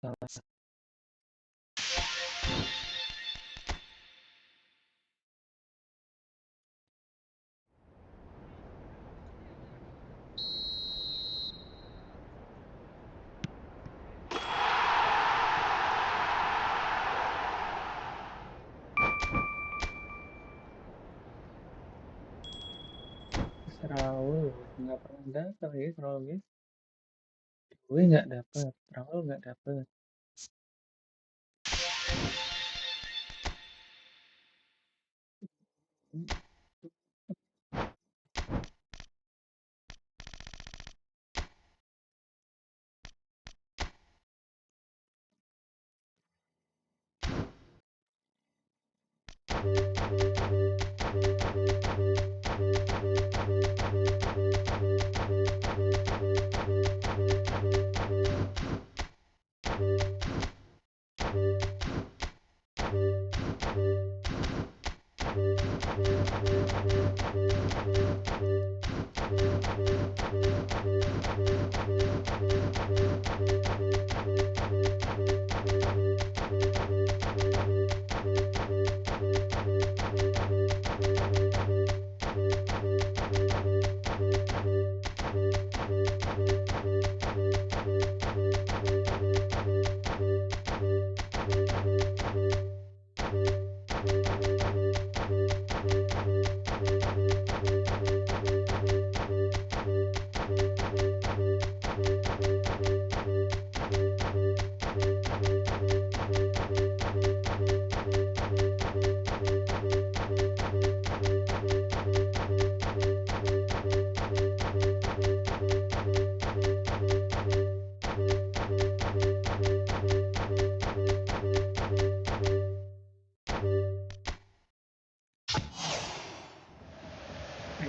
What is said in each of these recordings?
Salah. Raul nggak pernah datang ya Raul ya. Gue nggak dapet, Raul nggak dapet.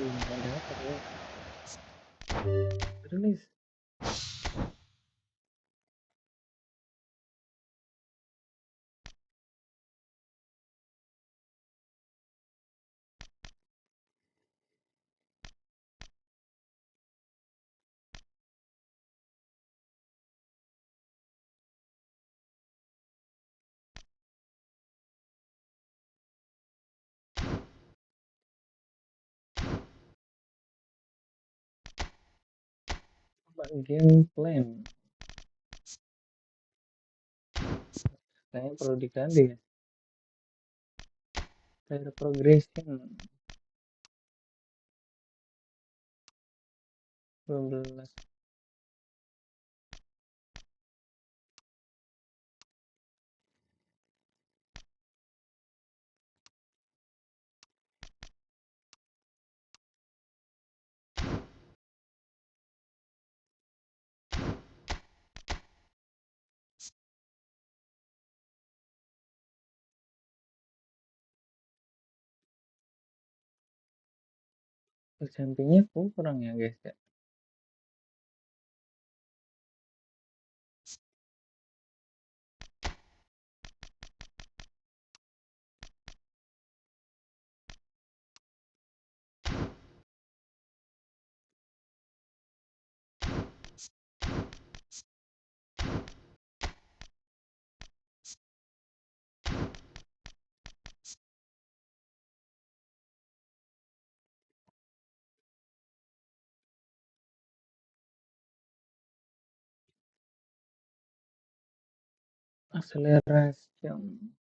Nggak dapet ya. Rilis. Game plan. Kayaknya perlu diganti ya. Player progression 12. Sampingnya kurang ya guys ya. Acceleration.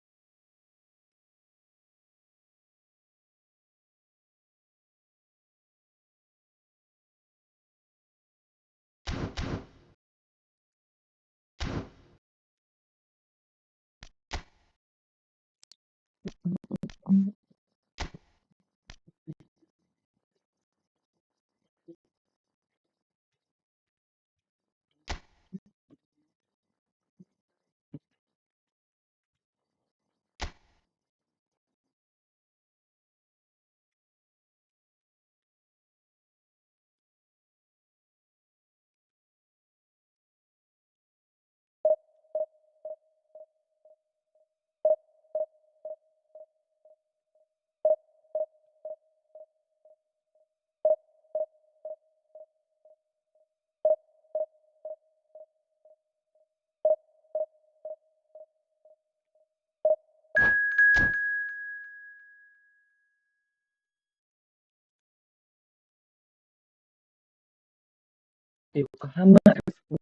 Yokohama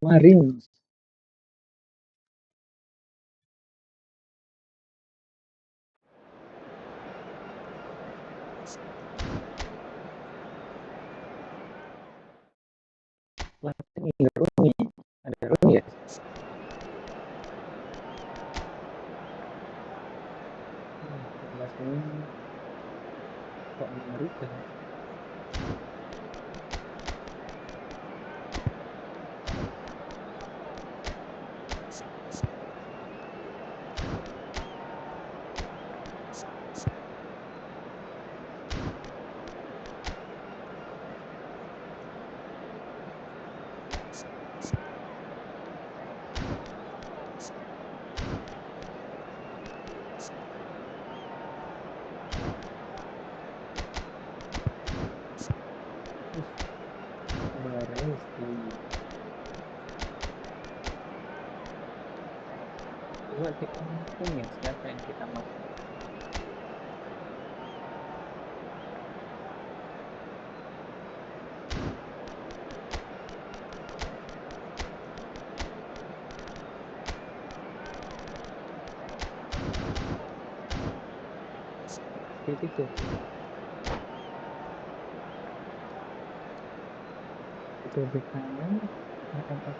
Marinos. Pelatih Rooney. Ada Rooney ya? Formasinya kok mengerikan. Beresi. Coba kita matengin siapa yang kita maksud. Itu butuh bek kanan AMF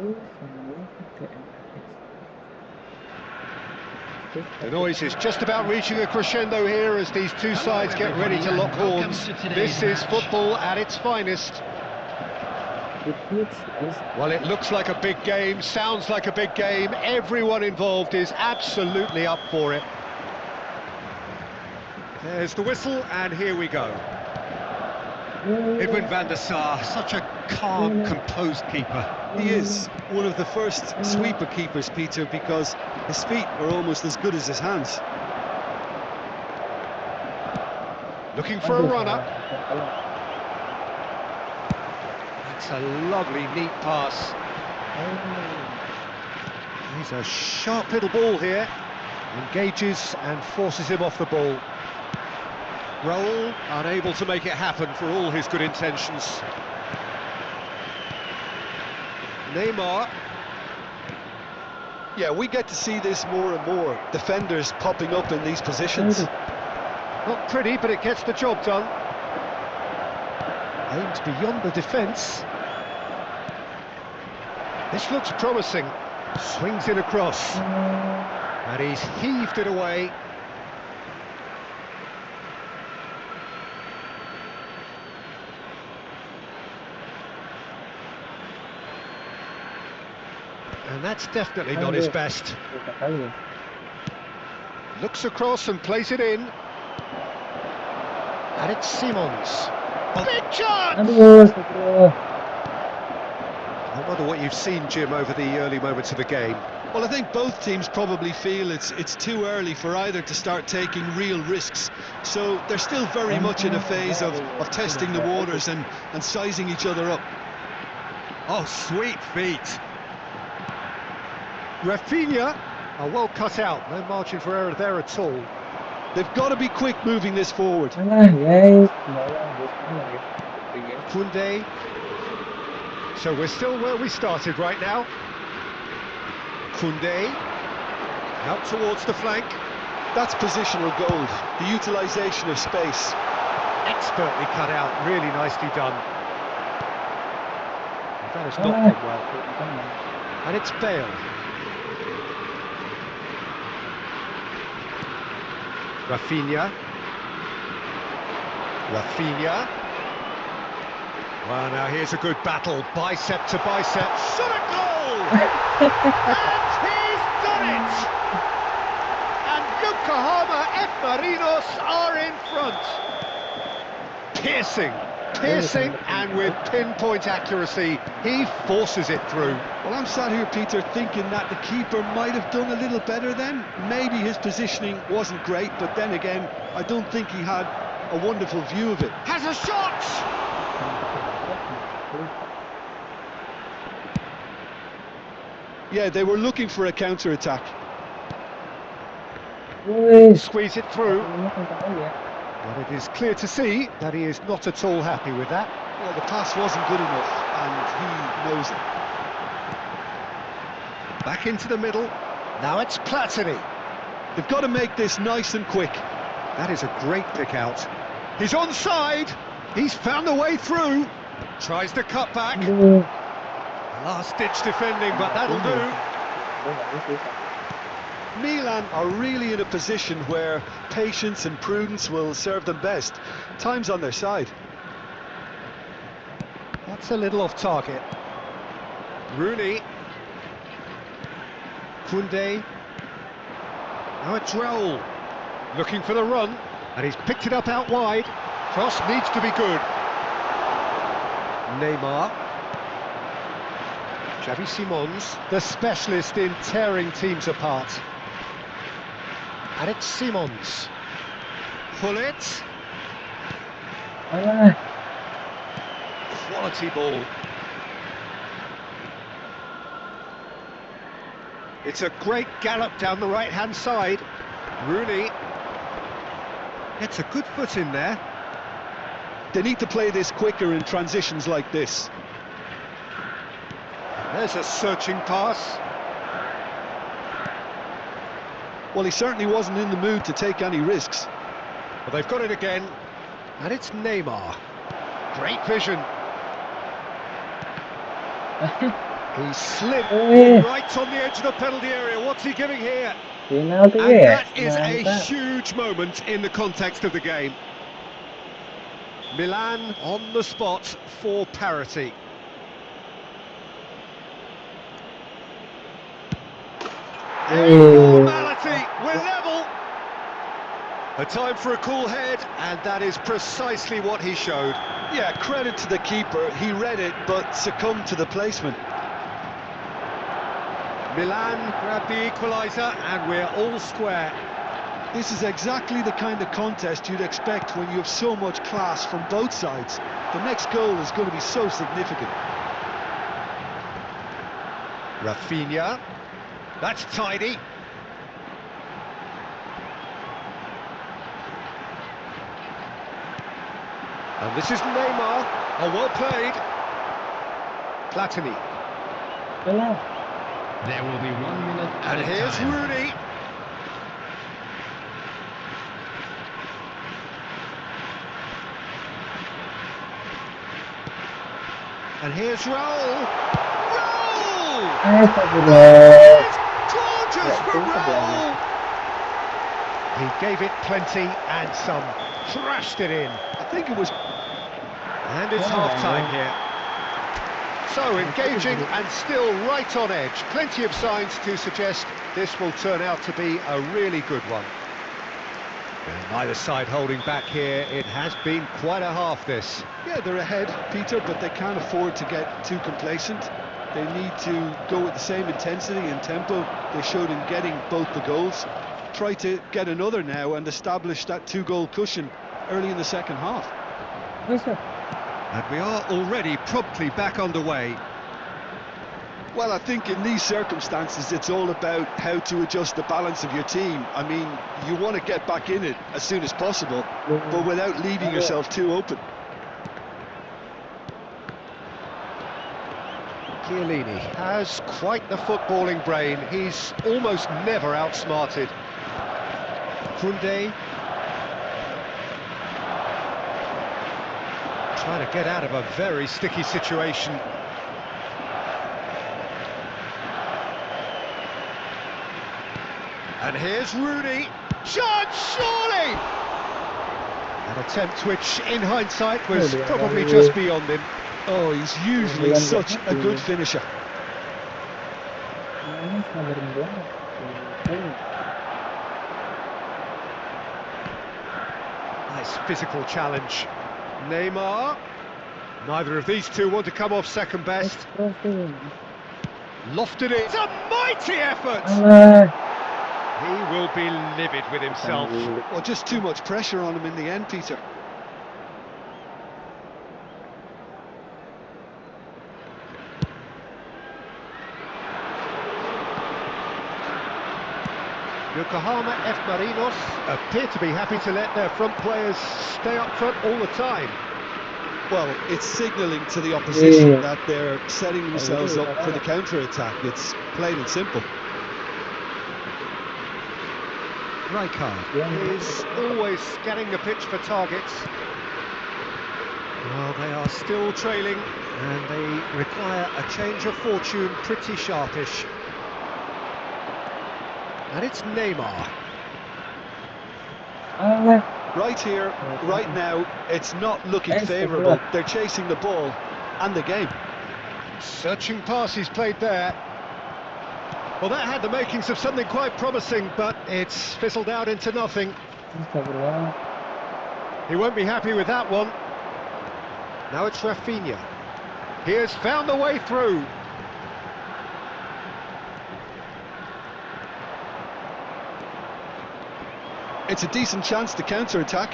1 sama DMFX. The noise is just about reaching a crescendo here as these two sides get ready to lock horns. This is football at its finest. Well, it looks like a big game, sounds like a big game. Everyone involved is absolutely up for it. There's the whistle, and here we go. Edwin van der Sar, such a calm, composed keeper. He is one of the first sweeper keepers, Peter, because his feet are almost as good as his hands. Looking for a runner. That's a lovely, neat pass. He's a sharp little ball here. Engages and forces him off the ball. Raul unable to make it happen for all his good intentions. Neymar. Yeah, we get to see this more and more. Defenders popping up in these positions. Not pretty, but it gets the job done. Aims beyond the defence. This looks promising. Swings it across. And he's heaved it away. And that's definitely not his best. Looks across and plays it in. And it's Simons. Big chance! I wonder what you've seen, Jim, over the early moments of the game. Well, I think both teams probably feel it's too early for either to start taking real risks. So they're still very much in a phase of testing the waters and sizing each other up. Oh, sweet feet. Rafinha, well cut out, no margin for error there at all. They've got to be quick moving this forward. Koundé. So we're still where we started right now. Koundé. Out towards the flank. That's positional gold, the utilisation of space. Expertly cut out, really nicely done. That has not been well. And it's Bale. Rafinha. Well, now here's a good battle, bicep to bicep, shot at goal! And he's done it! And Yokohama F. Marinos are in front. Piercing, and with pinpoint accuracy, he forces it through. Well, I'm sat here, Peter, thinking that the keeper might have done a little better then. Maybe his positioning wasn't great, but then again, I don't think he had a wonderful view of it. Has a shot! Yeah, they were looking for a counter-attack. Squeeze it through. But it is clear to see that he is not at all happy with that. Well, the pass wasn't good enough, and he knows it. Back into the middle. Now it's Platini. They've got to make this nice and quick. That is a great pick out. He's onside. He's found a way through. Tries the cut back. Last-ditch defending, but that'll do. Milan are really in a position where patience and prudence will serve them best. Time's on their side. That's a little off target. Rooney. Koundé. Now it's Raul. Looking for the run, and he's picked it up out wide. Cross needs to be good. Neymar. Xavi Simons, the specialist in tearing teams apart. And it's Simons. Pull it. Quality ball. It's a great gallop down the right-hand side. Rooney gets a good foot in there. They need to play this quicker in transitions like this. There's a searching pass. Well, he certainly wasn't in the mood to take any risks. But they've got it again. And it's Neymar. Great vision. He slid right on the edge of the penalty area. What's he giving here? And that is a huge moment in the context of the game. Milan on the spot for parity. Formality, we're level. A time for a cool head, and that is precisely what he showed. Yeah, credit to the keeper. He read it, but succumbed to the placement. Milan grabbed the equaliser, and we're all square. This is exactly the kind of contest you'd expect when you have so much class from both sides. The next goal is going to be so significant. Rafinha. That's tidy. And this is Neymar. Oh, well played. Platini. There will be 1 minute And here's time. Rooney. And here's Raul. Raul! It's gorgeous from Raul! He gave it plenty and some. Thrashed it in. I think it was... And it's half-time here. So engaging and still right on edge. Plenty of signs to suggest this will turn out to be a really good one. And neither side holding back here. It has been quite a half, this. Yeah, they're ahead, Peter, but they can't afford to get too complacent. They need to go with the same intensity and tempo they showed in getting both the goals. Try to get another now and establish that two-goal cushion early in the second half. And we are already promptly back underway. Well, I think in these circumstances it's all about how to adjust the balance of your team. I mean, you want to get back in it as soon as possible, but without leaving yourself too open. Chiellini has quite the footballing brain. He's almost never outsmarted. Koundé trying to get out of a very sticky situation. And here's Rooney. Chance, surely! An attempt which, in hindsight, was probably just beyond him. Oh, he's usually such a good finisher. Nice physical challenge. Neymar. Neither of these two want to come off second best. Lofted it. It's a mighty effort! He will be livid with himself. Well, just too much pressure on him in the end, Peter. Yokohama F. Marinos appear to be happy to let their front players stay up front all the time. Well, it's signalling to the opposition that they're setting themselves up for the counter-attack. It's plain and simple. Rijkaard is always scanning the pitch for targets. Well, they are still trailing, and they require a change of fortune pretty sharpish. And it's Neymar. Right here, right now, it's not looking favourable. They're chasing the ball and the game. Searching pass he's played there. Well, that had the makings of something quite promising, but it's fizzled out into nothing. He won't be happy with that one. Now it's Rafinha. He has found the way through. It's a decent chance to counter-attack.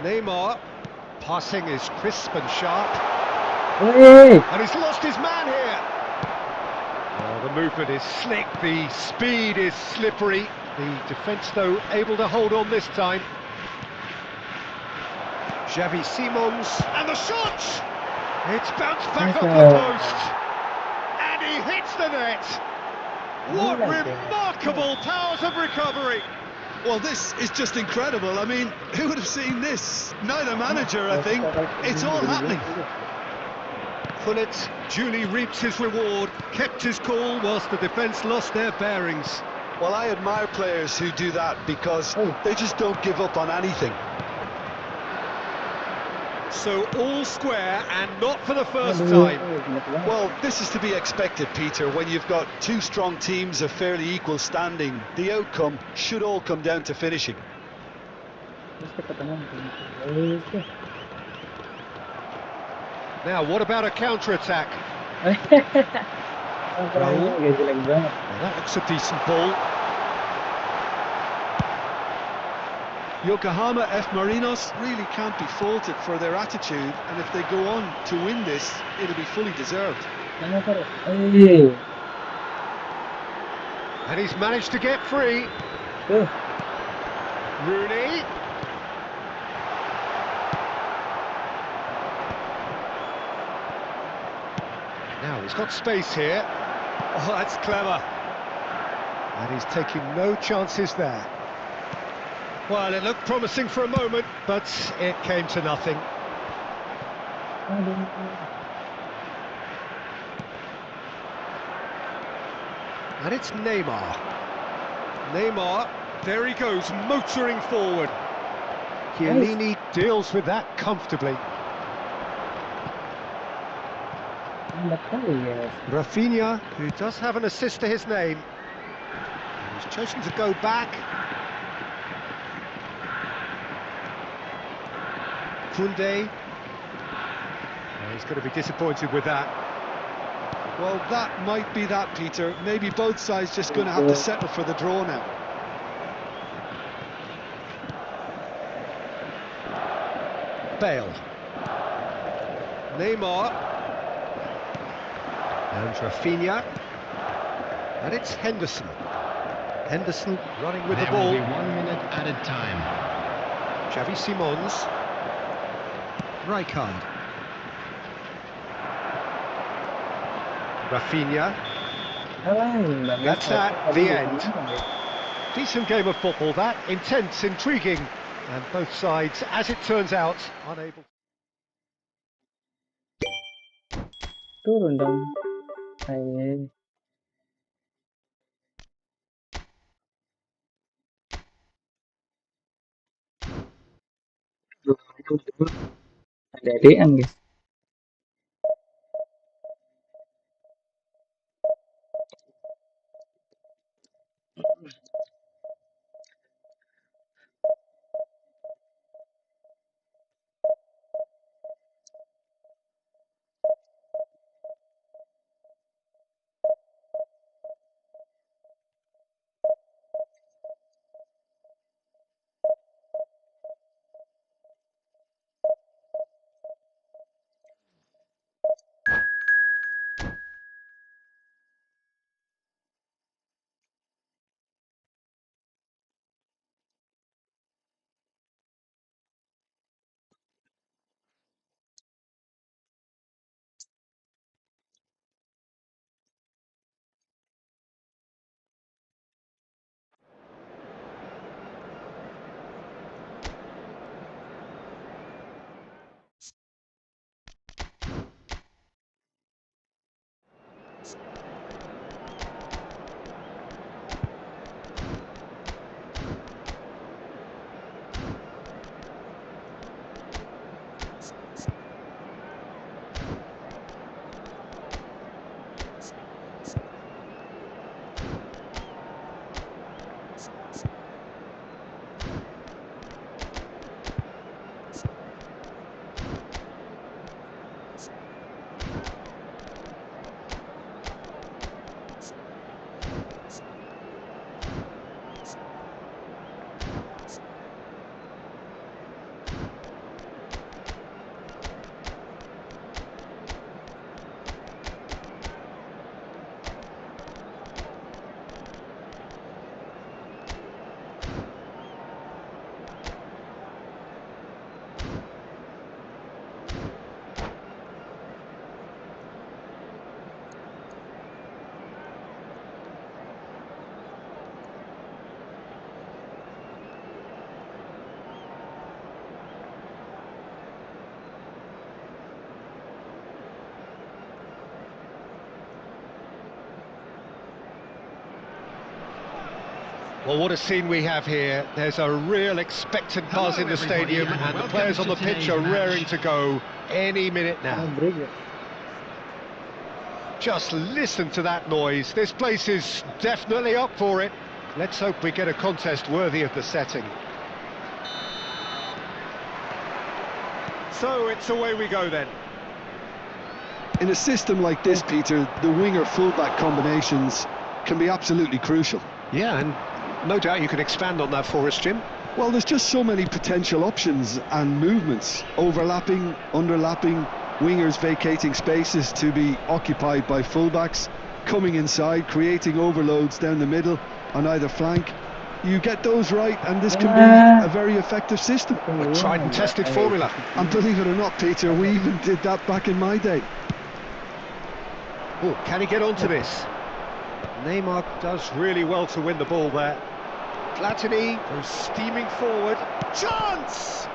Neymar. Passing is crisp and sharp. And he's lost his man here. Oh, the movement is slick, the speed is slippery. The defence, though, able to hold on this time. Xavi Simons, and the shot! It's bounced back off the post. And he hits the net. What remarkable powers of recovery! Well, this is just incredible. I mean, who would have seen this? Neither manager, I think. It's all happening. Pullet duly reaps his reward, kept his cool whilst the defence lost their bearings. Well, I admire players who do that because they just don't give up on anything. So all square, and not for the first time. Well, this is to be expected, Peter. When you've got two strong teams of fairly equal standing, the outcome should all come down to finishing. Now, what about a counter-attack? Well, that looks a decent ball. Yokohama F. Marinos really can't be faulted for their attitude, and if they go on to win this, it'll be fully deserved. And he's managed to get free. Rooney. Now he's got space here. Oh, that's clever. And he's taking no chances there. Well, it looked promising for a moment, but it came to nothing. And it's Neymar. Neymar, there he goes, motoring forward. Chiellini deals with that comfortably. Rafinha, who does have an assist to his name. He's chosen to go back. Koundé. He's going to be disappointed with that. Well, that might be that, Peter. Maybe both sides just going to have to settle for the draw now. Bale. Neymar. And Rafinha. And it's Henderson. Henderson running with the ball. There will be 1 minute added time. Xavi Simons. Rijkaard. Rafinha. That's that, the end. Decent game of football that, intense, intriguing, and both sides, as it turns out, unable. Turun dong. Ada adean guys. Well, what a scene we have here. There's a real expectant buzz Hello, in the everybody, stadium, and and the welcome players on to the pitch today's are match. raring to go any minute now. Break guys. Just listen to that noise. This place is definitely up for it. Let's hope we get a contest worthy of the setting. So it's away we go then. In a system like this, Peter, the winger-fullback combinations can be absolutely crucial. Yeah, and no doubt you can expand on that for us, Jim. Well, there's just so many potential options and movements, overlapping, underlapping, wingers vacating spaces to be occupied by fullbacks, coming inside, creating overloads down the middle on either flank. You get those right and this can be a very effective system. A tried and tested formula. And believe it or not, Peter, we even did that back in my day. Oh, can he get onto this? Neymar does really well to win the ball there. Platini goes steaming forward. Chance!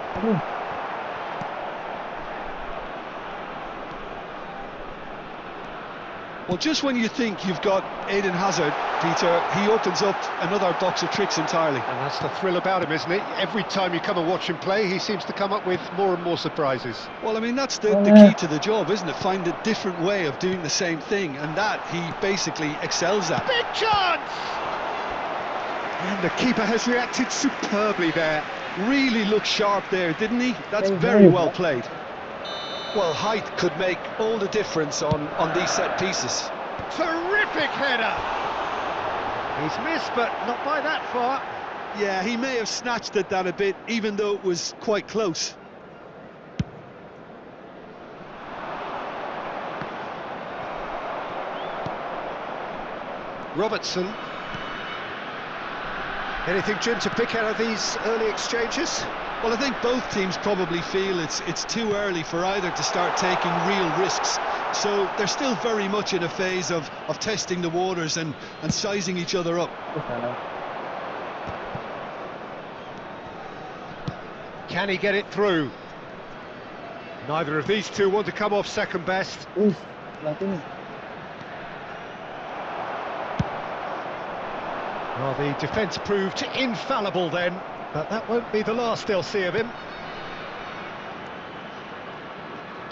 Well, just when you think you've got Eden Hazard, Peter, he opens up another box of tricks entirely. And that's the thrill about him, isn't it? Every time you come and watch him play, he seems to come up with more and more surprises. Well, I mean, that's the key to the job, isn't it? Find a different way of doing the same thing, and that he basically excels at. Big chance! And the keeper has reacted superbly there. Really looked sharp there, didn't he? That's very well played. Well, height could make all the difference on these set pieces. Terrific header! He's missed, but not by that far. Yeah, he may have snatched at that a bit, even though it was quite close. Robertson. Anything, Jim, to pick out of these early exchanges? Well, I think both teams probably feel it's too early for either to start taking real risks. So they're still very much in a phase of testing the waters and sizing each other up. Can he get it through? Neither of these two want to come off second best. Well, the defence proved infallible then, but that won't be the last they'll see of him.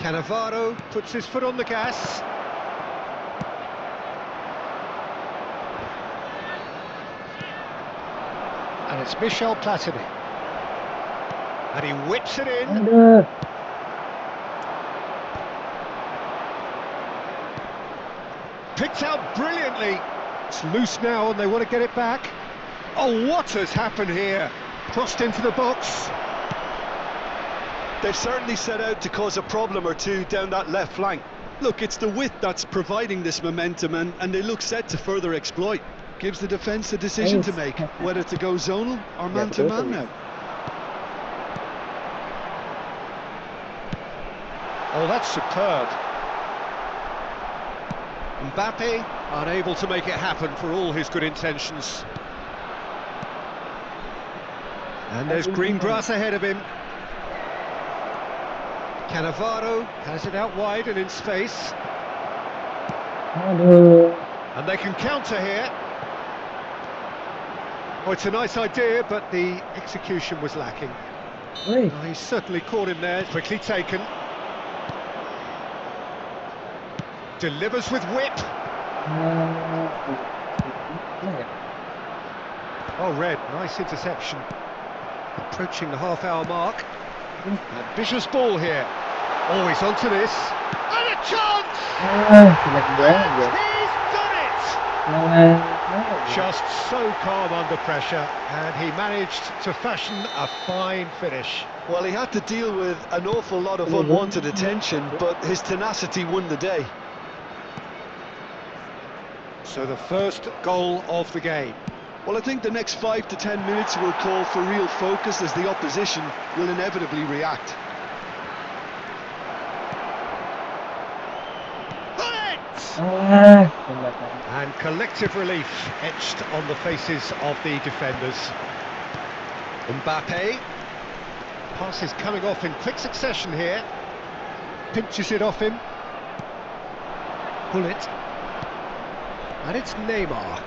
Cannavaro puts his foot on the gas. And it's Michel Platini. And he whips it in. Aduh. Picked out brilliantly. It's loose now and they want to get it back. Oh, what has happened here? Crossed into the box. They've certainly set out to cause a problem or two down that left flank. Look, it's the width that's providing this momentum, and they look set to further exploit. Gives the defence a decision to make, whether to go zonal or man-to-man now. Oh, that's superb. Mbappe unable to make it happen for all his good intentions. And there's green grass ahead of him. Cannavaro has it out wide and in space. Aduh. And they can counter here. Oh, it's a nice idea, but the execution was lacking. Wih. Oh, he's certainly caught him there, quickly taken. Delivers with whip. Oh, Red, nice interception. Approaching the half-hour mark. Ambitious ball here. Oh, he's onto this. And a chance! Jelek banget. He's done it! Just so calm under pressure, and he managed to fashion a fine finish. Well, he had to deal with an awful lot of unwanted attention, but his tenacity won the day. So the first goal of the game. Well, I think the next 5 to 10 minutes will call for real focus, as the opposition will inevitably react. And collective relief etched on the faces of the defenders. Mbappe. Pass is coming off in quick succession here. Pinches it off him. Pull it. And it's Neymar.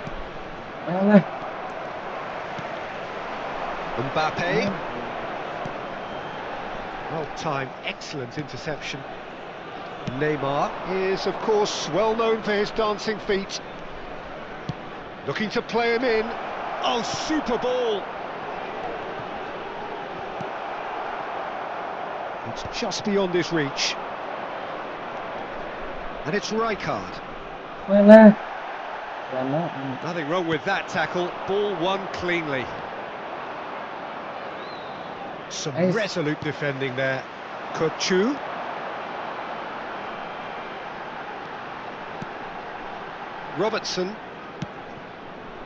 Mbappe. Well timed, excellent interception. Neymar is, of course, well known for his dancing feet. Looking to play him in. Oh, super ball! It's just beyond his reach. And it's Rijkaard. Nothing wrong with that tackle. Ball won cleanly. Some resolute defending there. Kochu. Robertson.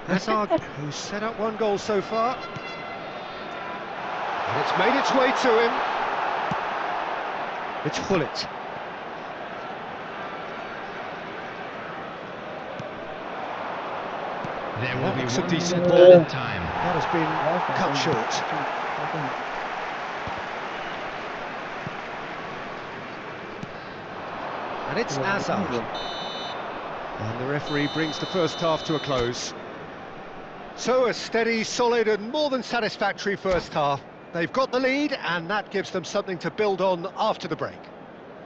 Hazard, who's set up one goal so far. And it's made its way to him. It's Gullit. There will be That's a one decent minute ball. added time. That has been cut short. And it's Hazard. And the referee brings the first half to a close. So a steady, solid and more than satisfactory first half. They've got the lead and that gives them something to build on after the break.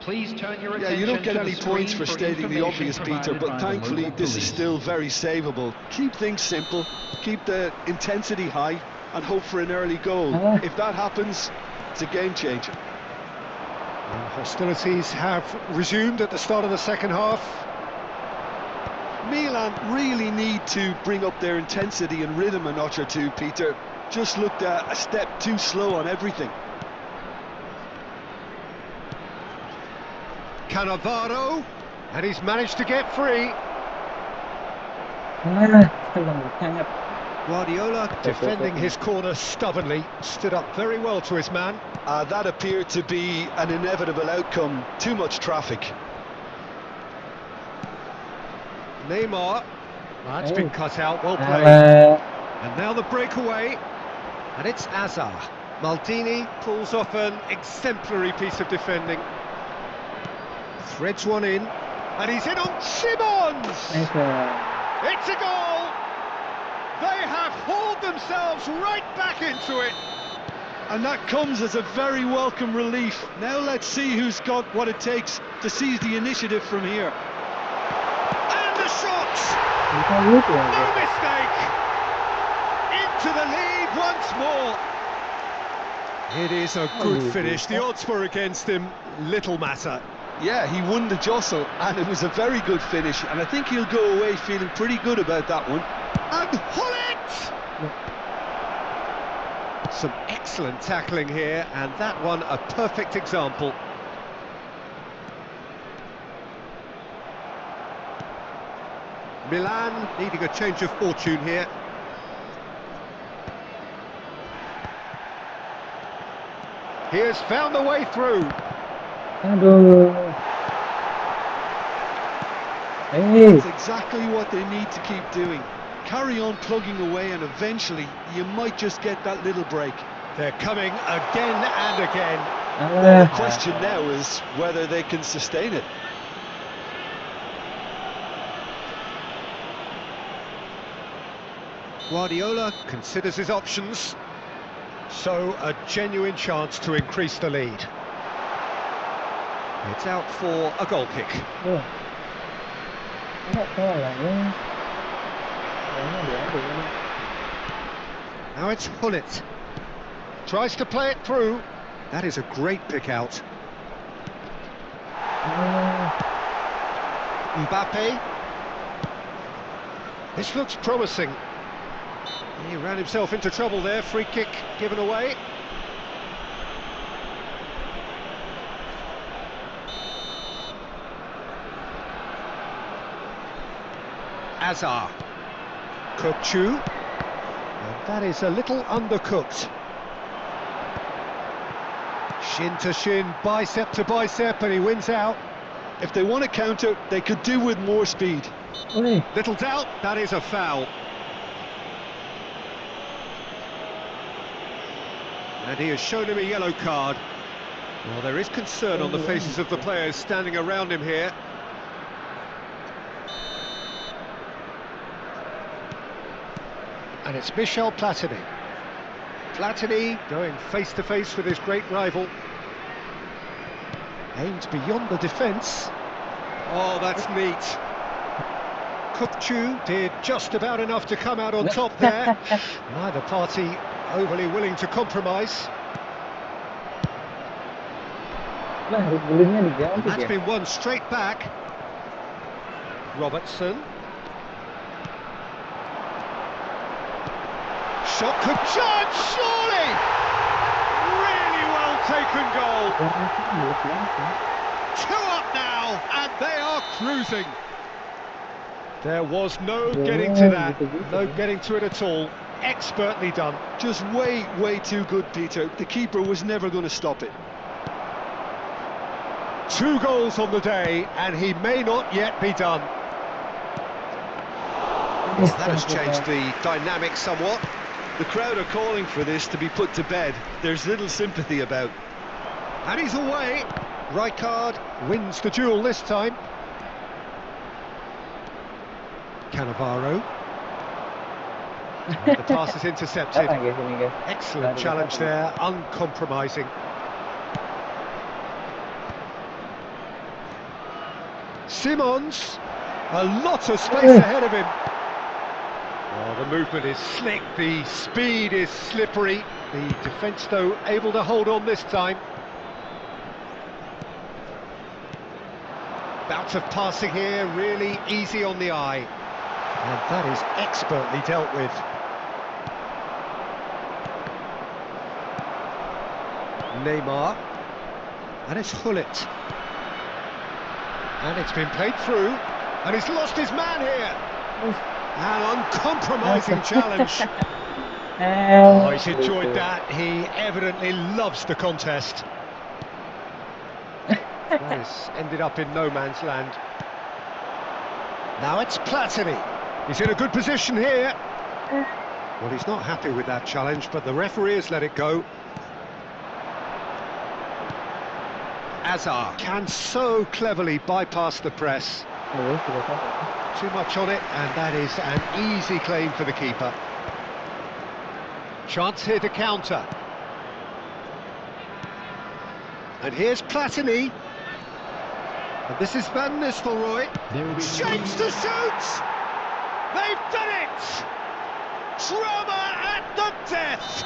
Please turn your Yeah, attention you don't get to any the points screen for stating the obvious, Peter, information but provided by the thankfully local this is police. still very savable. Keep things simple, keep the intensity high, and hope for an early goal. If that happens, it's a game changer. And hostilities have resumed at the start of the second half. Milan really need to bring up their intensity and rhythm a notch or two, Peter. Just looked a step too slow on everything. Cannavaro, and he's managed to get free. Guardiola defending his corner stubbornly, stood up very well to his man. That appeared to be an inevitable outcome. Too much traffic. Neymar, that's been cut out, well played. And now the breakaway, and it's Hazard. Maldini pulls off an exemplary piece of defending. Threads one in, and he's in on Simmons! It's a goal! They have hauled themselves right back into it! And that comes as a very welcome relief. Now let's see who's got what it takes to seize the initiative from here. And the shot! Bisa gitu ya, No Bro. mistake! Into the lead once more. It is a good finish. The odds were against him. Little matter. Yeah, he won the jostle, and it was a very good finish, and I think he'll go away feeling pretty good about that one. And Hullet! Some excellent tackling here, and that one a perfect example. Milan needing a change of fortune here. He has found the way through. Aduh. Hey, That's exactly what they need to keep doing. Carry on plugging away, and eventually you might just get that little break. They're coming again and again. Well, the question now is whether they can sustain it. Guardiola considers his options. So a genuine chance to increase the lead. It's out for a goal kick. Duh. Nggak salah ya. Kayaknya diadu ini. Now it's Hullet. Tries to play it through. That is a great pick out. Mbappe. This looks promising. He ran himself into trouble there. Free kick given away. Azar. Kokchu. And that is a little undercooked. Shin to shin, bicep to bicep, and he wins out. If they want to counter, they could do with more speed. Wih, Little doubt, that is a foul. And he has shown him a yellow card. Well, there is concern on the faces of the players standing around him here. And it's Michel Platini. Platini going face to face with his great rival. Aimed beyond the defence. Oh, that's neat. Kokchu did just about enough to come out on top there. Neither party overly willing to compromise. lah harus gulingnya And diganti that's ya. been won straight back. Robertson. Shot could charge, surely! Really well taken goal. Warna itu jelek banget ya. 2 up now, and they are cruising. There was no getting to that, no getting to it at all. Expertly done. Just way too good, Peter. The keeper was never going to stop it. 2 goals on the day, and he may not yet be done. That has changed the dynamic somewhat. The crowd are calling for this to be put to bed. There's little sympathy about. And he's away. Rijkaard wins the duel this time. Cannavaro. And the pass is intercepted. Datang guys ini guys. Excellent challenge there, uncompromising. Simons, a lot of space ahead of him. Oh, the movement is slick, the speed is slippery. The defence, though, able to hold on this time. Bout of passing here, really easy on the eye. And that is expertly dealt with. Neymar. And it's Hullet. And it's been played through. And he's lost his man here. An uncompromising challenge. Oh, he's enjoyed that. He evidently loves the contest. That has ended up in no man's land. Now it's Platini. He's in a good position here. Well, he's not happy with that challenge, but the referee has let it go. Azar can so cleverly bypass the press. Too much on it, and that is an easy claim for the keeper. Chance here to counter. And here's Platini. And this is Van Nistelrooy. Shapes to shoot! They've done it! Drama at the death!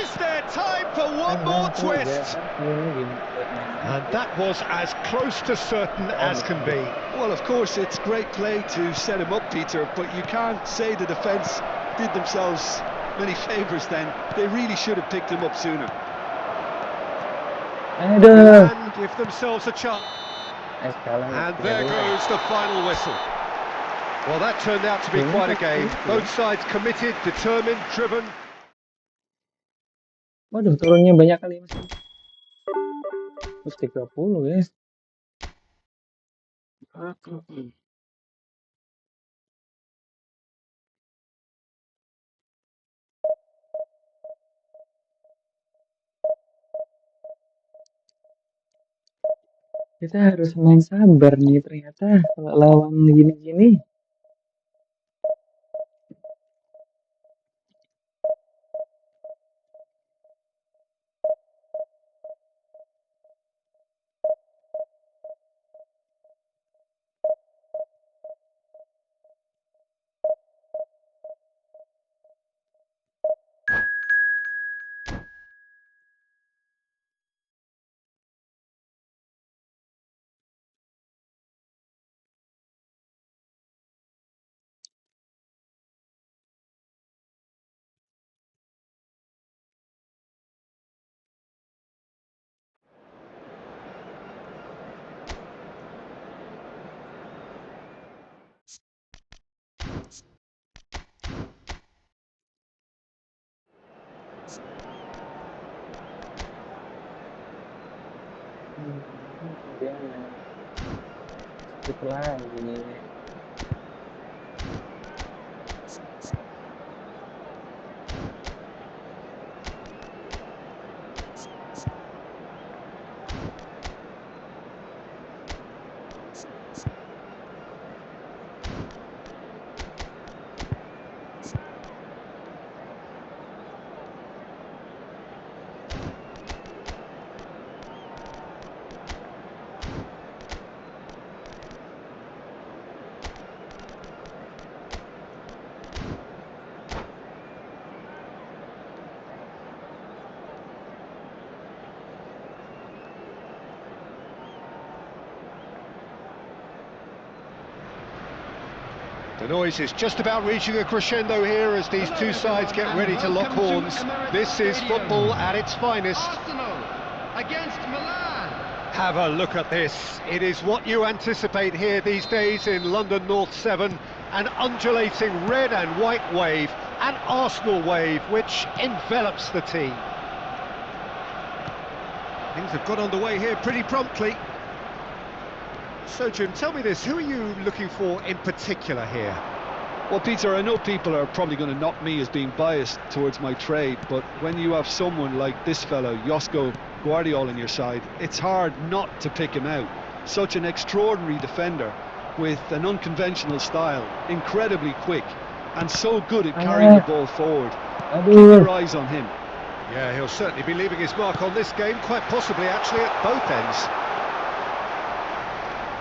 Is there time for one more twist? And that was as close to certain as can be. Well, of course, it's great play to set him up, Peter, but you can't say the defence did themselves many favours then. They really should have picked him up sooner. And give themselves a chance. And there goes the final whistle. Well, that turned out to be quite a game. Both sides committed, determined, driven. Waduh, turunnya banyak kali Mas. Terus 30 guys. Kita harus main sabar nih ternyata kalau lawan gini-gini. Dia main skip lagi. The noise is just about reaching a crescendo here as these two sides get ready to lock horns. This is football at its finest. Arsenal against Milan. Have a look at this. It is what you anticipate here these days in London North 7. An undulating red and white wave, an Arsenal wave which envelops the team. Things have got underway here pretty promptly. So Jim, tell me this, who are you looking for in particular here? Well, Peter, I know people are probably going to knock me as being biased towards my trade, but when you have someone like this fellow, Josko Guardiola, on your side, it's hard not to pick him out. Such an extraordinary defender with an unconventional style, incredibly quick, and so good at carrying the ball forward. Keep your eyes on him. Yeah, he'll certainly be leaving his mark on this game, quite possibly actually at both ends.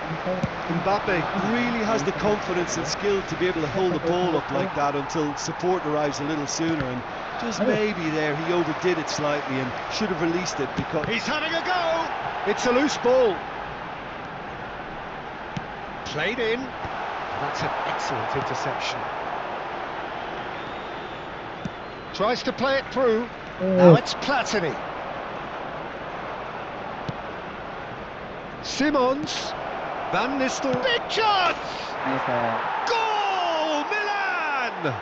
Mbappe really has the confidence and skill to be able to hold the ball up like that until support arrives a little sooner, and just maybe there he overdid it slightly and should have released it because... He's having a go! It's a loose ball. Played in. That's an excellent interception. Tries to play it through. Now it's Platini. Simons. Van Nistelrooy. Big chance! Goal! Milan!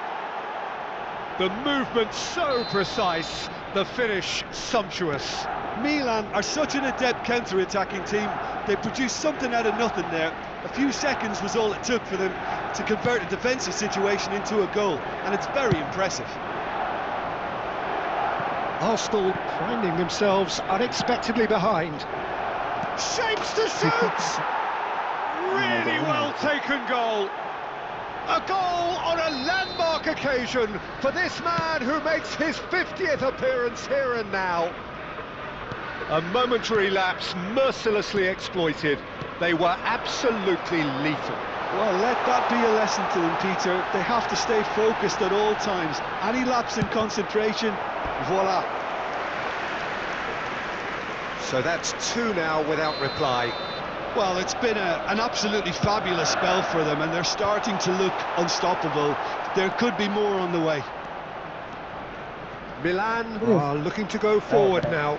The movement so precise, the finish sumptuous. Milan are such an adept counter-attacking team. They produced something out of nothing there. A few seconds was all it took for them to convert a defensive situation into a goal, and it's very impressive. Arsenal finding themselves unexpectedly behind. Shapes to shoot! Really well taken goal. A goal on a landmark occasion for this man who makes his 50th appearance here and now. A momentary lapse, mercilessly exploited. They were absolutely lethal. Well, let that be a lesson to them, Peter. They have to stay focused at all times. Any lapse in concentration, voila. So that's 2 now without reply. Well, it's been an absolutely fabulous spell for them, and they're starting to look unstoppable. There could be more on the way. Milan are looking to go forward now.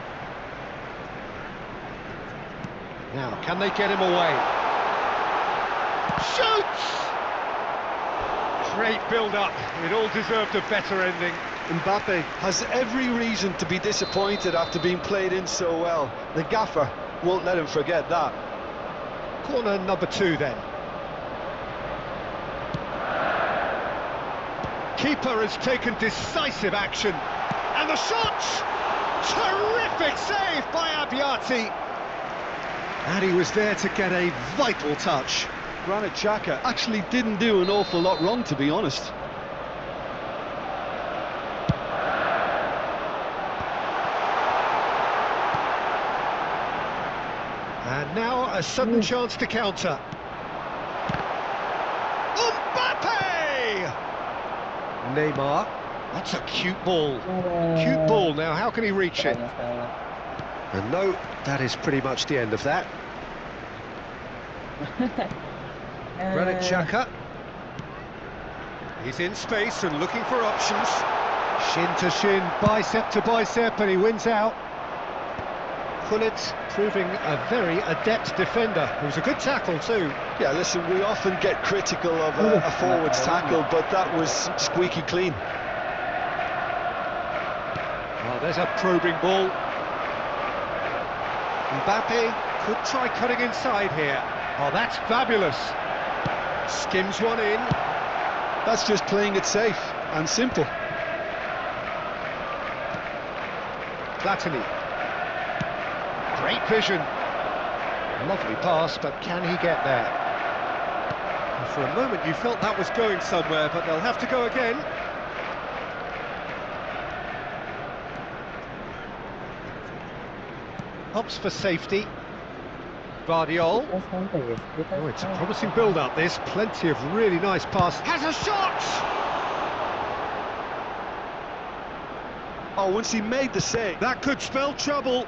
Now, can they get him away? Shoots! Great build-up. It all deserved a better ending. Mbappe has every reason to be disappointed after being played in so well. The gaffer won't let him forget that. Corner number 2 then. Keeper has taken decisive action. And the shot! Terrific save by Abbiati. And he was there to get a vital touch. Granit Xhaka actually didn't do an awful lot wrong, to be honest. And now a sudden chance to counter. Mbappe! Neymar. That's a cute ball. Cute ball. Now, how can he reach it? And no, that is pretty much the end of that. Granit Xhaka. He's in space and looking for options. Shin to shin, bicep to bicep, and he wins out. Gullit proving a very adept defender. It was a good tackle too. Yeah, listen, we often get critical of a forward's tackle, but that was squeaky clean. Well, there's a probing ball. Mbappe could try cutting inside here. Oh, that's fabulous. Skims one in. That's just playing it safe and simple. Platini. Great vision. Lovely pass, but can he get there? And for a moment you felt that was going somewhere, but they'll have to go again. Hops for safety. Guardiol. Oh, it's a promising build-up, this. Plenty of really nice pass. Has a shot! Oh, once he made the save. That could spell trouble.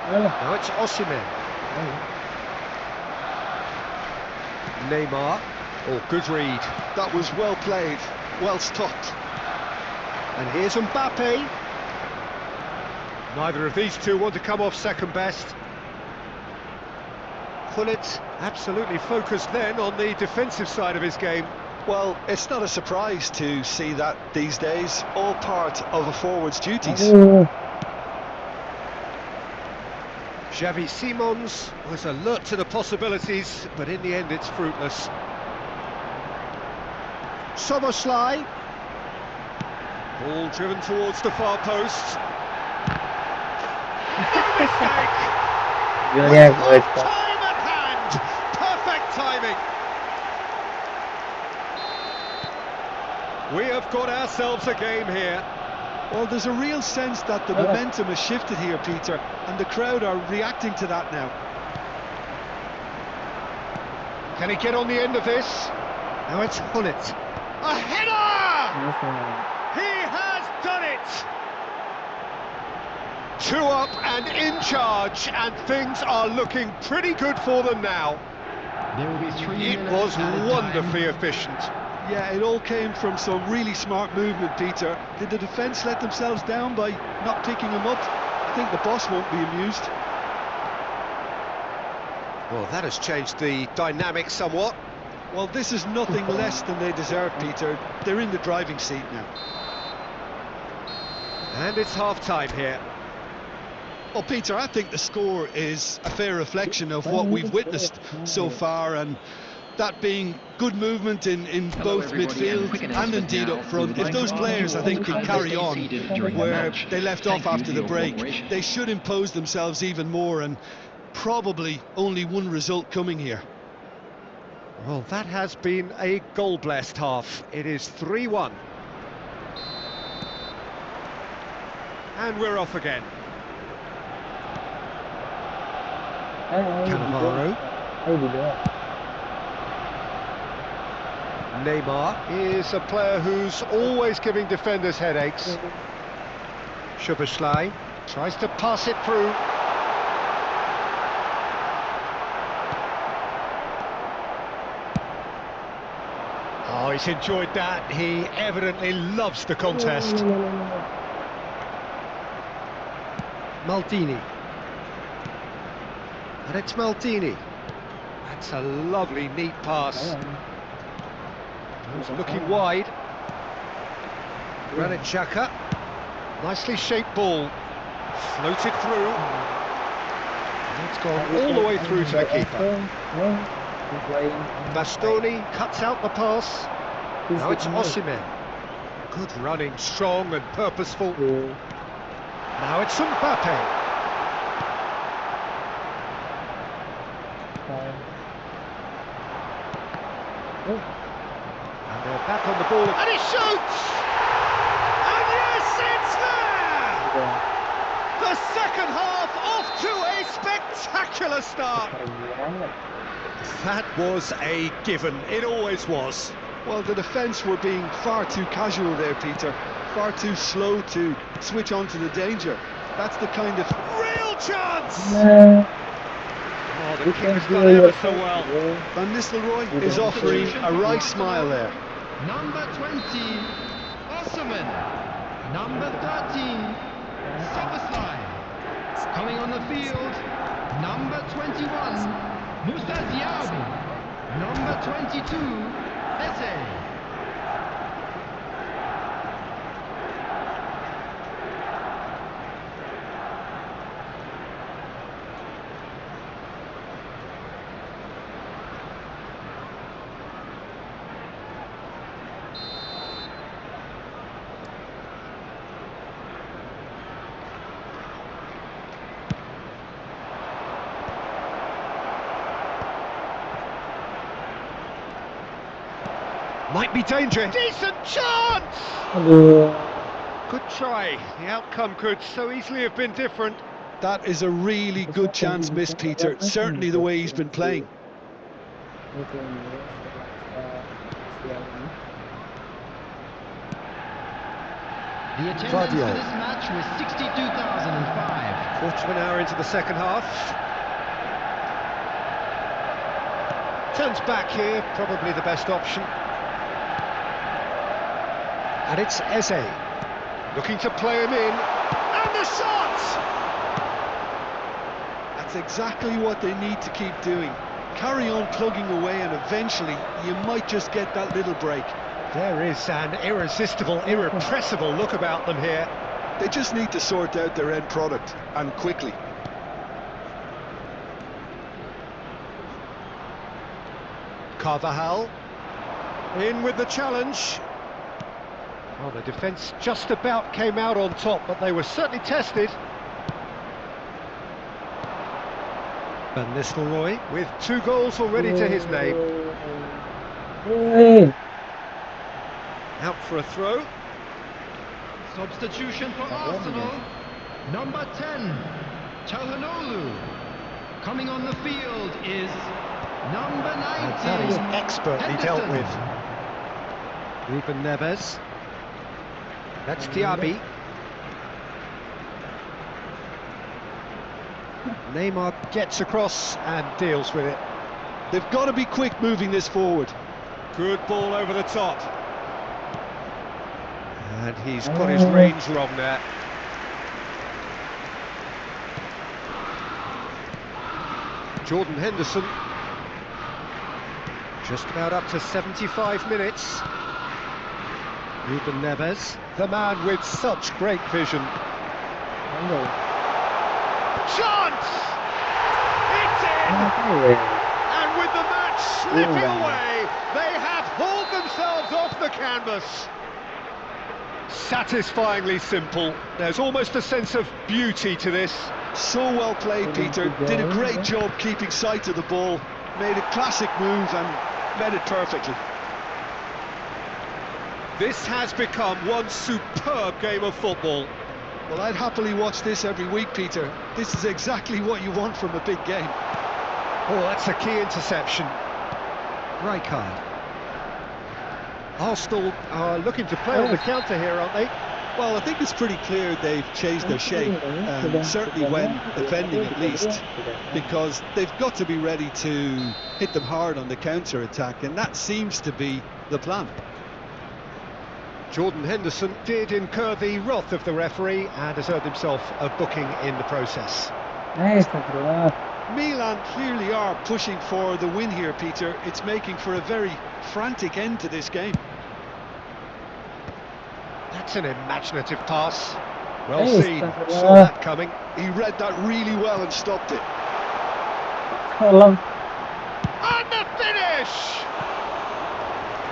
Now it's Osimhen. Neymar. Oh, good read. That was well played, well stopped. And here's Mbappe. Neither of these two want to come off second best. Gullit absolutely focused then on the defensive side of his game. Well, it's not a surprise to see that these days, all part of a forward's duties. Xavi Simons was alert to the possibilities, but in the end it's fruitless. Soboslai. Ball driven towards the far post. No mistake! With time at hand! Perfect timing! We have got ourselves a game here. Well, there's a real sense that the momentum has shifted here, Peter, and the crowd are reacting to that now. Can he get on the end of this? Now it's Gullit. A header! He has done it! 2 up and in charge, and things are looking pretty good for them now. There will be 3 It minutes was added wonderfully time. efficient. Yeah, it all came from some really smart movement, Peter. Did the defence let themselves down by not picking him up? I think the boss won't be amused. Well, that has changed the dynamic somewhat. Well, this is nothing less than they deserve, Peter. They're in the driving seat now. And it's half-time here. Well, Peter, I think the score is a fair reflection of what we've witnessed so far, and that being good movement in both midfield and indeed up front. If those players, I think, can carry on where they left off after the break, they should impose themselves even more, and probably only one result coming here. Well, that has been a goal-blessed half. It is 3-1. And we're off again. Cannavaro. Neymar is a player who's always giving defenders headaches. Szoboszlai tries to pass it through. Oh, he's enjoyed that. He evidently loves the contest. Maldini. And it's Maldini. That's a lovely, neat pass. He's looking wide. Granit Xhaka. Nicely shaped ball. Floated through. And it's gone all the way through to the keeper. Bastoni cuts out the pass. Now it's Osimhen. Good running, strong and purposeful. Now it's Mbappe. And they're back on the ball. And he shoots! And yes, it's there! The second half off to a spectacular start. That was a given. It always was. Well, the defence were being far too casual there, Peter. Far too slow to switch on to the danger. That's the kind of real chance! Oh, the keeper's done ever so well. Van Nistelrooy is offering a wry smile there. Number 20, Osimhen. Number 13, Szoboszlai. Coming on the field, number 21, Musa Diaby. Number 22, Desailly. Might be dangerous. Decent chance! Good try. The outcome could so easily have been different. That is a really good chance missed, Peter. Certainly the way he's been playing. The attendance for this match was 62,005. Quarter of an hour into the second half. Turns back here, probably the best option. And it's Eze. Looking to play him in. And the shot! That's exactly what they need to keep doing. Carry on plugging away and eventually you might just get that little break. There is an irresistible, irrepressible look about them here. They just need to sort out their end product, and quickly. Carvajal in with the challenge. Well, the defence just about came out on top, but they were certainly tested. Van Nistelrooy with 2 goals already to his name. Out for a throw. Substitution for Arsenal. Number 10, Çalhanoğlu. Coming on the field is number 19. That is expertly dealt with. Ruben Neves. That's Diaby. Neymar gets across and deals with it. They've got to be quick moving this forward. Good ball over the top. And he's got his range wrong there. Jordan Henderson. Just about up to 75 minutes. Ruben Neves, the man with such great vision. Chance! It's in! And with the match slipping away, they have hauled themselves off the canvas. Satisfyingly simple. There's almost a sense of beauty to this. So well played, Peter. Did a great job keeping sight of the ball. Made a classic move and read it perfectly. This has become one superb game of football. Well, I'd happily watch this every week, Peter. This is exactly what you want from a big game. Oh, that's a key interception. Right card. Arsenal are looking to play on the counter here, aren't they? Well, I think it's pretty clear they've changed their shape, certainly when defending at least, because they've got to be ready to hit them hard on the counter-attack, and that seems to be the plan. Jordan Henderson did incur the wrath of the referee and has earned himself a booking in the process. Milan clearly are pushing for the win here, Peter. It's making for a very frantic end to this game. That's an imaginative pass. Well seen, saw that coming. He read that really well and stopped it. And the finish!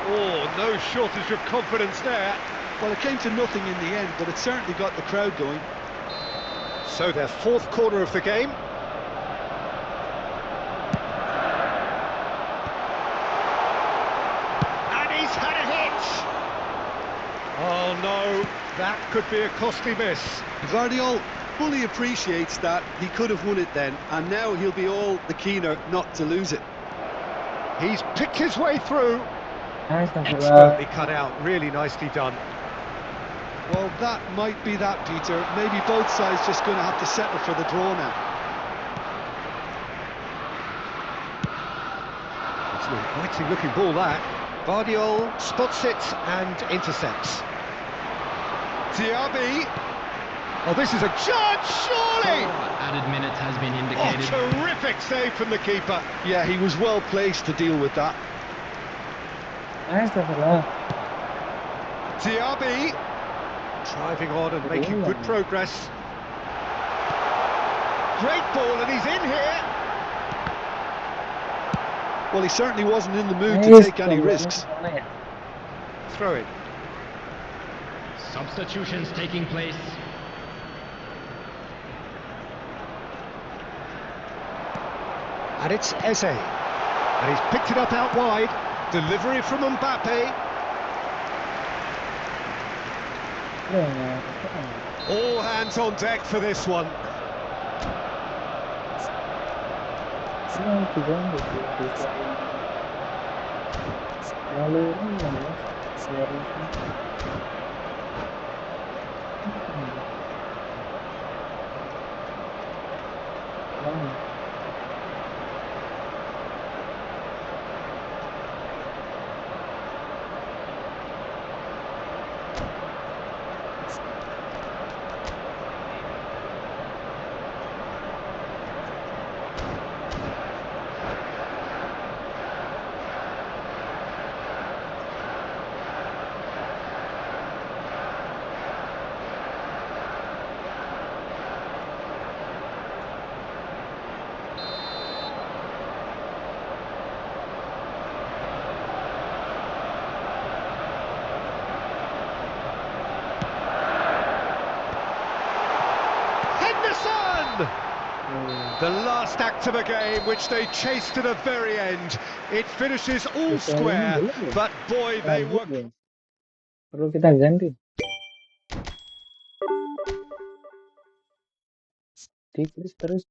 Oh, no shortage of confidence there. Well, it came to nothing in the end, but it certainly got the crowd going. So their fourth corner of the game. And he's had a hit! Oh no, that could be a costly miss. Guardiola fully appreciates that he could have won it then, and now he'll be all the keener not to lose it. He's picked his way through. Expertly cut out, really nicely done. Well, that might be that, Peter. Maybe both sides just going to have to settle for the draw now. It's an inviting looking ball, that. Guardiola spots it and intercepts. Diaby. Oh, this is a chance, surely! Added minute has been indicated. Oh, terrific save from the keeper. Yeah, he was well placed to deal with that. Diaby. Driving on and making good progress. Great ball, and he's in here. Well, he certainly wasn't in the mood to take any risks. Throw it. Substitutions taking place. And it's Eze. And he's picked it up out wide. Delivery from Mbappe. All hands on deck for this one. The last act of a game which they chased to the very end. It finishes all square, but boy, they were... Perlu kita ganti. Decrease terus.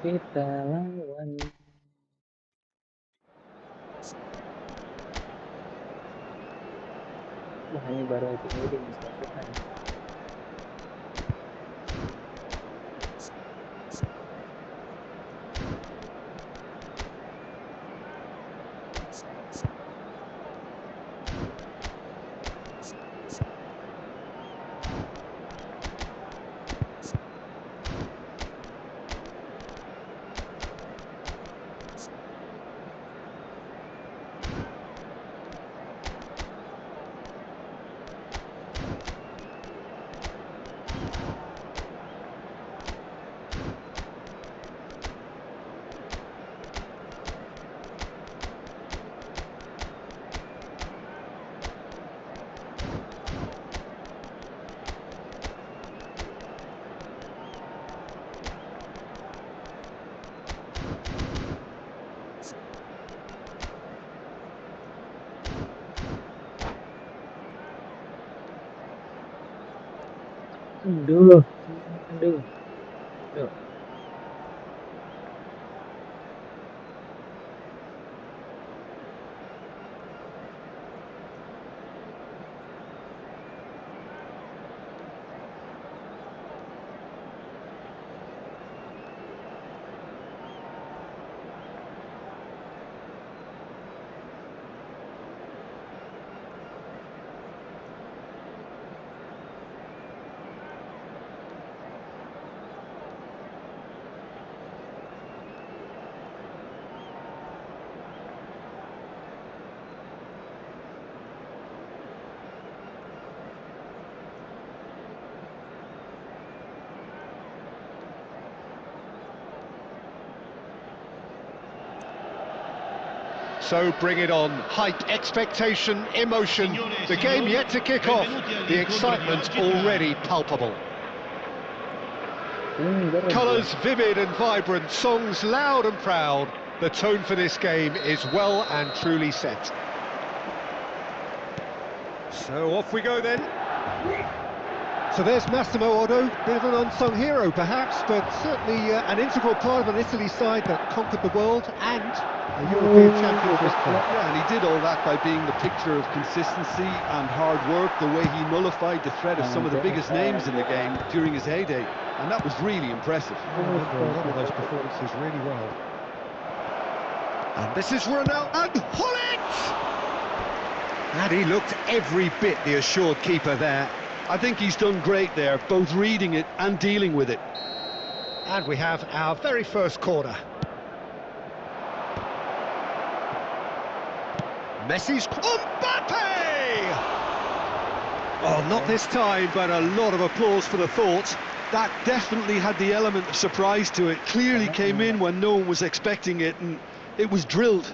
Kita lawan. Wah, ini baru happy ending nih setelah selesai. Aduh, aduh. Aduh. So bring it on. Hype, expectation, emotion. The game yet to kick off. The excitement already palpable. Colours vivid and vibrant, songs loud and proud. The tone for this game is well and truly set. So off we go then. So there's Massimo Otto, bit of an unsung hero perhaps, but certainly an integral part of an Italy side that conquered the world and a European champion for his club. Yeah, and he did all that by being the picture of consistency and hard work, the way he nullified the threat of some of the biggest names in the game during his heyday, and that was really impressive. I remember a lot of those performances really well. And this is Ronaldo, and Hullet! And he looked every bit the assured keeper there. I think he's done great there, both reading it and dealing with it. And we have our very first corner. Messi's Mbappe! Oh, not this time, but a lot of applause for the thought. That definitely had the element of surprise to it. Clearly came in when no one was expecting it, and it was drilled.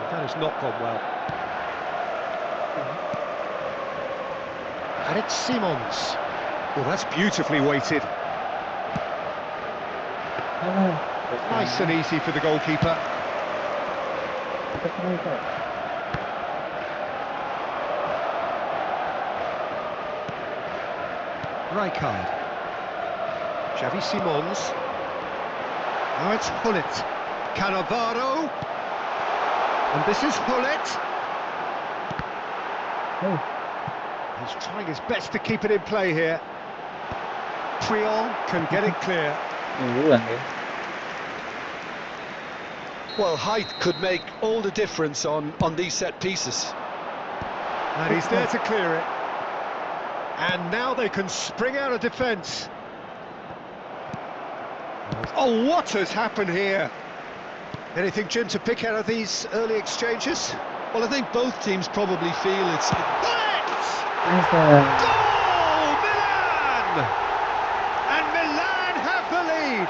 That has not gone well. And it's Simons. Well, that's beautifully weighted. Nice and easy for the goalkeeper. Rijkaard. Xavi Simons. Now it's Hullet. Cannavaro. And this is Hullet. He's trying his best to keep it in play here. Triol can get it clear. Well, height could make all the difference on these set pieces. And he's there to clear it. And now they can spring out of defence. Oh, what has happened here? Anything, Jim, to pick out of these early exchanges? Well, I think both teams probably feel it's... Goal, Milan! And Milan have the lead.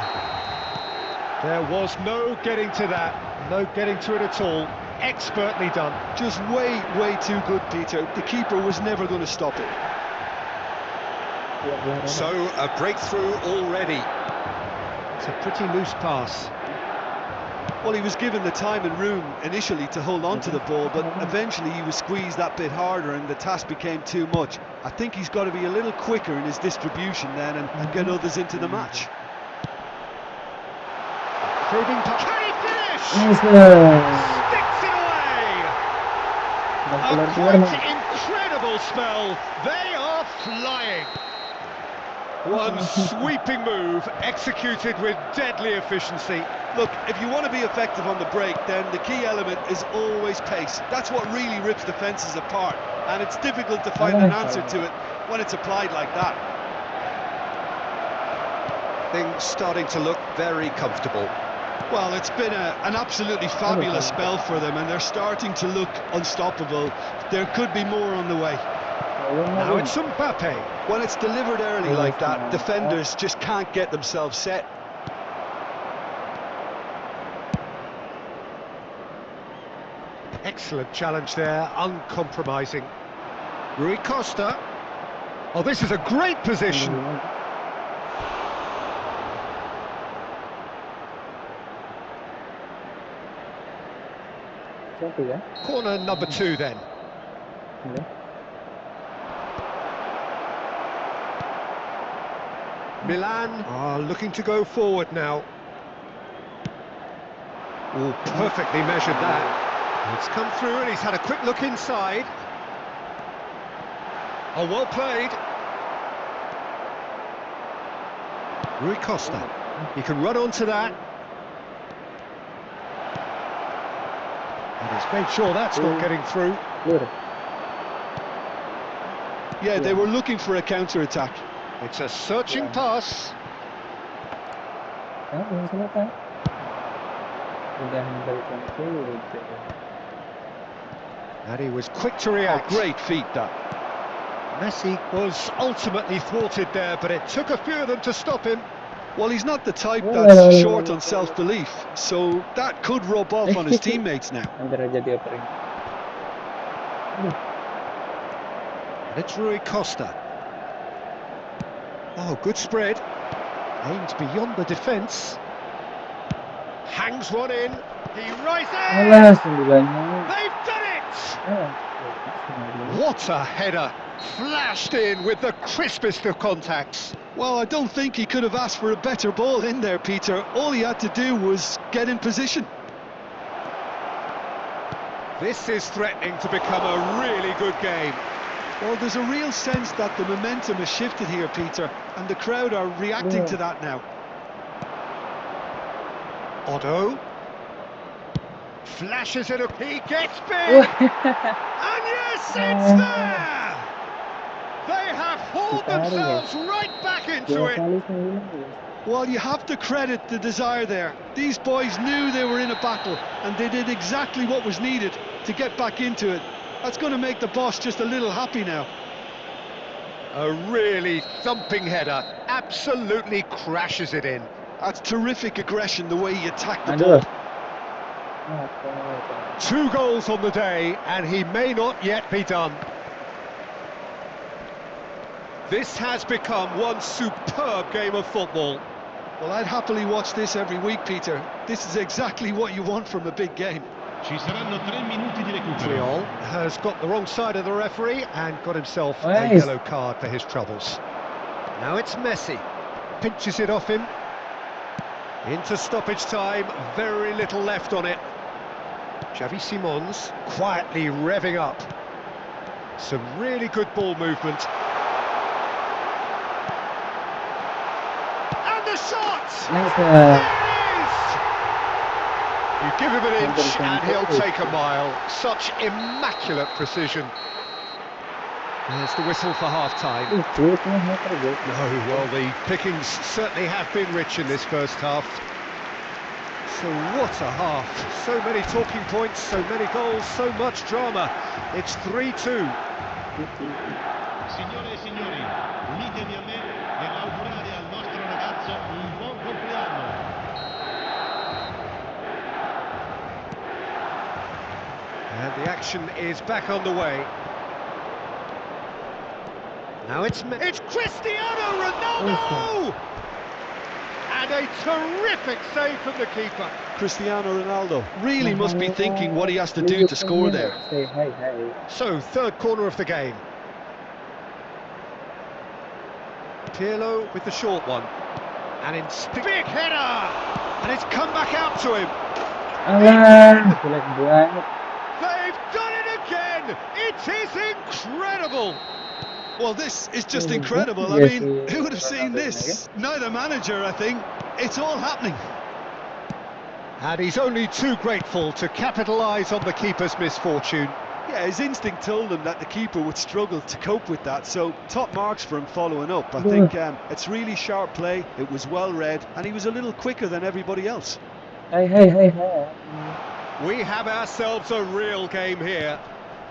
There was no getting to that, no getting to it at all. Expertly done. Just way too good, Peter. The keeper was never going to stop it. So, a breakthrough already. It's a pretty loose pass. Well, he was given the time and room initially to hold on to the ball, but eventually he was squeezed that bit harder and the task became too much. I think he's got to be a little quicker in his distribution then and get others into the match. Probing to... Can he finish? Nice. Sticks it away! A Keluar quite incredible spell. They are flying. One sweeping move, executed with deadly efficiency. Look, if you want to be effective on the break, then the key element is always pace. That's what really rips defences apart, and it's difficult to find an answer to it when it's applied like that. Things starting to look very comfortable. Well, it's been an absolutely fabulous spell for them, and they're starting to look unstoppable. There could be more on the way. Now it's Mbappe. When it's delivered early like that, defenders just can't get themselves set. Excellent challenge there, uncompromising. Rui Costa. Oh, this is a great position. Corner number 2 then. Milan are looking to go forward now. Oh, perfectly measured that. It's come through and he's had a quick look inside. Oh, well played. Rui Costa. He can run onto that. And he's made sure that's not getting through. Yeah, they were looking for a counter-attack. It's a searching pass. And he was quick to react. Oh, great feat, that. Messi was ultimately thwarted there, but it took a few of them to stop him. Well, he's not the type that's short on self-belief, so that could rub off on his teammates now. It's Rui Costa. Oh, good spread. Aimed beyond the defence. Hangs one in. He rises. They've done it! What a header. Flashed in with the crispest of contacts. Well, I don't think he could have asked for a better ball in there, Peter. All he had to do was get in position. This is threatening to become a really good game. Well, there's a real sense that the momentum has shifted here, Peter, and the crowd are reacting to that now. Otto flashes it up. He gets big, and yes, it's there. They have hauled themselves right back into it. Well, you have to credit the desire there. These boys knew they were in a battle, and they did exactly what was needed to get back into it. That's going to make the boss just a little happy now. A really thumping header, absolutely crashes it in. That's terrific aggression, the way he attacked the ball. 2 goals on the day, and he may not yet be done. This has become one superb game of football. Well, I'd happily watch this every week, Peter. This is exactly what you want from a big game. Ci saranno 3 minuti di recupero. Triol has got the wrong side of the referee and got himself a yellow card for his troubles. Now it's Messi. Pinches it off him. Into stoppage time, very little left on it. Xavi Simons quietly revving up. Some really good ball movement. And the shot! There it is! You give him an inch and he'll take a mile. Such immaculate precision. There's the whistle for half-time. No, well, the pickings certainly have been rich in this first half. So what a half. So many talking points, so many goals, so much drama. It's 3-2. Signore e signori, unitevi a me nell'augurare al nostro ragazzo un buon compleanno. And the action is back on the way. Now it's Cristiano Ronaldo! And And a terrific save from the keeper. Cristiano Ronaldo really must be thinking what he has to do to score there. Say hi, hi. So, third corner of the game. Pirlo with the short one. And big header! And it's come back out to him. Alah, jelek banget. They've done it again! It is incredible! Well, this is just Oh, incredible. I yes, mean, who would have Ronaldo seen ini, this? Neither manager, I think. It's all happening. And he's only too grateful to capitalise on the keeper's misfortune. Yeah, his instinct told him that the keeper would struggle to cope with that, so top marks for him following up. I think it's really sharp play, it was well read, and he was a little quicker than everybody else. Hai, hai, hai, hai. We have ourselves a real game here.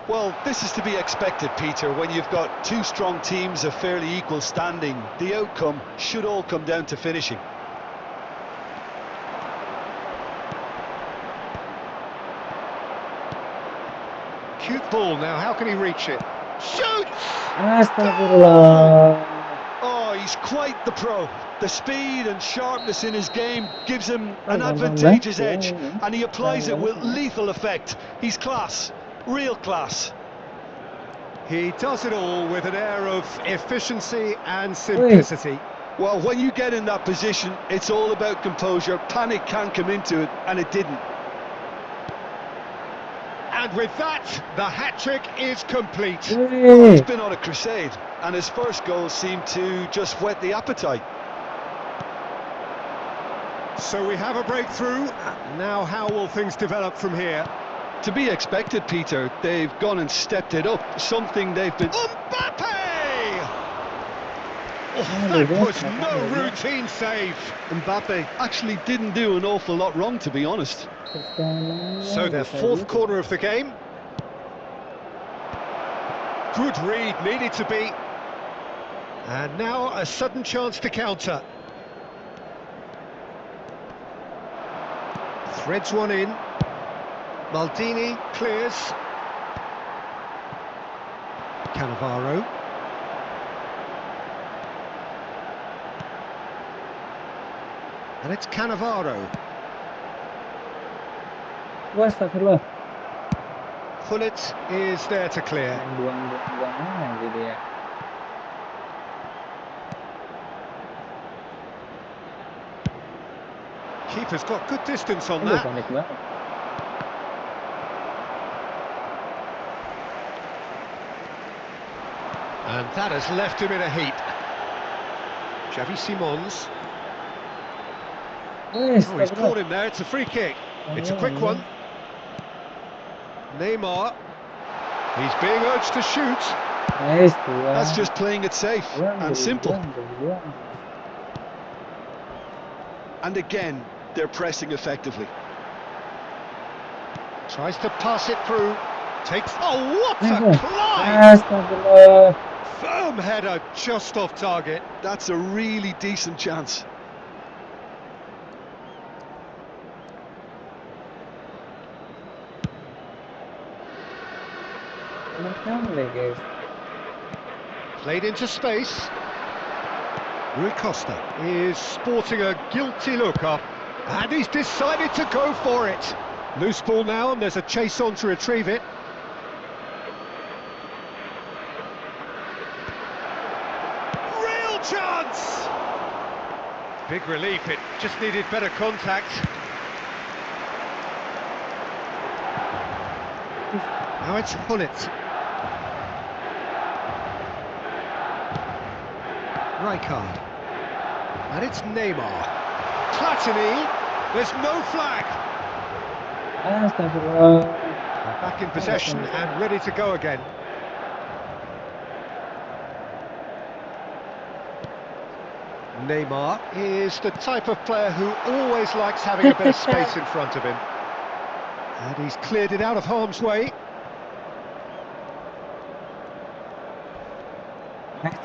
Well, this is to be expected, Peter. When you've got two strong teams of fairly equal standing, the outcome should all come down to finishing. Cute ball now, how can he reach it? Shoots! Astagfirullah. Oh, he's quite the pro. The speed and sharpness in his game gives him an Bang, bang, advantageous bang. edge, and he applies it Bang, with bang. lethal effect. He's class, real class. He does it all with an air of efficiency and simplicity. Well, when you get in that position, it's all about composure. Panic can't come into it, and it didn't. And with that, the hat-trick is complete. Well, he's been on a crusade, and his first goal seemed to just whet the appetite. So we have a breakthrough. Now how will things develop from here? To be expected, Peter. They've gone and stepped it up, something they've been... Mbappe! Oh, that was no routine save. Mbappe actually didn't do an awful lot wrong, to be honest. So their fourth corner of the game. Good read, needed to be. And now a sudden chance to counter. Threads one in. Maldini clears. Cannavaro. And it's Cannavaro. Astagfirullah. Gullit is there to clear. Buang-buang aja dia. Keeper's got good distance on Aduh, that. panik banget. And that has left him in a heap. Xavi Simons. Oh, he's caught him there, it's a free kick. It's a quick one. Neymar. He's being urged to shoot. That's just playing it safe and simple. And again, they're pressing effectively. Tries to pass it through. Takes... Oh, what a climb! Firm header just off target. That's a really decent chance. Played into space. Rui Costa is sporting a guilty look up, and he's decided to go for it. Loose ball now, and there's a chase on to retrieve it. Real chance! Big relief, it just needed better contact. Now it's Gullit. Rijkaard. And it's Neymar. Platini. There's no flag. Back in possession and ready to go again. Neymar is the type of player who always likes having a bit of space in front of him. And he's cleared it out of harm's way.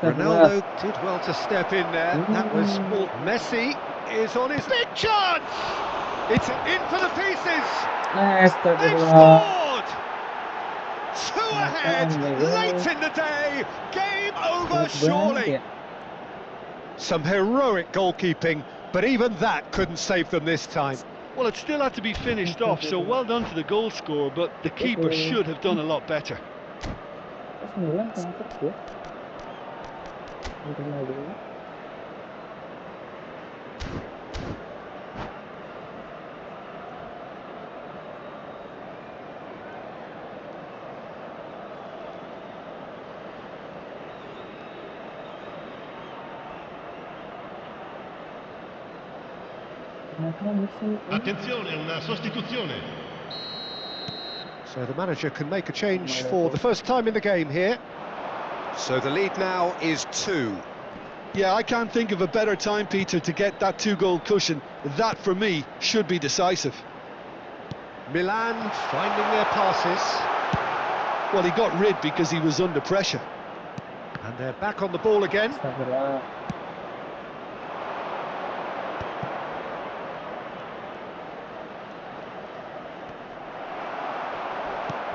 Ronaldo did well to step in there. That was more. Messi is on his big chance. It's in for the pieces. They've scored. 2 ahead, late in the day. Game over, surely. Some heroic goalkeeping, but even that couldn't save them this time. Well, it still had to be finished off, so well done to the goal scorer, but the keeper should have done a lot better. 9 tengah terus ya. Untuk maju. Attenzione, una sostituzione. So the manager can make a change for the first time in the game here. So the lead now is 2. Yeah, I can't think of a better time, Peter, to get that 2-goal cushion. That, for me, should be decisive. Milan finding their passes. Well, he got rid because he was under pressure. And they're back on the ball again. Astagfirullah.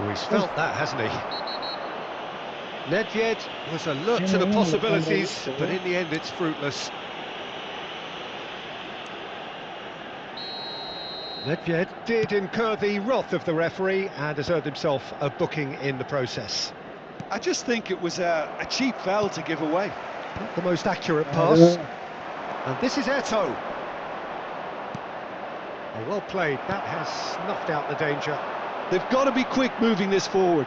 Oh, he's felt that, hasn't he? Nedved was alert to the possibilities, but in the end it's fruitless. Nedved did incur the wrath of the referee and has earned himself a booking in the process. I just think it was a cheap foul to give away. Not the most accurate pass. And this is Eto'o. Oh, well played, that has snuffed out the danger. They've got to be quick moving this forward.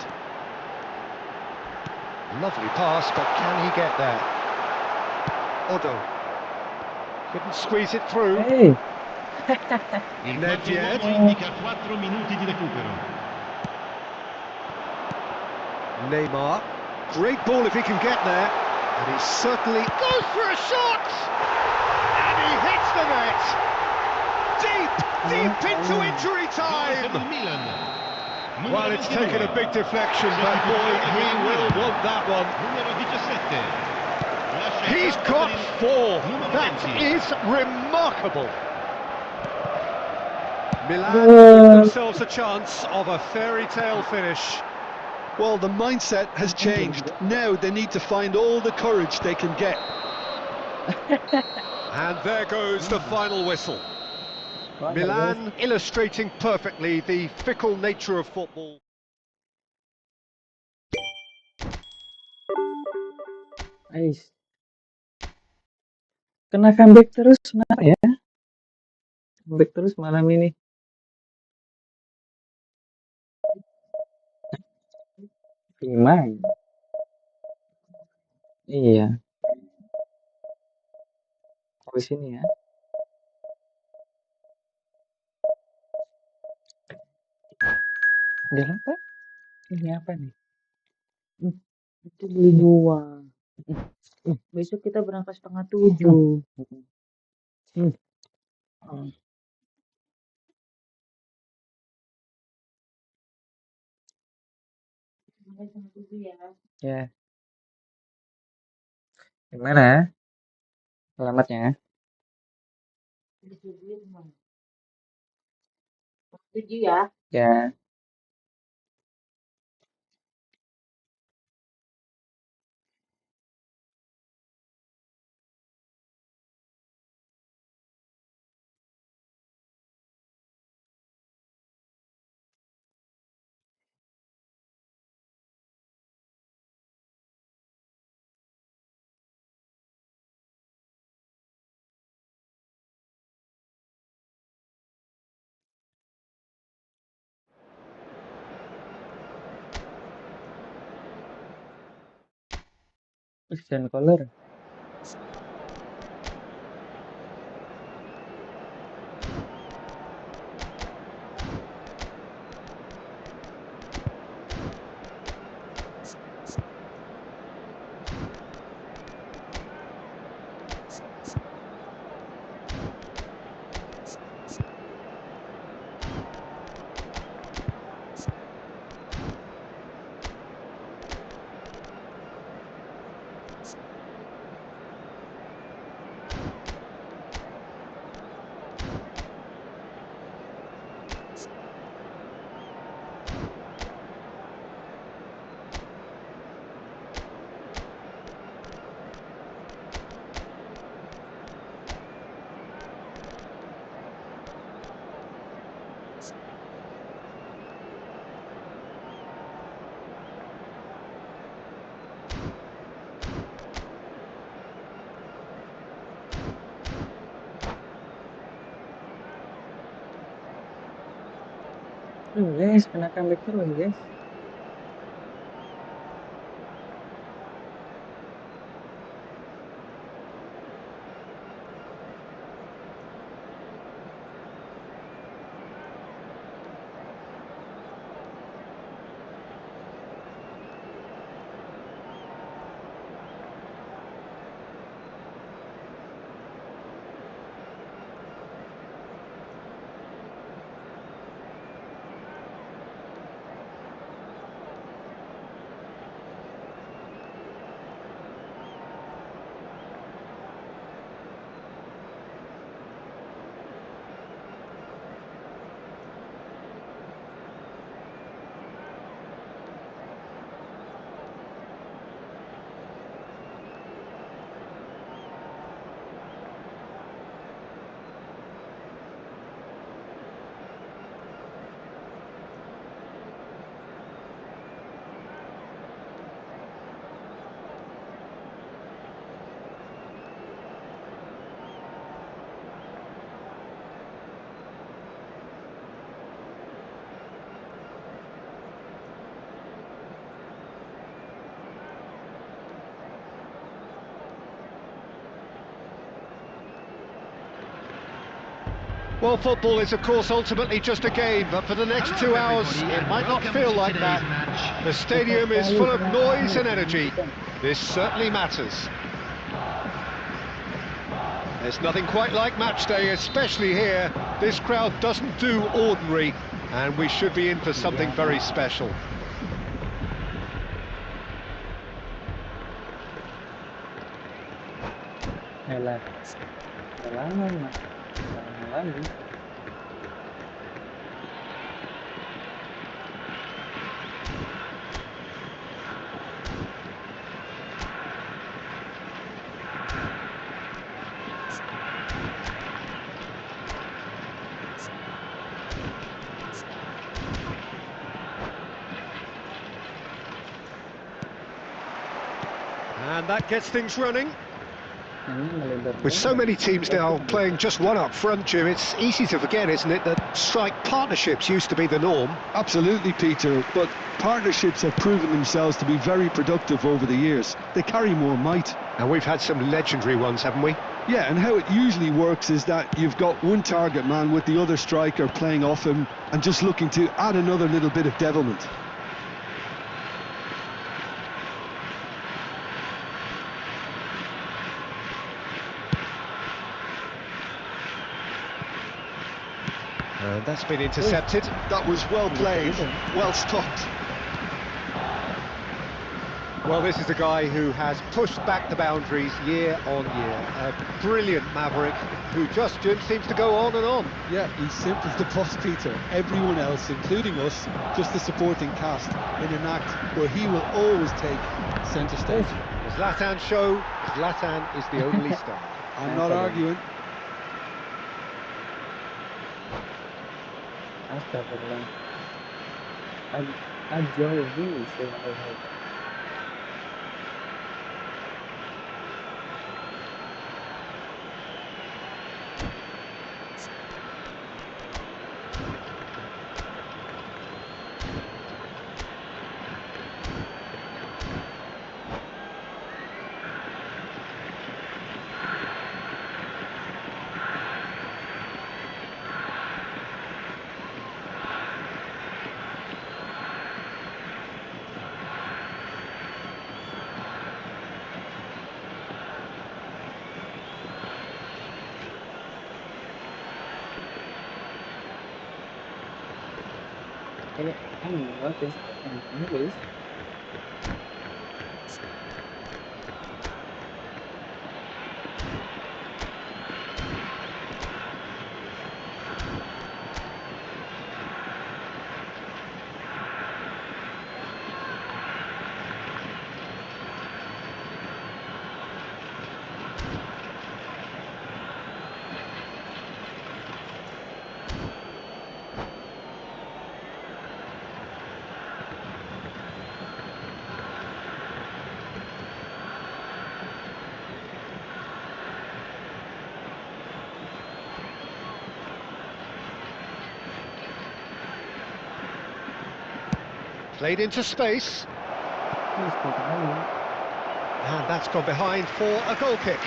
Lovely pass, but can he get there? Odo couldn't squeeze it through. Hey. Il Nedved. quarto indica 4 minuti di recupero. Neymar, great ball if he can get there, and he certainly goes for a shot, and he hits the net, deep into injury Per time. il Milan. Well, it's taken a big deflection, but boy, he will want that one. Numero 17. Lascia il He's campo got per il 4. numero That 20. is remarkable. Milan give themselves a chance of a fairy tale finish. Well, the mindset has changed. Now they need to find all the courage they can get. And there goes the final whistle. Milan illustrating perfectly the fickle nature of football. Ais. Kena comeback terus kenapa ya? Comeback terus malam ini. Gimana? Iya. Di sini ya. Udah apa? Ini apa nih? Itu beli 2. Besok kita berangkat 6:30. Ya. Gimana? Alamatnya? 7 ya? Ya. Dan color. Guys, kena comeback terus guys. Well, football is, of course, ultimately just a game, but for the next Hello 2 hours, everybody, it and might not welcome feel to like today's that. match. The stadium is Sekali full of kena noise and comeback, energy. bukan? This certainly matters. There's nothing quite like match day, especially here. This crowd doesn't do ordinary, and we should be in for something Yeah. very special. Elah, udah lama lagi. And that gets things running. Ini melebar With so banget. many teams now playing just one up front, Jim, it's easy to forget, isn't it, that strike partnerships used to be the norm. Absolutely, Peter, but partnerships have proven themselves to be very productive over the years. They carry more might. And we've had some legendary ones, haven't we? Yeah, and how it usually works is that you've got one target man with the other striker playing off him and just looking to add another little bit of devilment. And that's been intercepted. That was well played, well stopped. Well, this is a guy who has pushed back the boundaries year on year. A brilliant maverick who just, Jim, seems to go on and on. Yeah, he's simple as the boss, Peter. Everyone else, including us, just the supporting cast in an act where he will always take centre stage. Zlatan show, Zlatan is the only star. I'm not arguing. Astagfirullah. Ajowi sih. I noticed in English. Played into space. Wis, Desailly. And that's gone behind for a goal kick.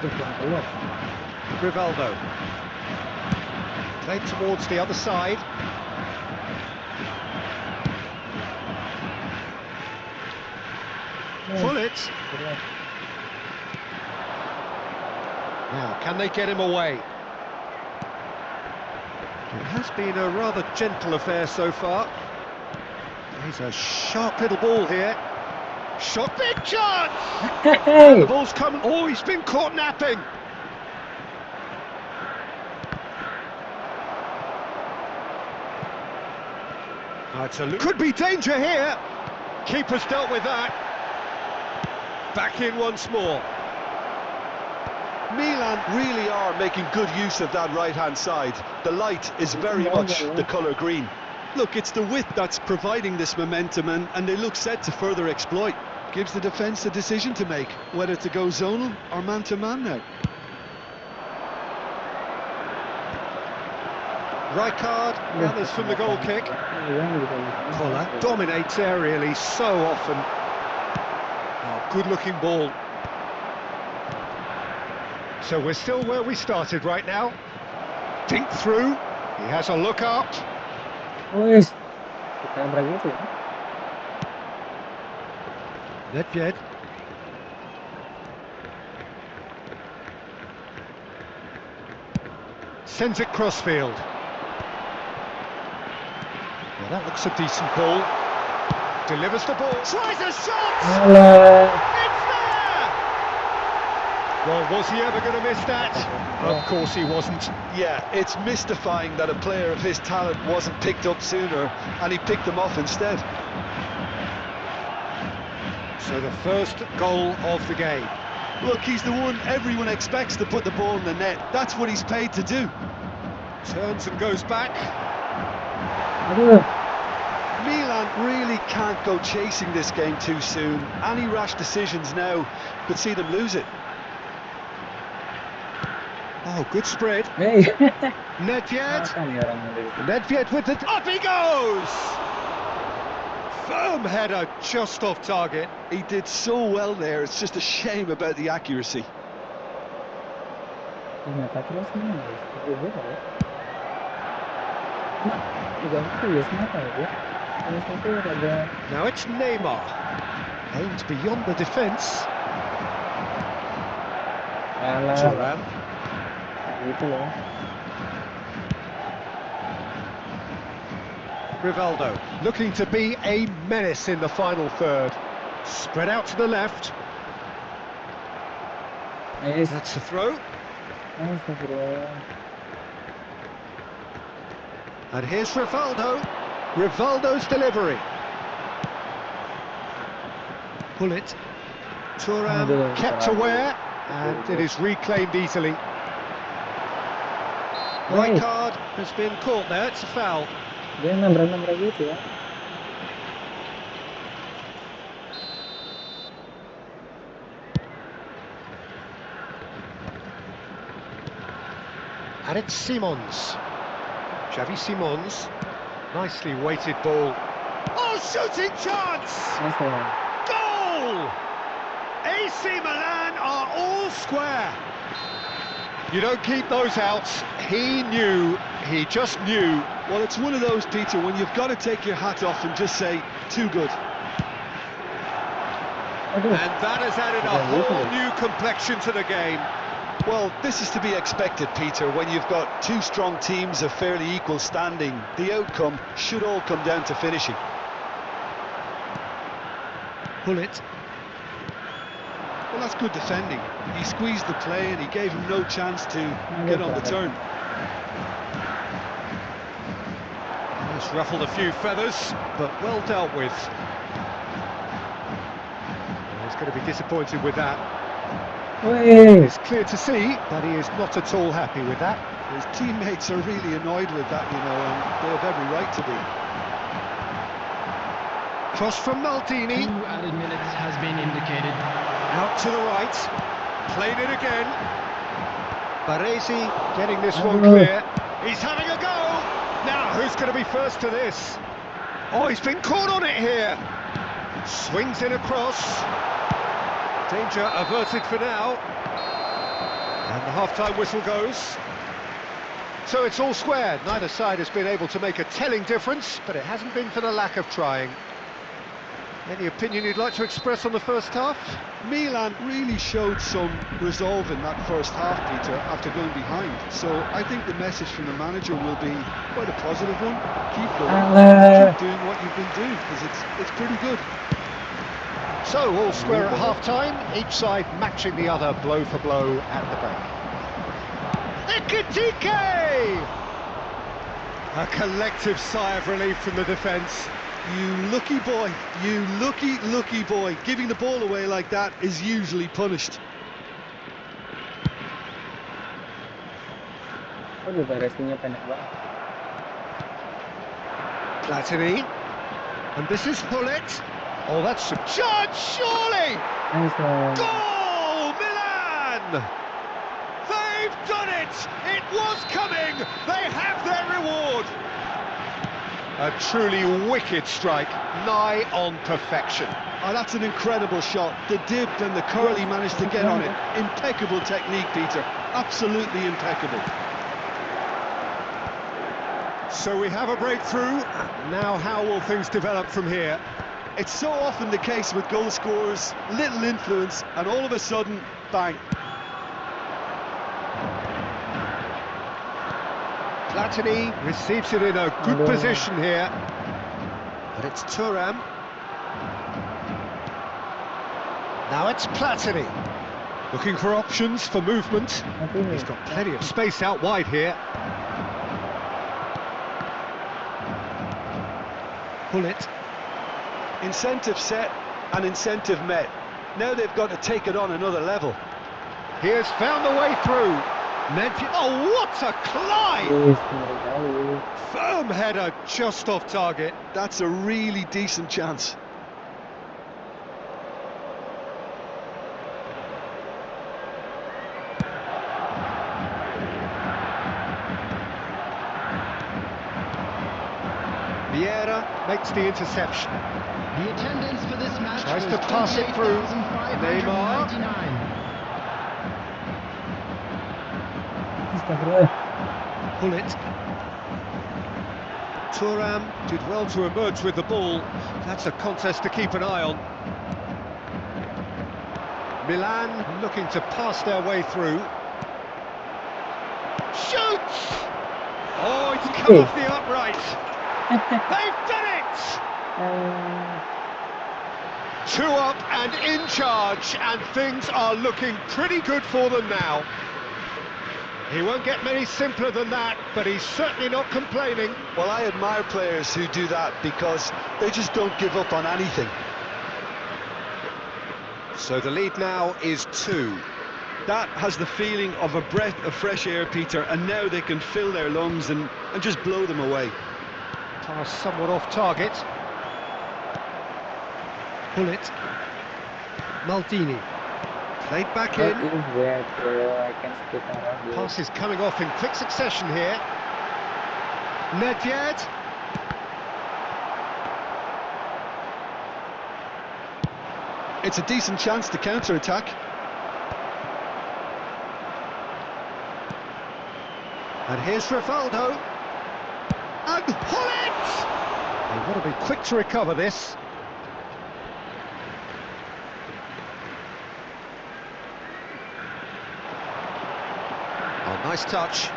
Wis, yang keluar. Rivaldo. Played towards the other side. Pullet. Keluar. Now, can they get him away? It has been a rather gentle affair so far. He's a sharp little ball here. Shot, big chance! And Hey! the ball's come. Oh, he's been caught napping. Could be danger here. Keeper's dealt with that. Back in once more. Milan really are making good use of that right-hand side. The light is very much the colour green. Look, it's the width that's providing this momentum, and they look set to further exploit. Gives the defence a decision to make, whether to go zonal or man-to-man now. Rijkaard gathers from the goal kick. Koller dominates aerially so often. Oh, good-looking ball. So we're still where we started right now. Dink through. He has a look out. Wis. Ditabrak gitu ya. Nedved. Sends it crossfield. Well, that looks a decent ball. Delivers the ball. Tries a shot! Alah. It's there! Well, was he ever going to miss that? Of course he wasn't. Yeah, it's mystifying that a player of his talent wasn't picked up sooner, and he picked them off instead. So the first goal of the game. Look, he's the one everyone expects to put the ball in the net. That's what he's paid to do. Turns and goes back. Aduh. Milan really can't go chasing this game too soon. Any rash decisions now could see them lose it. Oh, good spread. Hey. Nedved. Makan ya orang dari itu. Nedved with the... Up he goes! Firm header just off target. He did so well there, it's just a shame about the accuracy. Ternyata terus ini guys. Gue tahu. Nah, juga itu ya semata ya. Terus itu ada. Now it's Neymar. Aimed beyond the defence. Alah. Thuram. Gitu loh. Rivaldo looking to be a menace in the final third. Spread out to the left. Nice. That's a throw. Astagfirullah. And here's Rivaldo. Rivaldo's delivery. Pull it. Thuram Aduh, kept Thuram. aware, and it is reclaimed easily. Hey. Rijkaard has been caught there. It's a foul. Dia nabrak-nabrak gitu ya. And it's Simons. Xavi Simons. Nicely weighted ball. Oh, shooting chance! Nice one. Goal! AC Milan are all square. You don't keep those out. He knew, he just knew. Well, it's one of those, Peter, when you've got to take your hat off and just say, too good. Aduh. And that has added a whole new complexion to the game. Well, this is to be expected, Peter, when you've got two strong teams of fairly equal standing. The outcome should all come down to finishing. Pull it. Well, that's good defending. He squeezed the play and he gave him no chance to get on the turn. Just ruffled a few feathers, but well dealt with. He's going to be disappointed with that. Wih. It's clear to see that he is not at all happy with that. His teammates are really annoyed with that, you know, and they have every right to be. Cross from Maldini. 2 added minutes has been indicated. Out to the right. Played it again. Baresi getting this one clear. He's having a go. Now, who's going to be first to this? Oh, he's been caught on it here. Swings in across. Danger averted for now. And the half-time whistle goes. So it's all square. Neither side has been able to make a telling difference, but it hasn't been for the lack of trying. Any opinion you'd like to express on the first half? Milan really showed some resolve in that first half, Peter, after going behind. So I think the message from the manager will be quite a positive one. Keep going, keep doing what you've been doing, because it's pretty good. So all square at half-time, each side matching the other blow for blow at the break. Ekitike! A collective sigh of relief from the defence. You lucky boy, you lucky boy. Giving the ball away like that is usually punished. Aduh, garasinya pendek banget. Platini. And this is Hullet. Oh, that's a charge, surely! Nice one. Goal, Milan! They've done it! It was coming! They have their reward! A truly wicked strike, nigh on perfection. Oh, that's an incredible shot. The dip and the curl he managed to get on it. Impeccable technique, Peter. Absolutely impeccable. So we have a breakthrough. Now how will things develop from here? It's so often the case with goal scorers, little influence, and all of a sudden, bang. Platini receives it in a good position here. But it's Thuram. Now it's Platini. Looking for options for movement. He's got plenty of space out wide here. Pull it. Incentive set and incentive met. Now they've got to take it on another level. He has found the way through. Oh, what a climb! Firm header just off target. That's a really decent chance. Vieira makes the interception. The attendance for this match Tries was to pass it through. 28,599. Pull it. Thuram did well to emerge with the ball. That's a contest to keep an eye on. Milan looking to pass their way through. Shoots! Oh, it's come off the upright. They've done it! 2 up and in charge, and things are looking pretty good for them now. He won't get many simpler than that, but he's certainly not complaining. Well, I admire players who do that because they just don't give up on anything. So the lead now is 2. That has the feeling of a breath of fresh air, Peter, and now they can fill their lungs and just blow them away. Pass somewhat off target. Pull it. Maldini. Played back in. Pass is coming off in quick succession here. Nedved. It's a decent chance to counter-attack. And here's Rivaldo. And pull it! They want to be quick to recover this. Oh, nice touch.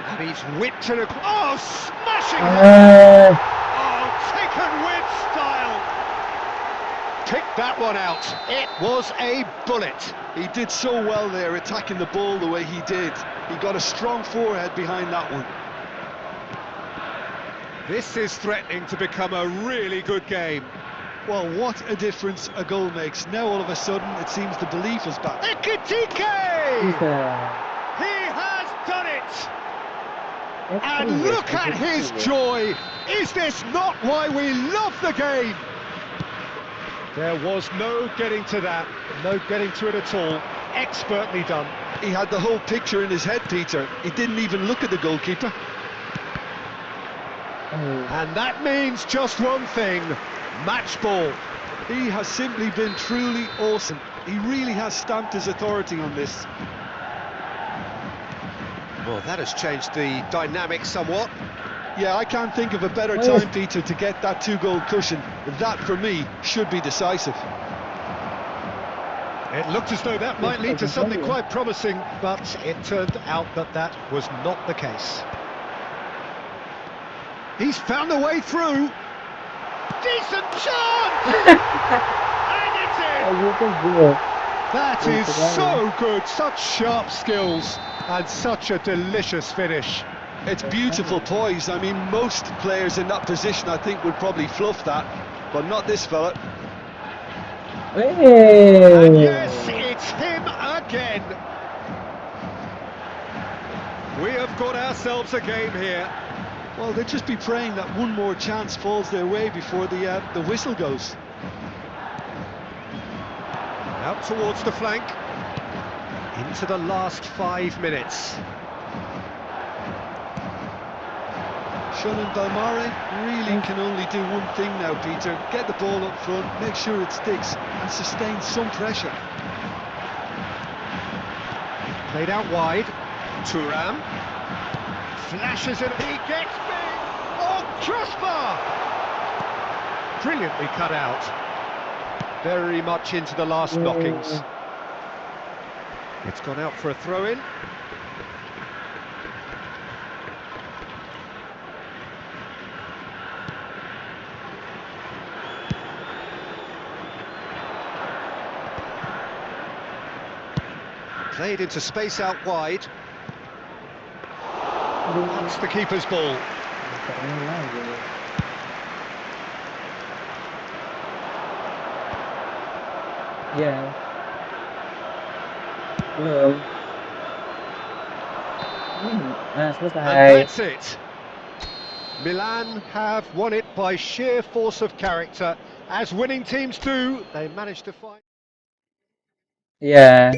And he's whipped it across. Oh, smashing it! Oh, taken with style. Picked that one out. It was a bullet. He did so well there, attacking the ball the way he did. He got a strong forehead behind that one. This is threatening to become a really good game. Well, what a difference a goal makes. Now all of a sudden it seems the belief is back. Ekitike! He has done it! And look at his joy! Is this not why we love the game? There was no getting to that, no getting to it at all. Expertly done. He had the whole picture in his head, Peter. He didn't even look at the goalkeeper. And that means just one thing, match ball. He has simply been truly awesome. He really has stamped his authority on this. Well, that has changed the dynamic somewhat. Yeah, I can't think of a better time, Peter, to get that 2-goal cushion. That, for me, should be decisive. It looked as though that might lead to something quite promising, but it turned out that that was not the case. He's found a way through. Decent chance! And it's in! That is so good, such sharp skills and such a delicious finish. It's beautiful poise. I mean, most players in that position, I think, would probably fluff that, but not this fella. And yes, it's him again. We have got ourselves a game here. Well, they'd just be praying that one more chance falls their way before the whistle goes. Out towards the flank. Into the last 5 minutes. Shonen Belmare really can only do one thing now, Peter. Get the ball up front, make sure it sticks, and sustain some pressure. Played out wide. Thuram. Flashes it. He gets big. Oh, crossbar! Brilliantly cut out. Very much into the last knockings. It's gone out for a throw-in. Played into space out wide. That's the keeper's ball. Yeah. Belum. And Selesai. that's it. Milan have won it by sheer force of character. As winning teams do, they managed to find... Iya.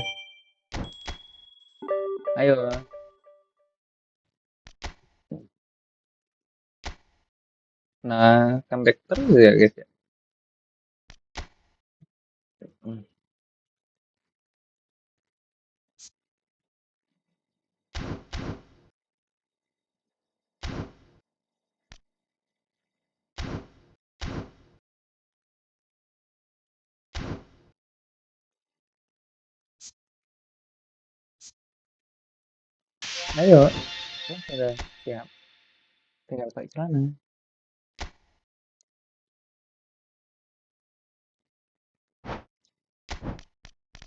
Ayo. Nah, comeback terus ya guys ya. Ayo. Sudah siap. Tinggal pakai celana.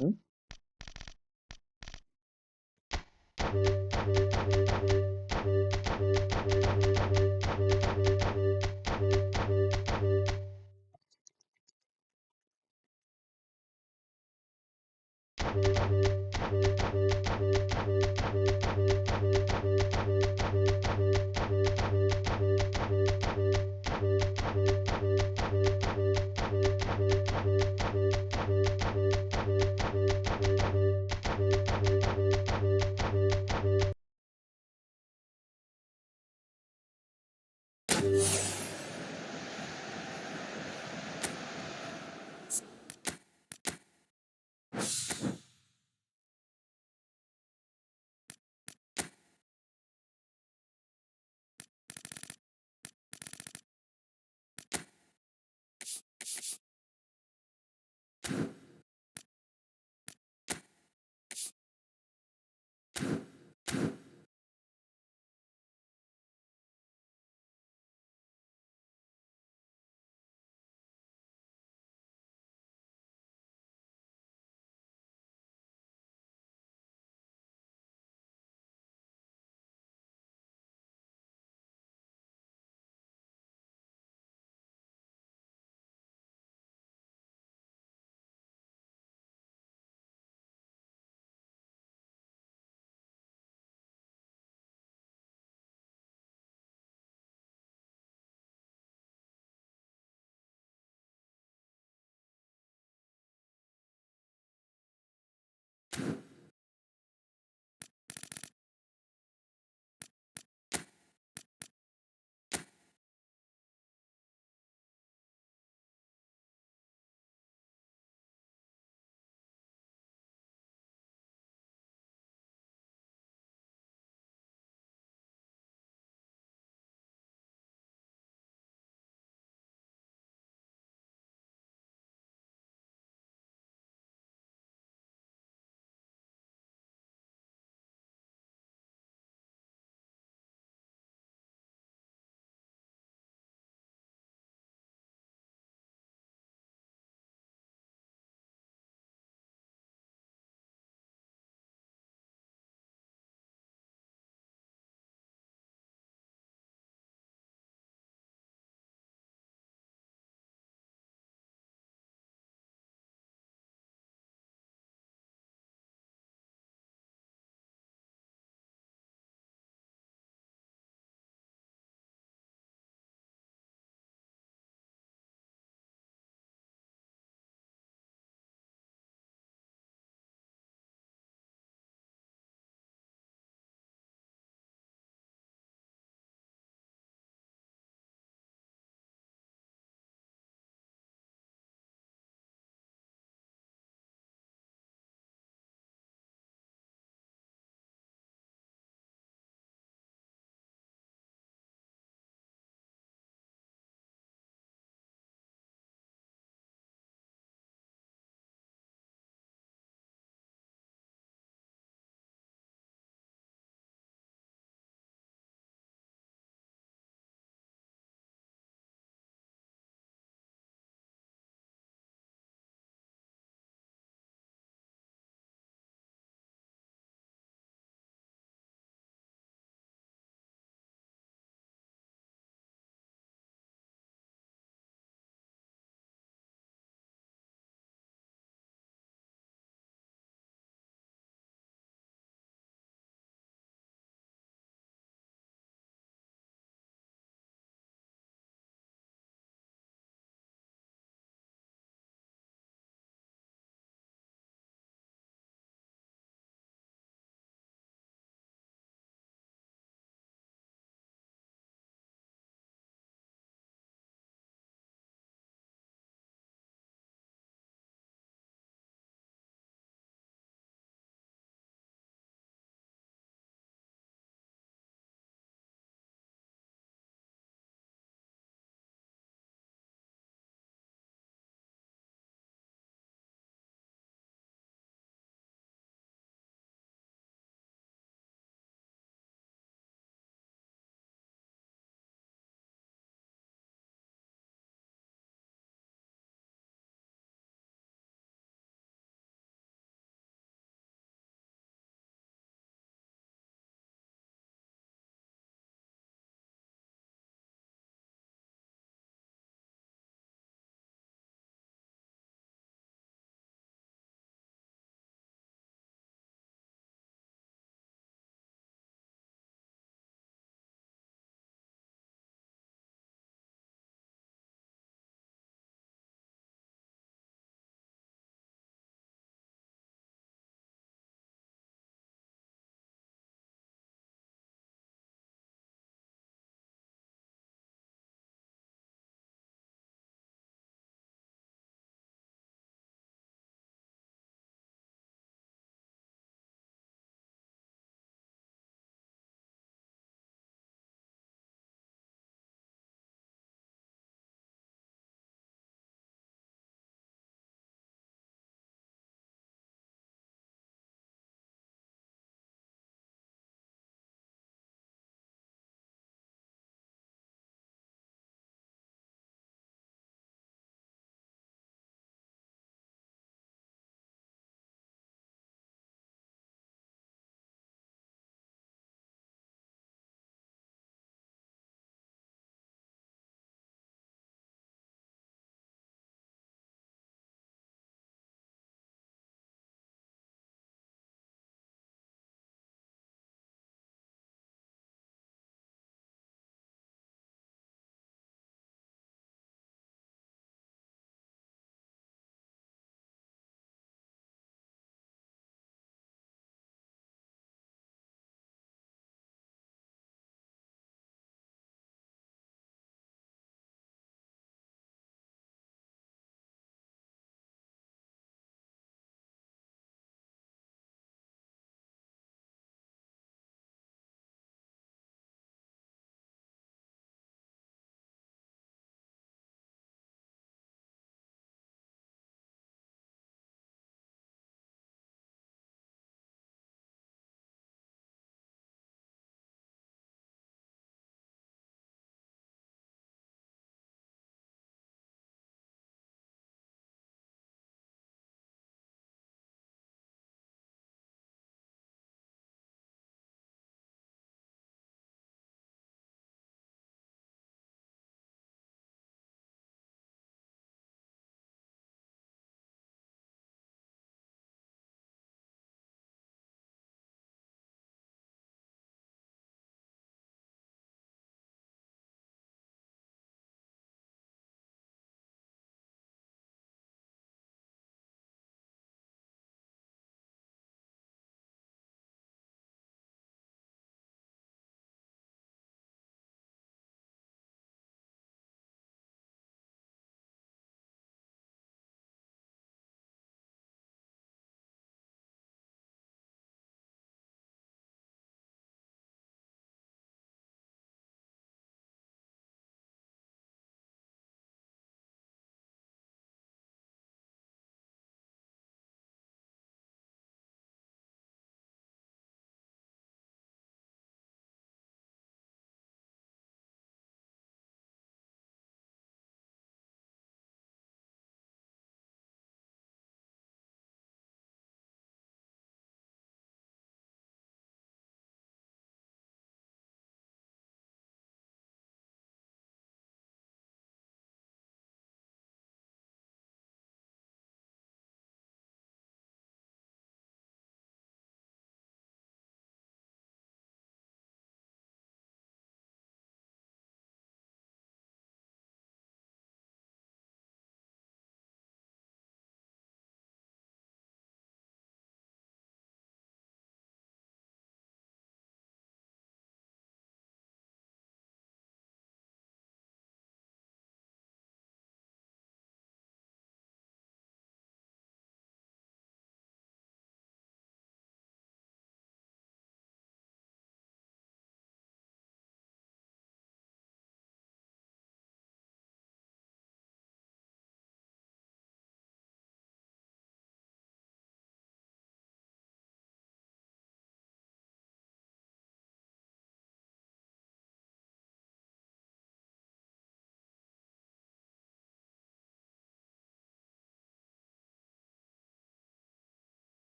Hmm?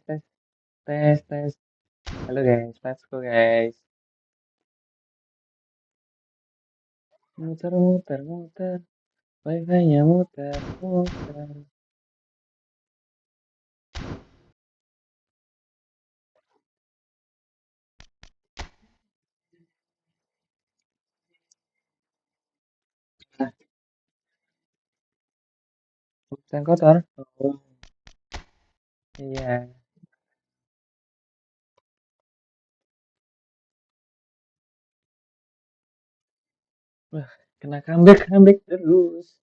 tes. Halo guys, let's go guys. Muter, wifi-nya muter. Nah, bukan kotor. Oh, iya. Wah, kena comeback terus.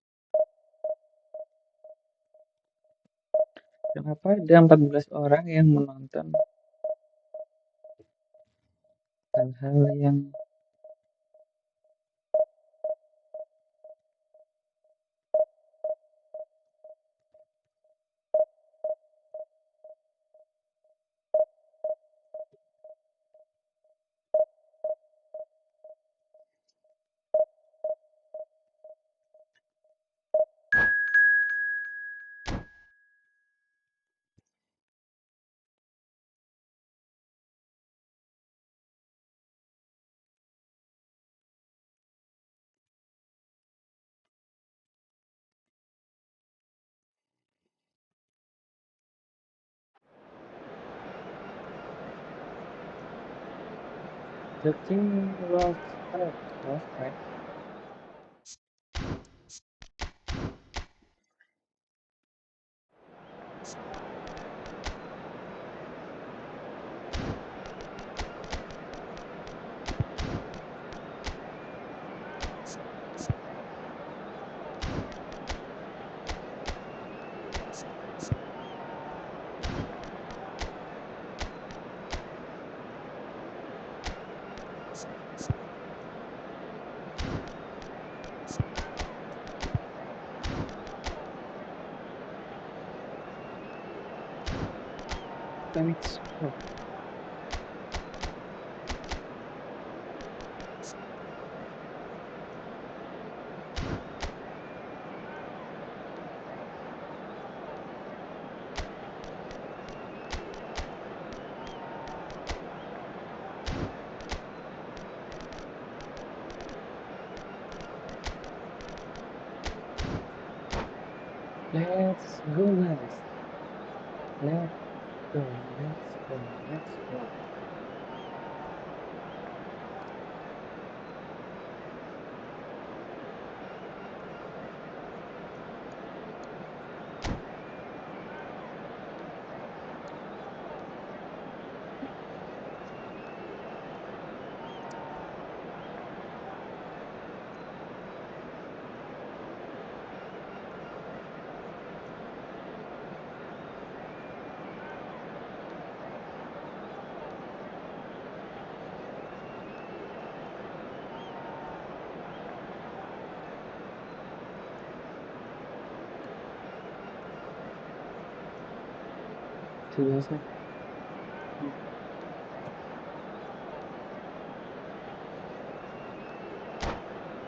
Kenapa ada 14 orang yang menonton hal-hal yang the king lost track. Let's go. Let's go guys. Let's go. See you guys next.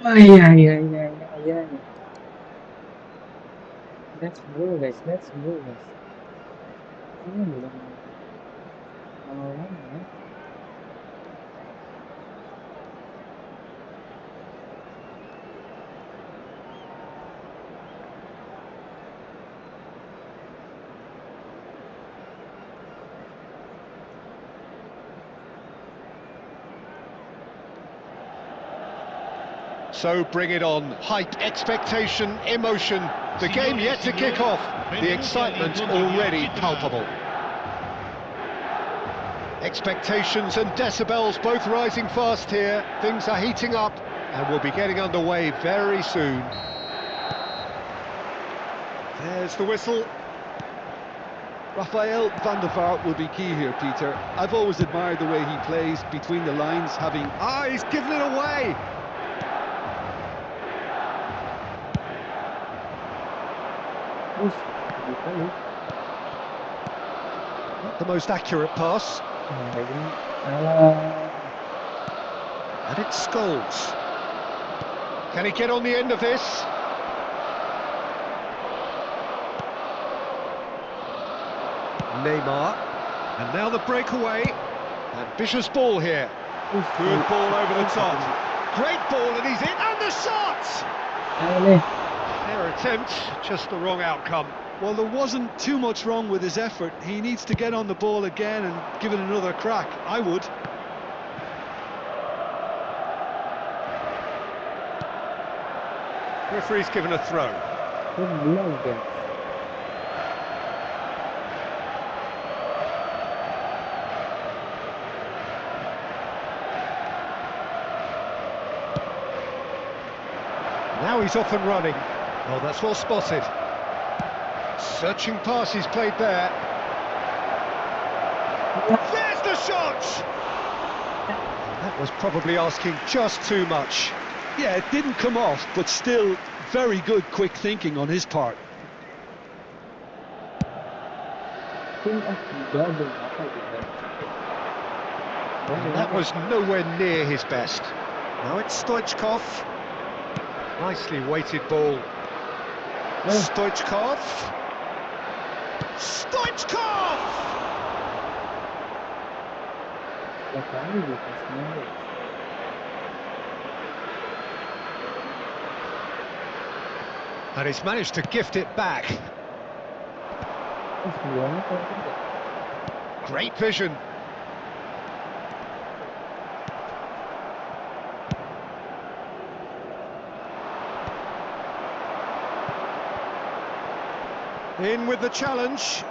Oh iya. Let's go guys. Oh, belum ngomong guys. So bring it on. Hype, expectation, emotion. The game yet to kick off. The excitement already palpable. Expectations and decibels both rising fast here. Things are heating up and we'll be getting underway very soon. There's the whistle. Rafael van der Vaart will be key here, Peter. I've always admired the way he plays between the lines, having... Ah, he's given it away! Wih, Desailly. Not the most accurate pass. Ini alah. And it's Scholes. Can he get on the end of this? Neymar. And now the breakaway. Ambitious ball here. Good ball over the top. Great ball, and he's in. And the shot! Fair attempt, just the wrong outcome. Well, there wasn't too much wrong with his effort. He needs to get on the ball again and give it another crack. I would. Referee's given a throw. Now he's off and running. Oh, that's well spotted. Searching pass he's played there. There's the shot! That was probably asking just too much. Yeah, it didn't come off, but still very good quick thinking on his part. And that was nowhere near his best. Now it's Stoichkov. Nicely weighted ball. Stoichkov. Stoichkov! And he's managed to gift it back. Great vision. In with the challenge.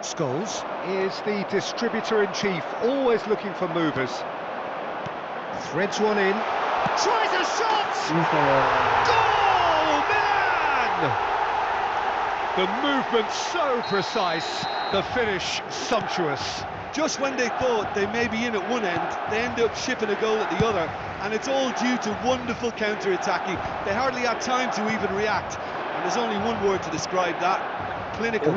Scholes is the distributor-in-chief, always looking for movers. Threads one in. Tries a shot! Goal! Milan! The movement so precise, the finish sumptuous. Just when they thought they may be in at one end, they end up shipping a goal at the other, and it's all due to wonderful counter-attacking. They hardly had time to even react, and there's only one word to describe that: clinical.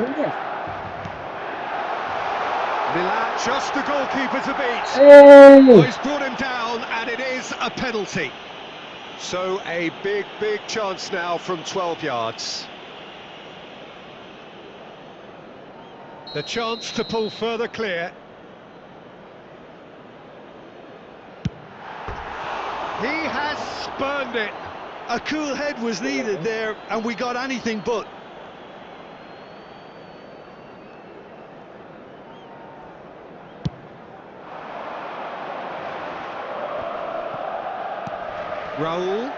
Milan, just the goalkeeper to beat. Oh, he's brought him down, and it is a penalty. So a big chance now from 12 yards. The chance to pull further clear. He has spurned it. A cool head was needed there, and we got anything but. Raul,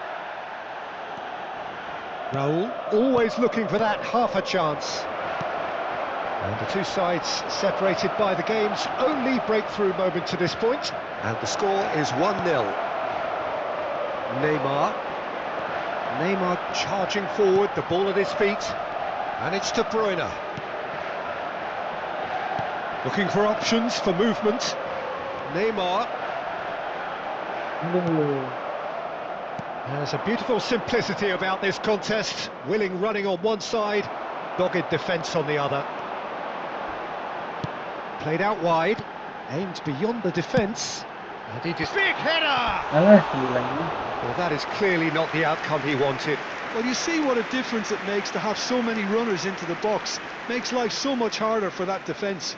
always looking for that half a chance. And the two sides separated by the game's only breakthrough moment to this point. And the score is 1-0. Neymar charging forward, the ball at his feet. And it's De Bruyne. Looking for options for movement. Neymar. There's a beautiful simplicity about this contest. Willing running on one side, dogged defence on the other. Played out wide, aimed beyond the defence, and he just... Big header! Well, that is clearly not the outcome he wanted. Well, you see what a difference it makes to have so many runners into the box. Makes life so much harder for that defence.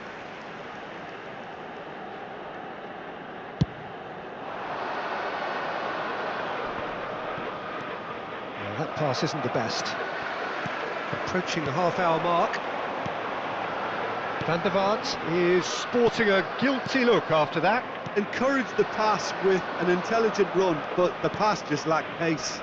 That pass isn't the best. Approaching the half-hour mark. Van der Vaart is sporting a guilty look after that. Encouraged the pass with an intelligent run, but the pass just lacked pace.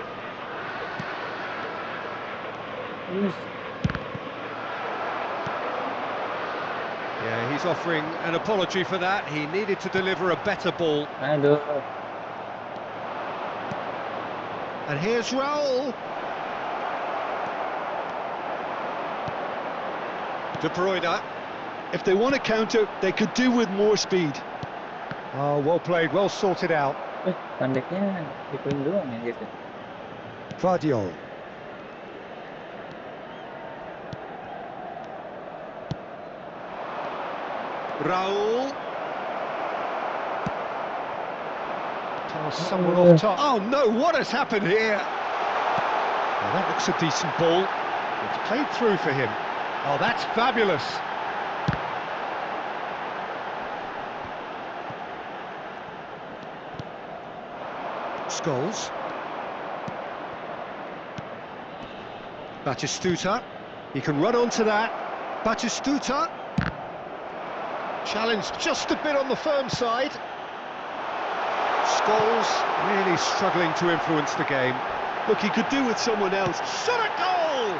Yeah, he's offering an apology for that. He needed to deliver a better ball. And here's Raul. De Bruyne. If they want to counter, they could do with more speed. Oh, well played, well sorted out. Guardiola. Raul. Pass someone off top. Oh no, what has happened here? Well, that looks a decent ball. It's played through for him. Oh, that's fabulous. Scholes. Batistuta. He can run onto that. Batistuta. Challenged just a bit on the firm side. Scholes really struggling to influence the game. Look, he could do with someone else. Shot a goal!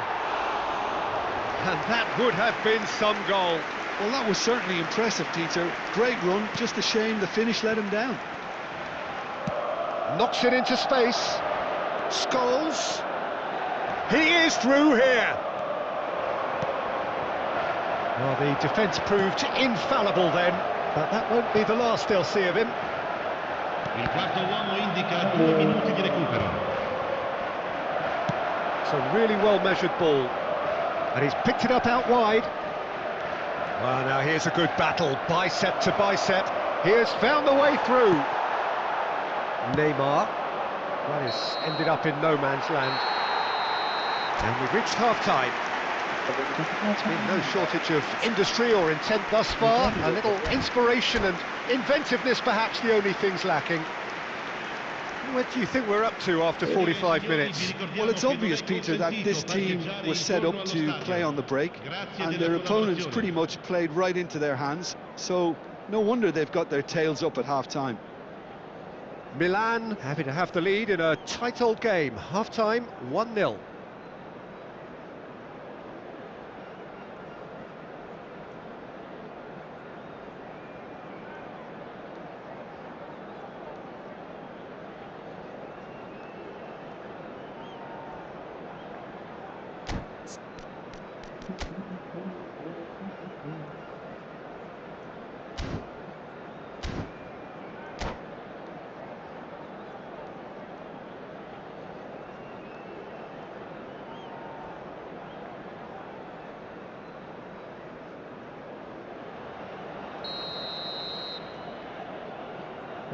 And that would have been some goal. Well, that was certainly impressive, Peter. Great run, just a shame the finish let him down. Knocks it into space. Scholes. He is through here. Well, the defence proved infallible then, but that won't be the last they'll see of him. Il quarto uomo indica 2 minuti di recupero. It's a really well-measured ball, and he's picked it up out wide. Well, now here's a good battle, bicep to bicep. He has found the way through. Neymar. That has ended up in no man's land. And we've reached half-time. There's been no shortage of industry or intent thus far. A little inspiration and inventiveness, perhaps the only things lacking. What do you think we're up to after 45 minutes? Well, it's obvious, Peter, that this team was set up to play on the break, and their opponents pretty much played right into their hands, so no wonder they've got their tails up at half-time. Milan happy to have the lead in a tight old game. Half-time, 1-0.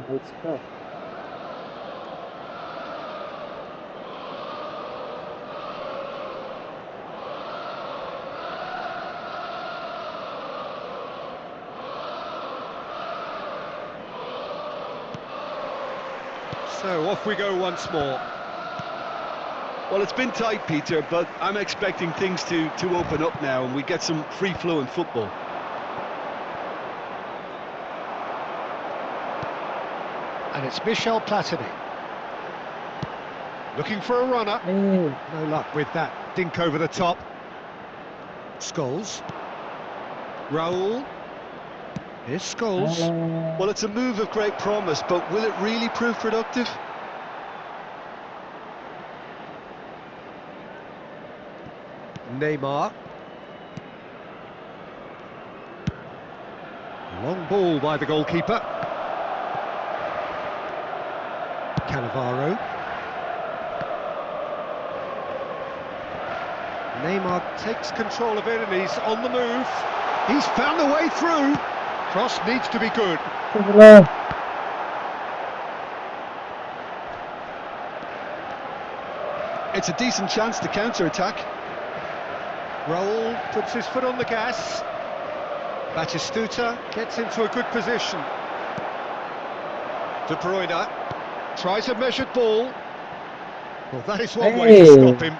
Let's go. So off we go once more. Well, it's been tight, Peter, but I'm expecting things to open up now and we get some free-flowing football. And it's Michel Platini. Looking for a runner. No luck with that dink over the top. Scholes. Raul. Here's Scholes. Well, it's a move of great promise, but will it really prove productive? Neymar. Long ball by the goalkeeper. Cannavaro. Neymar takes control of it and he's on the move. He's found the way through. Cross needs to be good. It's a decent chance to counter-attack. Raul puts his foot on the gas. Batistuta gets into a good position. De Bruyne tries a measured ball. Well, that is one way to stop him.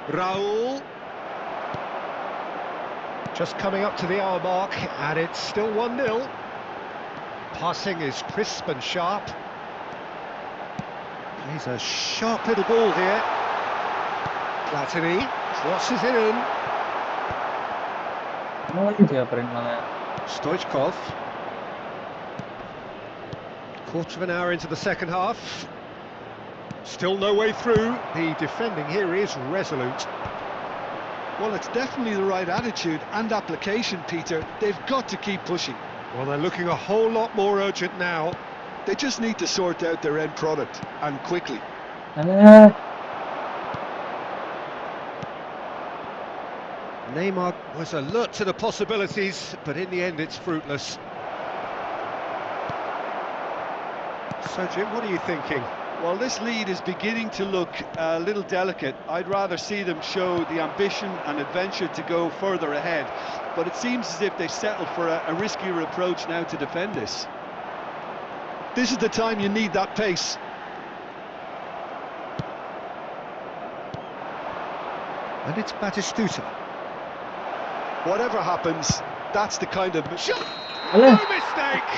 Raul. Just coming up to the hour mark, and it's still 1-0. Passing is crisp and sharp. Plays a sharp little ball here. Platini crosses it in. Stoichkov. Quarter of an hour into the second half. Still no way through. The defending here is resolute. Well, it's definitely the right attitude and application, Peter. They've got to keep pushing. Well, they're looking a whole lot more urgent now. They just need to sort out their end product, and quickly. Neymar was alert to the possibilities, but in the end it's fruitless. So, Jim, what are you thinking? Well, this lead is beginning to look a little delicate. I'd rather see them show the ambition and adventure to go further ahead. But it seems as if they've settled for a riskier approach now to defend this. This is the time you need that pace. And it's Batistuta. Whatever happens, that's the kind of... Shot! Alah. No mistake!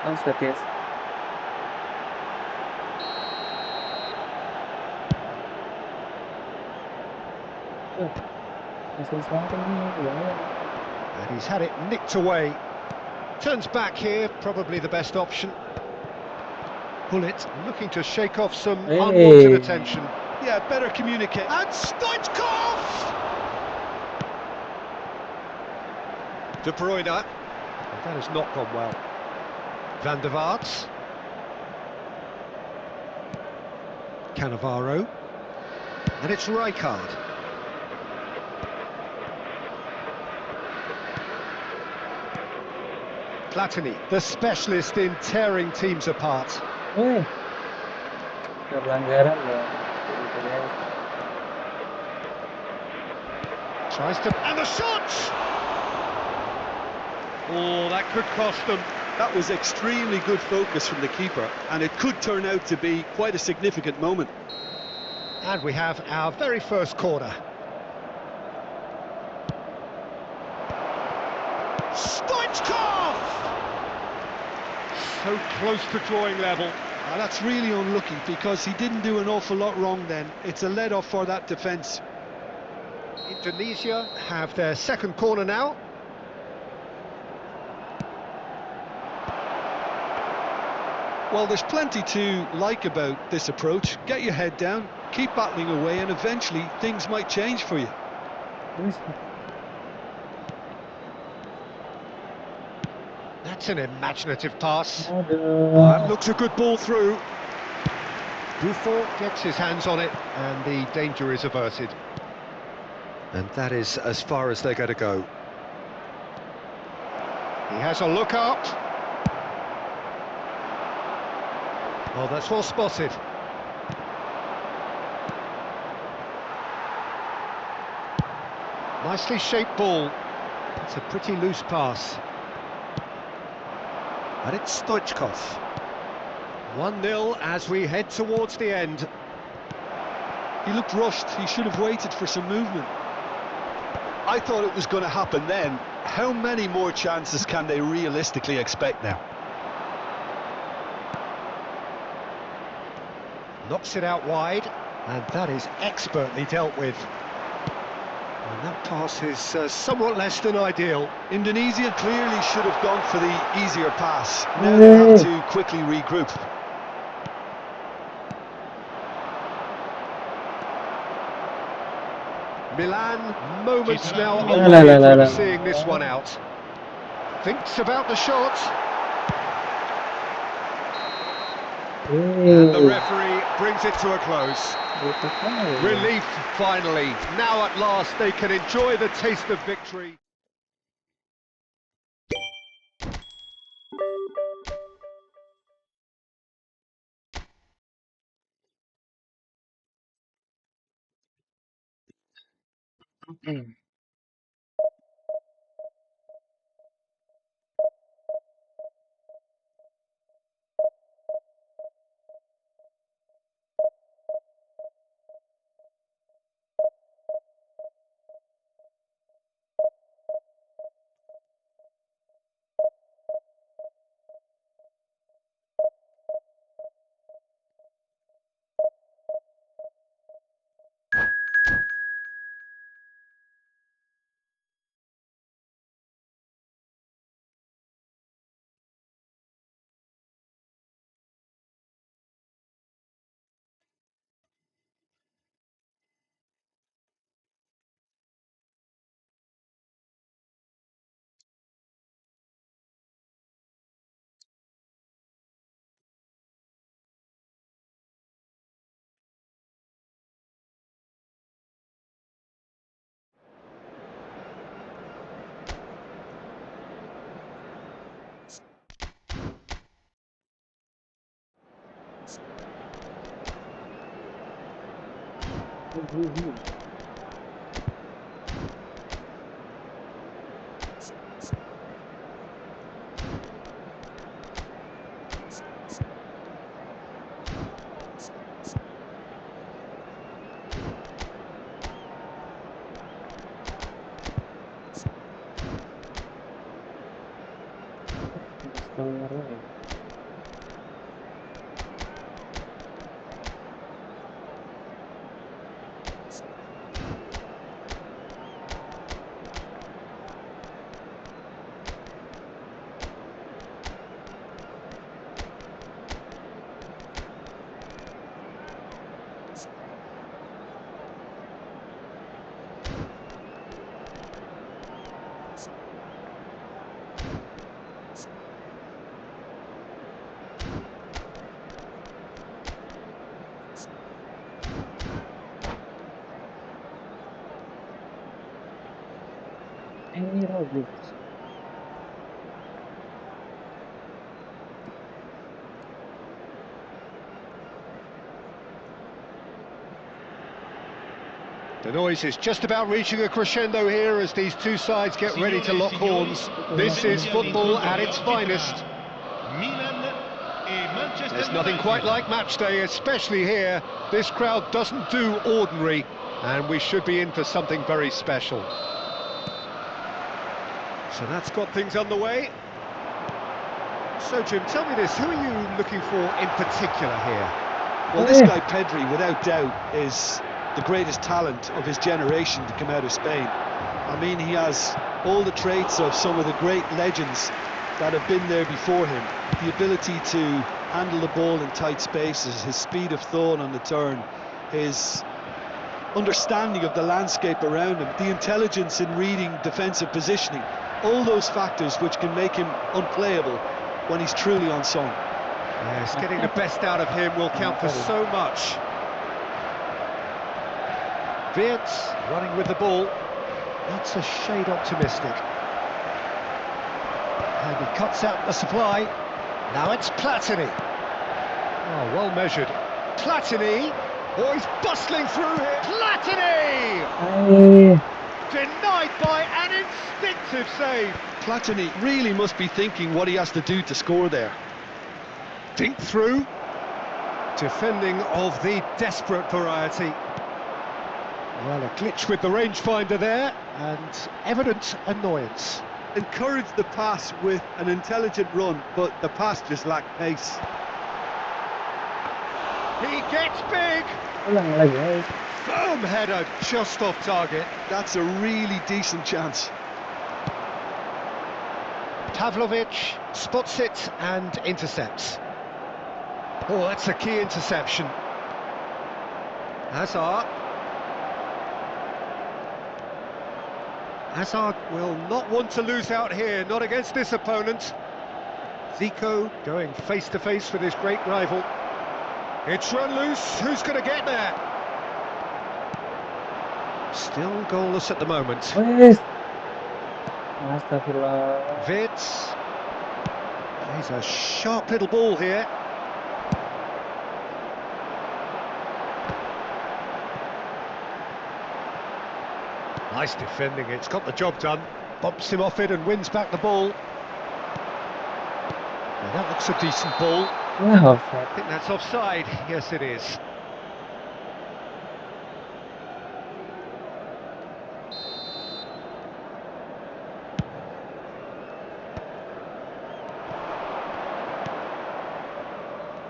Langsung guys. Langsung selangkang ni. And he's had it nicked away. Turns back here, probably the best option. Bullet looking to shake off some unwanted attention. Yeah, better communicate. And Stoichkov! De Bruyne. That has not gone well. Van der Vaart. Cannavaro. And it's Rijkaard. Platini, the specialist in tearing teams apart. Pelanggaran ya. Tries to... And the shot! Oh, that could cost them. That was extremely good focus from the keeper, and it could turn out to be quite a significant moment. And we have our very first corner. Stoichkov! So close to drawing level. Now, that's really unlucky because he didn't do an awful lot wrong then. It's a let-off for that defence. Indonesia have their second corner now. Well, there's plenty to like about this approach. Get your head down, keep battling away, and eventually things might change for you. That's an imaginative pass. Aduh. Looks a good ball through. Buffon gets his hands on it, and the danger is averted. And that is as far as they're going to go. He has a look up. Oh, that's well spotted. Nicely shaped ball. It's a pretty loose pass. And it's Stoichkov. 1-0 as we head towards the end. He looked rushed. He should have waited for some movement. I thought it was going to happen then. How many more chances can they realistically expect now? Knocks it out wide, and that is expertly dealt with. And that pass is somewhat less than ideal. Indonesia clearly should have gone for the easier pass. Now they have to quickly regroup. Milan, moments now away from seeing this one out. Thinks about the shot. And the referee brings it to a close. Relief, finally. Now at last they can enjoy the taste of victory. Terus keluar wae. Ini Roglic. The noise is just about reaching a crescendo here as these two sides get ready to lock horns. This is football at its finest. There's nothing quite like match day, especially here. This crowd doesn't do ordinary, and we should be in for something very special. So that's got things underway. So Jim, tell me this, who are you looking for in particular here? Well, this guy Pedri, without doubt, is the greatest talent of his generation to come out of Spain. I mean, he has all the traits of some of the great legends that have been there before him. The ability to handle the ball in tight spaces, his speed of thought on the turn, his understanding of the landscape around him, the intelligence in reading defensive positioning, all those factors which can make him unplayable when he's truly on song. Yes, getting the best out of him will count for so much. Wirtz running with the ball. That's a shade optimistic. And he cuts out the supply. Now it's Platini. Oh, well measured. Platini. Oh, he's bustling through here. Platini! Denied by an instinctive save. Platini really must be thinking what he has to do to score there. Dink through. Defending of the desperate variety. Well, a glitch with the rangefinder there, and evident annoyance. Encouraged the pass with an intelligent run, but the pass just lacked pace. He gets big. Ulang lagi, guys. Boom, header just off target. That's a really decent chance. Pavlovic spots it and intercepts. Oh, that's a key interception. Hazard. Hazard will not want to lose out here, not against this opponent. Zico going face to face with his great rival. It's run loose, who's going to get there? Still goalless at the moment. Wes. Astagfirullah. Wirtz plays a sharp little ball here. Nice defending, it's got the job done. Bumps him off it and wins back the ball. Well, that looks a decent ball. Wow. I think that's offside. Yes, it is.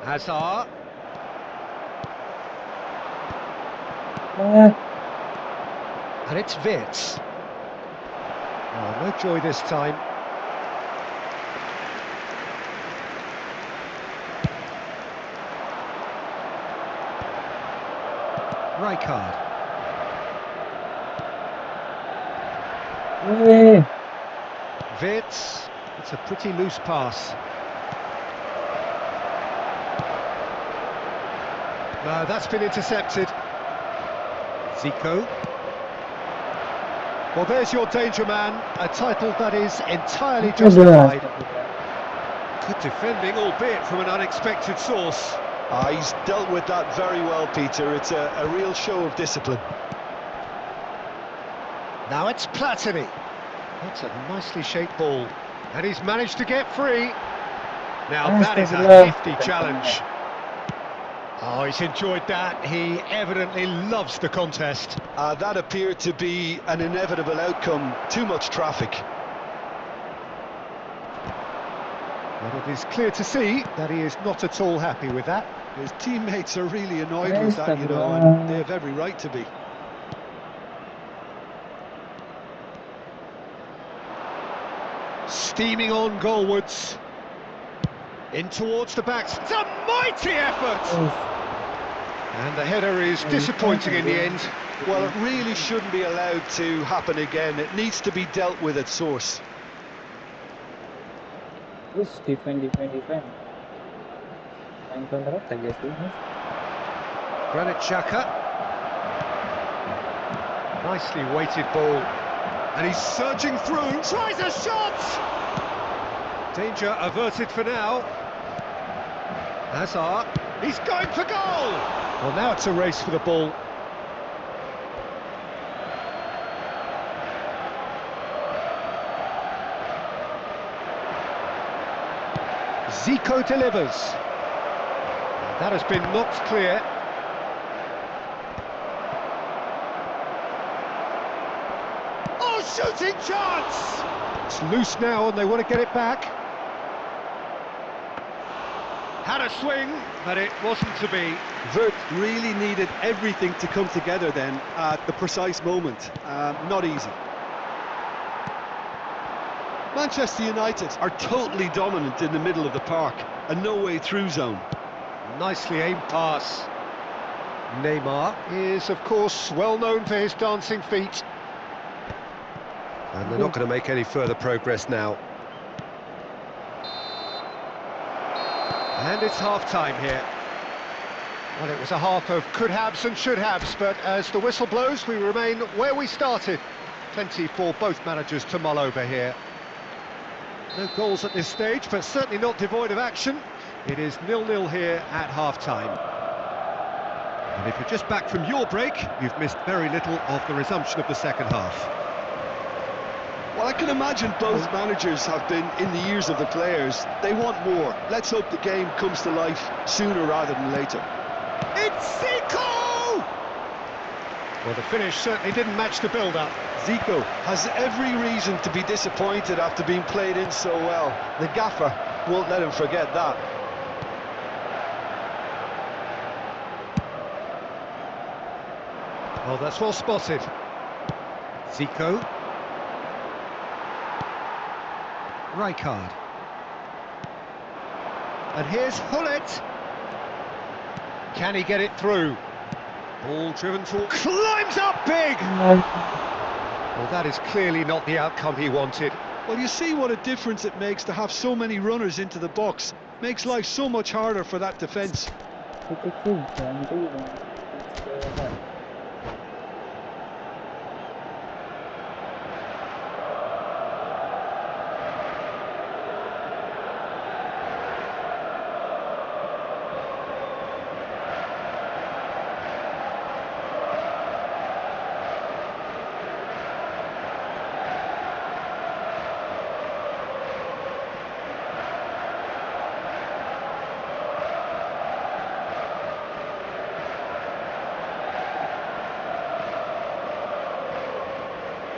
Hazard. And it's Wirtz. Oh, no joy this time. Rijkaard. Wirtz. It's a pretty loose pass. No, that's been intercepted. Zico. Well, there's your danger man, a title that is entirely justified. Good defending, albeit from an unexpected source. He's dealt with that very well, Peter. It's a real show of discipline. Now it's Platini. That's a nicely shaped ball. And he's managed to get free. Now that is a hefty challenge. Oh, he's enjoyed that. He evidently loves the contest. That appeared to be an inevitable outcome. Too much traffic. But it is clear to see that he is not at all happy with that. His teammates are really annoyed with Yes, that, you know, Sabra. and they have every right to be. Steaming on goalwards. In towards the backs. It's a mighty effort! Yes. And the header is disappointing in the end. Well, it really shouldn't be allowed to happen again. It needs to be dealt with at source. Terus defend. Main counter attack guys tuh, Mas. Granit Xhaka. Nicely weighted ball. And he's surging through. Tries a shot! Danger averted for now. Hazard. He's going for goal! Well, now it's a race for the ball. Zico delivers. That has been knocked clear. Oh, shooting chance! It's loose now and they want to get it back. Had a swing, but it wasn't to be. Vert really needed everything to come together then at the precise moment. Not easy. Manchester United are totally dominant in the middle of the park, a no-way-through zone. Nicely aimed pass. Neymar is, of course, well known for his dancing feet. And they're not going to make any further progress now. And it's half-time here. Well, it was a half of could-haves and should-haves, but as the whistle blows, we remain where we started. Plenty for both managers to mull over here. No goals at this stage, but certainly not devoid of action. It is 0-0 here at half-time. And if you're just back from your break, you've missed very little of the resumption of the second half. Well, I can imagine both managers have been in the ears of the players. They want more. Let's hope the game comes to life sooner rather than later. It's Zico! Well, the finish certainly didn't match the build-up. Zico has every reason to be disappointed after being played in so well. The gaffer won't let him forget that. Oh, that's well spotted. Zico. Rijkaard. And here's Hullet. Can he get it through? Ball driven to... Climbs up big! Well, that is clearly not the outcome he wanted. Well, you see what a difference it makes to have so many runners into the box. Makes life so much harder for that defence.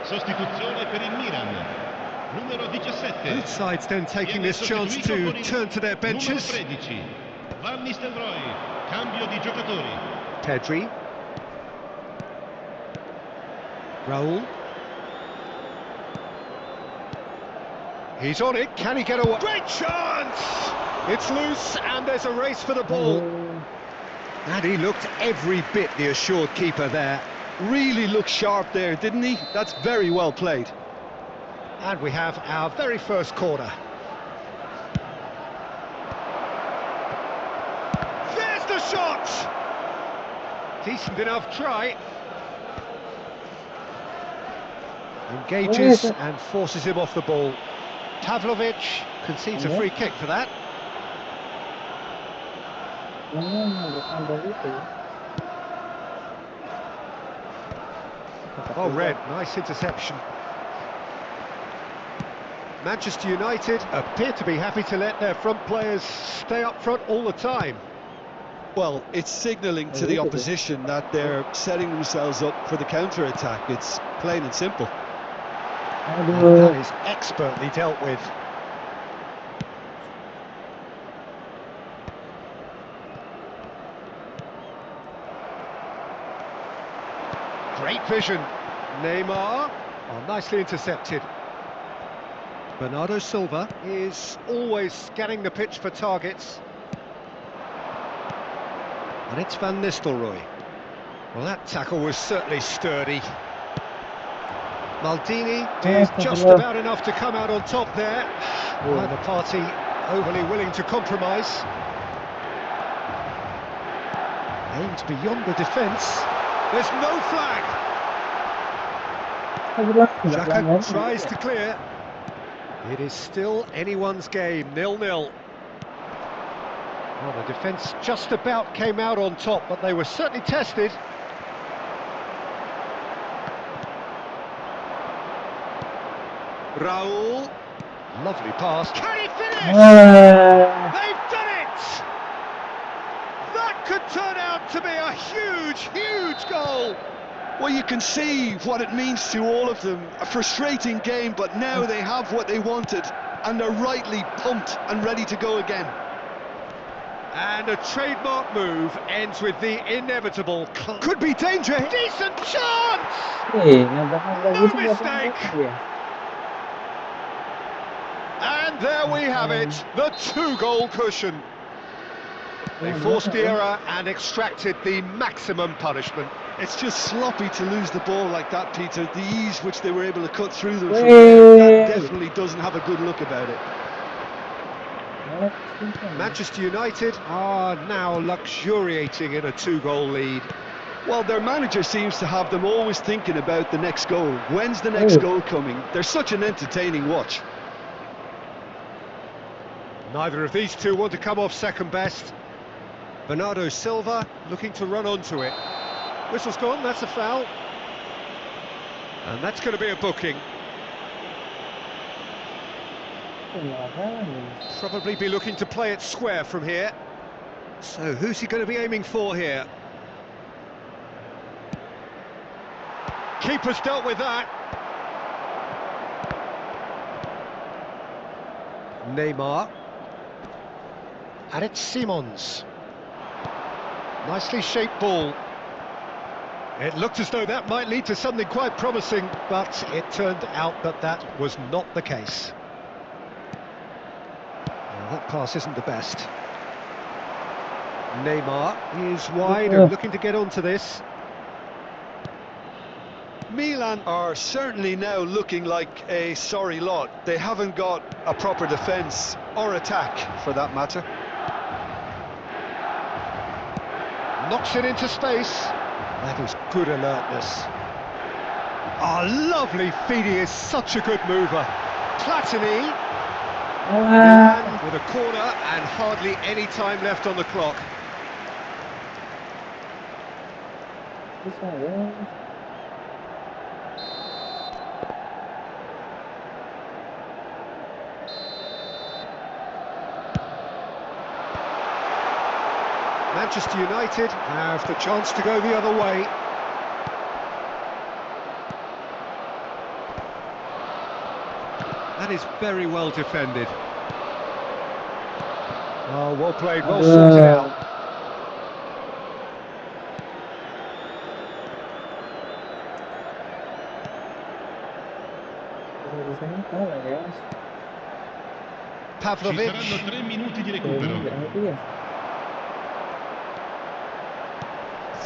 Sostituzione per il Milan. Numero 17. Both sides then taking this chance to turn to their benches. Numero 13. Van Nistelrooy. Cambio di giocatori. Pedri. Raul. He's on it, can he get away? Great chance! It's loose and there's a race for the ball. And he looked every bit the assured keeper there. Really looked sharp there, didn't he? That's very well played. And we have our very first corner. There's the shot! Decent enough try. Engages and forces him off the ball. Pavlovic concedes a free kick for that. Oh, Red, nice interception. Manchester United appear to be happy to let their front players stay up front all the time. Well, it's signalling to the opposition that they're setting themselves up for the counter-attack. It's plain and simple. And that is expertly dealt with. Great vision. Neymar. Oh, nicely intercepted. Bernardo Silva is always scanning the pitch for targets. And it's Van Nistelrooy. Well, that tackle was certainly sturdy. Maldini did just about enough to come out on top there. Neither party overly willing to compromise. Aimed beyond the defence. There's no flag. Xhaka tries to clear. It is still anyone's game, 0-0. Well, the defence just about came out on top, but they were certainly tested. Raul. Lovely pass. Can he finish? They've done it! That could turn out to be a huge, huge goal. Well, you can see what it means to all of them. A frustrating game, but now they have what they wanted, and they're rightly pumped and ready to go again. And a trademark move ends with the inevitable. Could be danger. Decent chance! No mistake! And there we have it, the 2-goal cushion. They forced the error and extracted the maximum punishment. It's just sloppy to lose the ball like that, Peter. The ease which they were able to cut through them from there, that definitely doesn't have a good look about it. Manchester United are now luxuriating in a 2-goal lead. Well, their manager seems to have them always thinking about the next goal. When's the next goal coming? They're such an entertaining watch. Neither of these two want to come off second best. Bernardo Silva looking to run onto it. Whistle's gone, that's a foul. And that's going to be a booking. Probably be looking to play it square from here. So who's he going to be aiming for here? Keeper's dealt with that. Neymar. And it's Simons. Nicely shaped ball. It looked as though that might lead to something quite promising, but it turned out that that was not the case. Well, that pass isn't the best. Neymar is wide and looking to get onto this. Milan are certainly now looking like a sorry lot. They haven't got a proper defence or attack, for that matter. Knocks it into space. That is good alertness. Oh, lovely feed. He is such a good mover. Platini. And with a corner and hardly any time left on the clock. Manchester United have the chance to go the other way. That is very well defended. Oh, well played, well sorted out. Pavlovic. Ci saranno 3 minuti di recupero.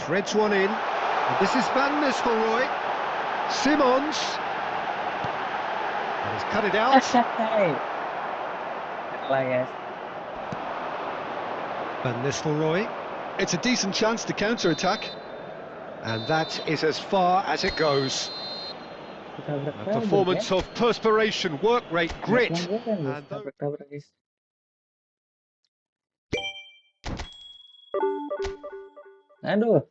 Threads one in. And this is Van Nistelrooy. Simons. And he's cut it out. Van Nistelrooy. It's a decent chance to counter-attack. And that is as far as it goes. A performance of perspiration, work rate, grit. And Aduh.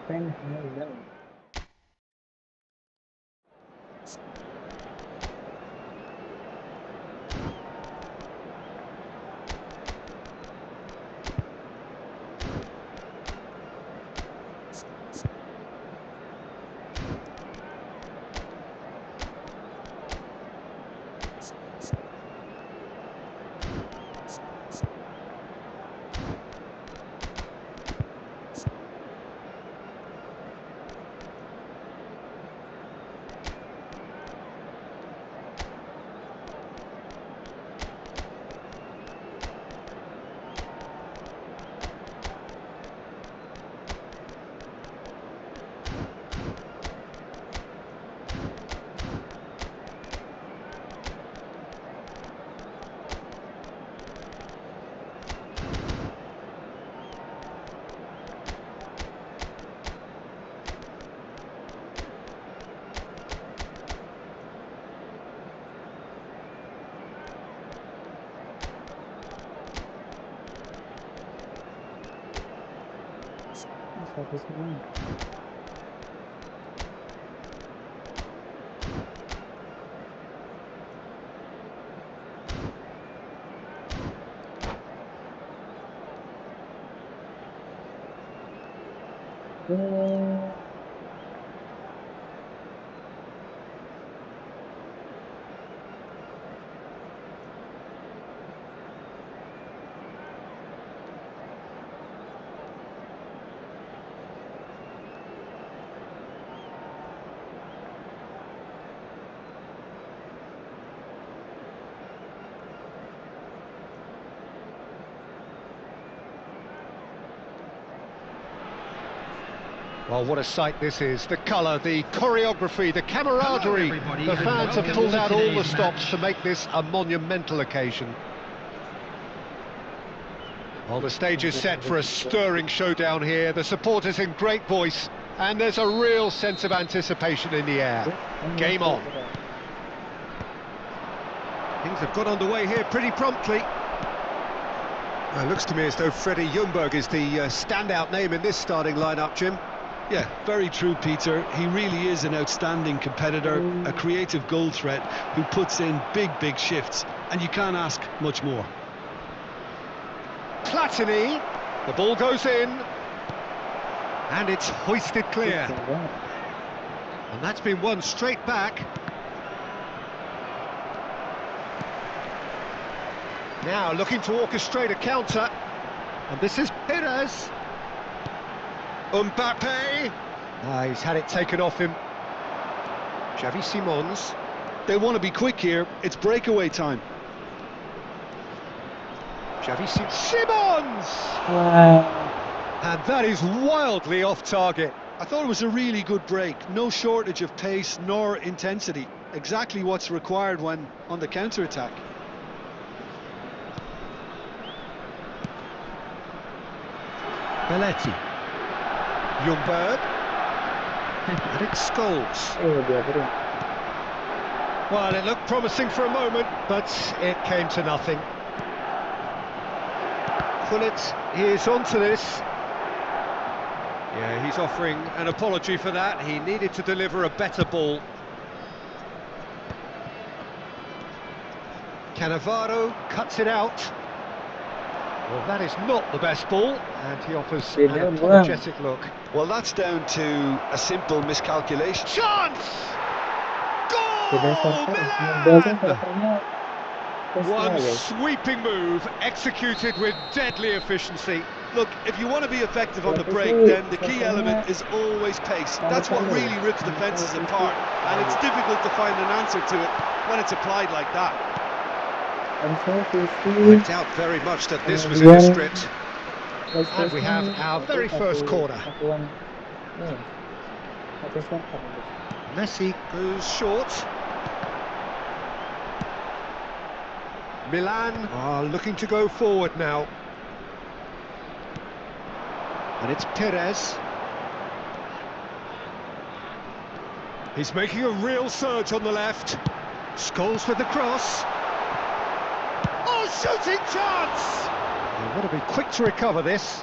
Van Halen. Satu semua. Well, what a sight this is. The colour, the choreography, the camaraderie. everybody, The and fans have welcome pulled to out all the today's stops match. to make this a monumental occasion. Well, the stage is set for a stirring showdown here. The supporters in great voice, and there's a real sense of anticipation in the air. Game on. Things have got underway here pretty promptly. It looks to me as though Freddie Ljungberg is the standout name in this starting lineup, Jim. Yeah, very true, Peter. He really is an outstanding competitor, a creative goal threat who puts in big shifts, and you can't ask much more. Platini, the ball goes in, and it's hoisted clear. And that's been won straight back. Now looking to orchestrate a counter, and this is Perez. Mbappe. He's had it taken off him. Xavi Simons. They want to be quick here. It's breakaway time. Xavi Simons! And that is wildly off target. I thought it was a really good break. No shortage of pace nor intensity. Exactly what's required when on the counter-attack. Belletti. Ljungberg. And it's Scholes. Well, it looked promising for a moment, but it came to nothing. Gullit is onto this. Yeah, he's offering an apology for that. He needed to deliver a better ball. Cannavaro cuts it out. Well, that is not the best ball, and he offers an apologetic look. Well, that's down to a simple miscalculation. Chance! Goal! Milan! One sweeping move, executed with deadly efficiency. Look, if you want to be effective on the break, then the key element is always pace. That's what really rips defences apart, and it's difficult to find an answer to it when it's applied like that. I doubt very much that this was in the script. And we have our very first corner. Messi goes short. Milan are looking to go forward now. And it's Perez. He's making a real surge on the left. Scholes with the cross. Oh, shooting chance! They've got to be quick to recover this.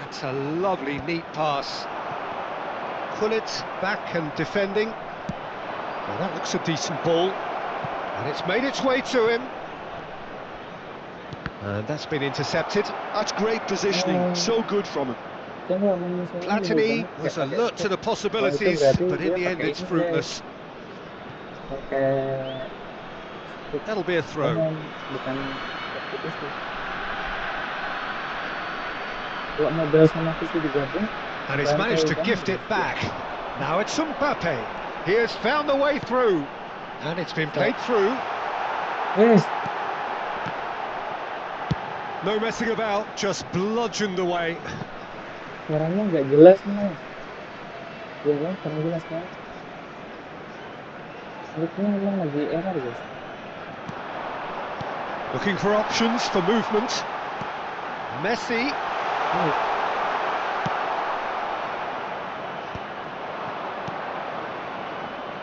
That's a lovely, neat pass. pull it back and defending. Well, that looks a decent ball. And it's made its way to him. And that's been intercepted. That's great positioning, so good from him. Kan nggak menyesuaikan Platini banget, was nggak pakai alert to stick. the possibilities, berarti but in dia the end pakai it's ini, fruitless. pakai stick That'll be a throw. kanan, bukan stick itu. Kalau mobil sama PC digabung, And he's managed to gift it back. Now it's Mbappe. He has found the way through. And it's been played through. Yes. No messing about, just bludgeoned away. Suaranya nggak jelas nih. Iya kan, kurang jelas kan? Mic-nya emang lagi error guys. Looking for options for movement. Messi. Nice.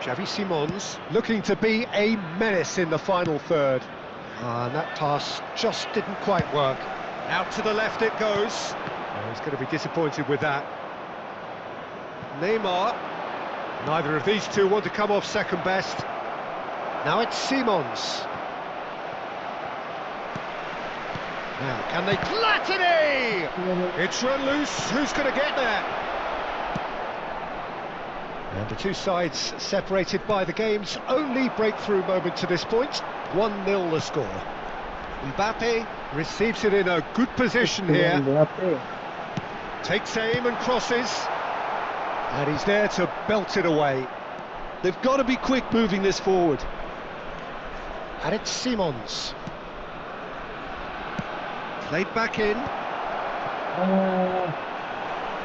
Xavi Simons looking to be a menace in the final third. And that pass just didn't quite work. Out to the left it goes. Oh, he's going to be disappointed with that. Neymar. Neither of these two want to come off second best. Now it's Simons. Now, can they... Platini! It's run loose. Who's going to get there? And the two sides separated by the game's only breakthrough moment to this point. 1-0 the score. Mbappe receives it in a good position here. Takes aim and crosses. And he's there to belt it away. They've got to be quick moving this forward. And it's Simons. Played back in.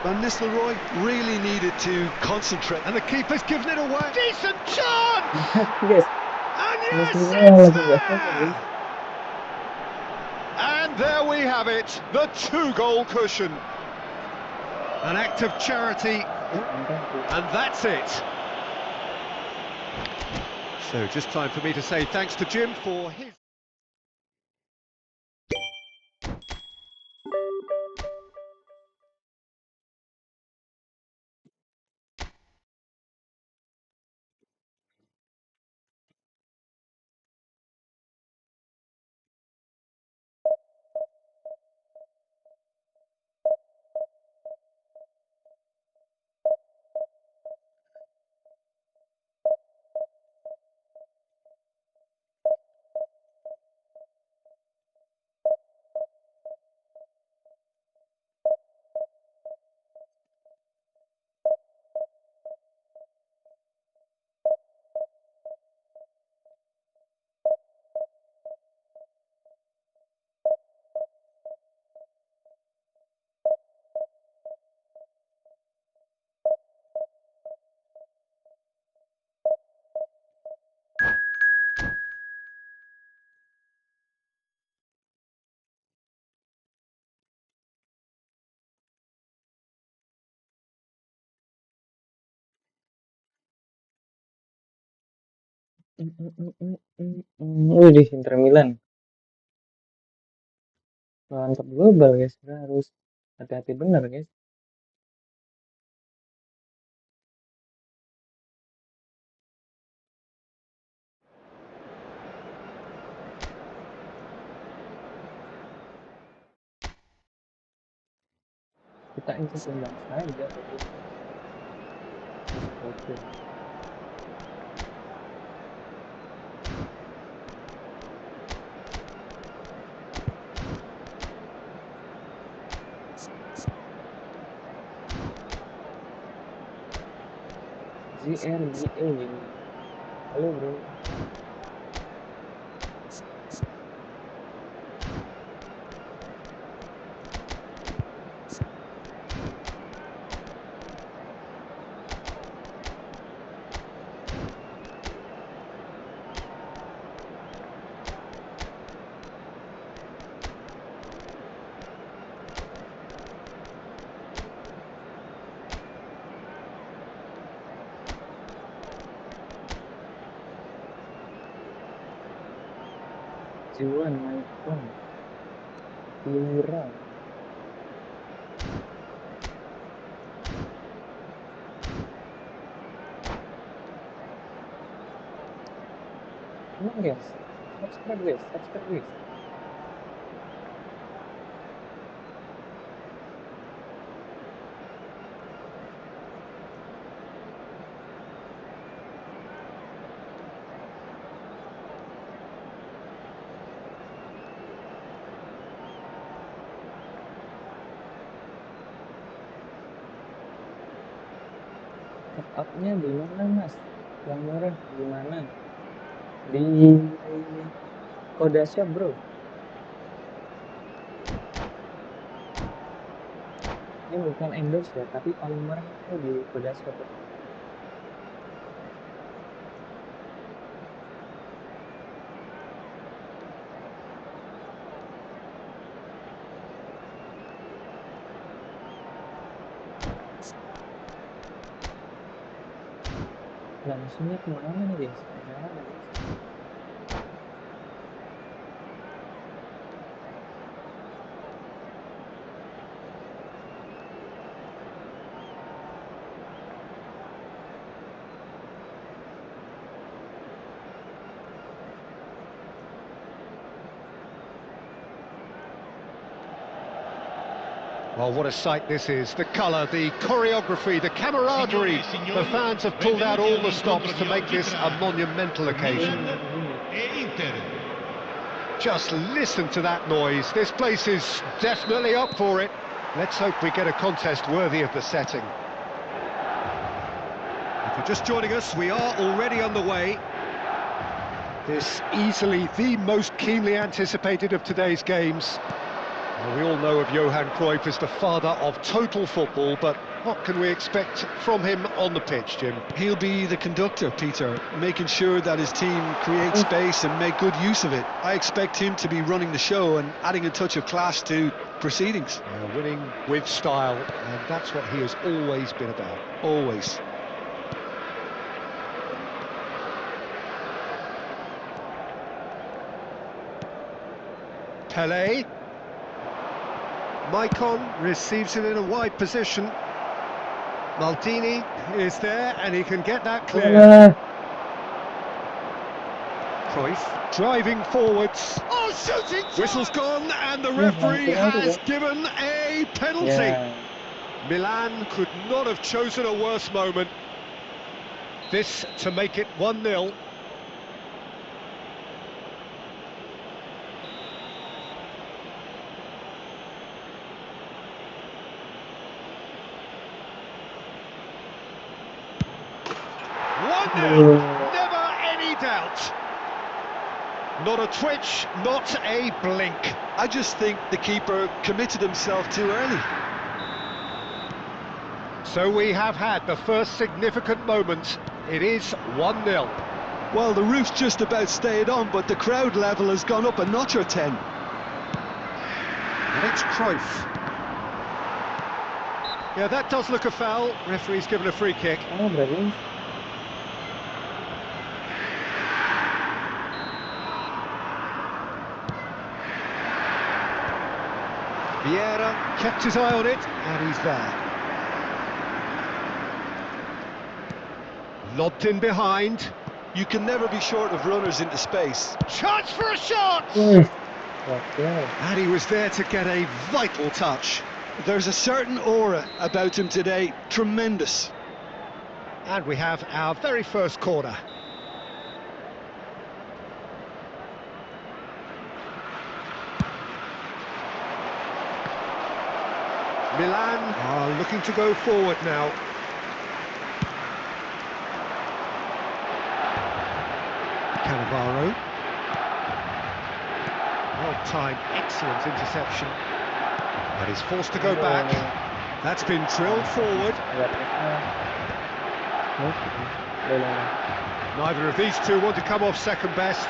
Van Nistelrooy really needed to concentrate. And the keeper's given it away. Decent chance! Yes. And yes, Nistelrooy it's lagi there! And there we have it, the two-goal cushion. An act of charity, and that's it. So just time for me to say thanks to Jim for his... Di Inter Milan lawan top global guys, kita harus hati-hati benar guys. Kita incer imbang saja tapi oke. ZRBA. Halo bro. Juan Maicon Lumira. Come on guys, subscribe guys, subscribe guys. Top up-nya di mana mas? Yang murah di mana? Di Kodasya bro. Ini bukan endorse ya, tapi paling murah itu di Kodasya bro. Lah musuhnya kemana nih guys? Nggak ada guys. Well, what a sight this is. The colour, the choreography, the camaraderie. The fans have pulled out all the stops to make this a monumental occasion. Just listen to that noise. This place is definitely up for it. Let's hope we get a contest worthy of the setting. If you're just joining us, we are already on the way. This easily the most keenly anticipated of today's games. Well, we all know of Johan Cruyff as the father of total football, but what can we expect from him on the pitch, Jim? He'll be the conductor, Peter, making sure that his team creates space and make good use of it. I expect him to be running the show and adding a touch of class to proceedings. Yeah, winning with style, and that's what he has always been about. Always. Pelé. Maicon receives it in a wide position. Maldini is there and he can get that clear. Cruyff driving forwards. Oh, shooting! Whistle's gone and the referee has given a penalty. Yeah. Milan could not have chosen a worse moment. This to make it 1-0. Never any doubt. Not a twitch, not a blink. I just think the keeper committed himself too early. So we have had the first significant moment. It is 1-0. Well, the roof's just about stayed on, but the crowd level has gone up a notch or 10. And it's Cruyff. Yeah, that does look a foul. Referee's given a free kick. Oh, berarti. Vieira kept his eye on it, and he's there. Lobbed in behind. You can never be short of runners into space. Chance for a shot! Okay. And he was there to get a vital touch. There's a certain aura about him today, tremendous. And we have our very first corner. Milan are looking to go forward now. Cannavaro. Well-timed, excellent interception. But he's forced to go back. That's been drilled forward. Neither of these two want to come off second best.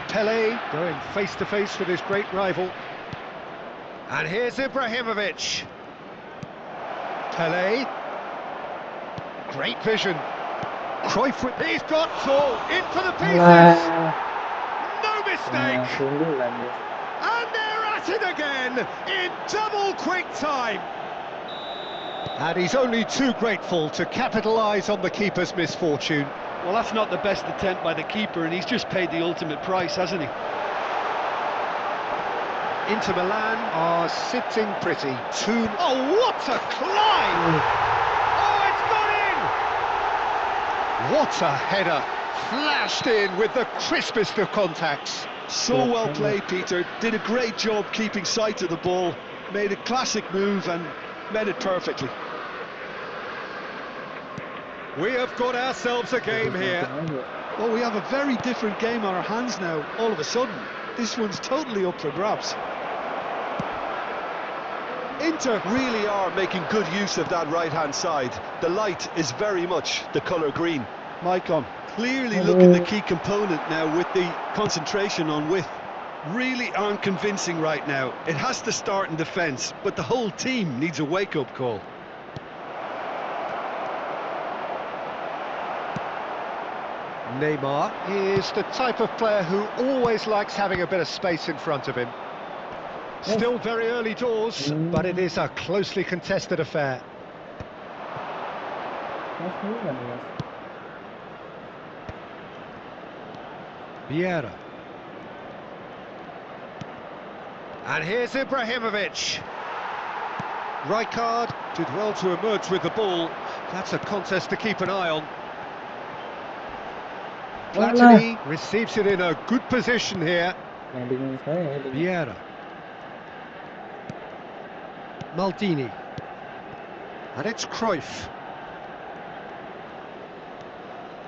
Pelé going face-to-face with his great rival. And here's Ibrahimovic. Pelé. Great vision. Cruyff with... He's got full in for the pieces. No mistake. And they're at it again in double quick time. And he's only too grateful to capitalise on the keeper's misfortune. Well, that's not the best attempt by the keeper, and he's just paid the ultimate price, hasn't he? Inter Milan are sitting pretty. Oh, what a climb! Oh, it's gone in! What a header! Flashed in with the crispest of contacts. So well played, Peter. Did a great job keeping sight of the ball. Made a classic move and met it perfectly. We have got ourselves a game here. Well, we have a very different game on our hands now, all of a sudden. This one's totally up for grabs. Inter really are making good use of that right-hand side. The light is very much the colour green. Maicon clearly looking the key component now with the concentration on width. Really aren't convincing right now. It has to start in defence, but the whole team needs a wake-up call. Neymar is the type of player who always likes having a bit of space in front of him. Still very early doors, but it is a closely contested affair. Vieira. And here's Ibrahimovic. Rijkaard did well to emerge with the ball. That's a contest to keep an eye on. Platini receives it in a good position here. Vieira. Maldini. And it's Cruyff.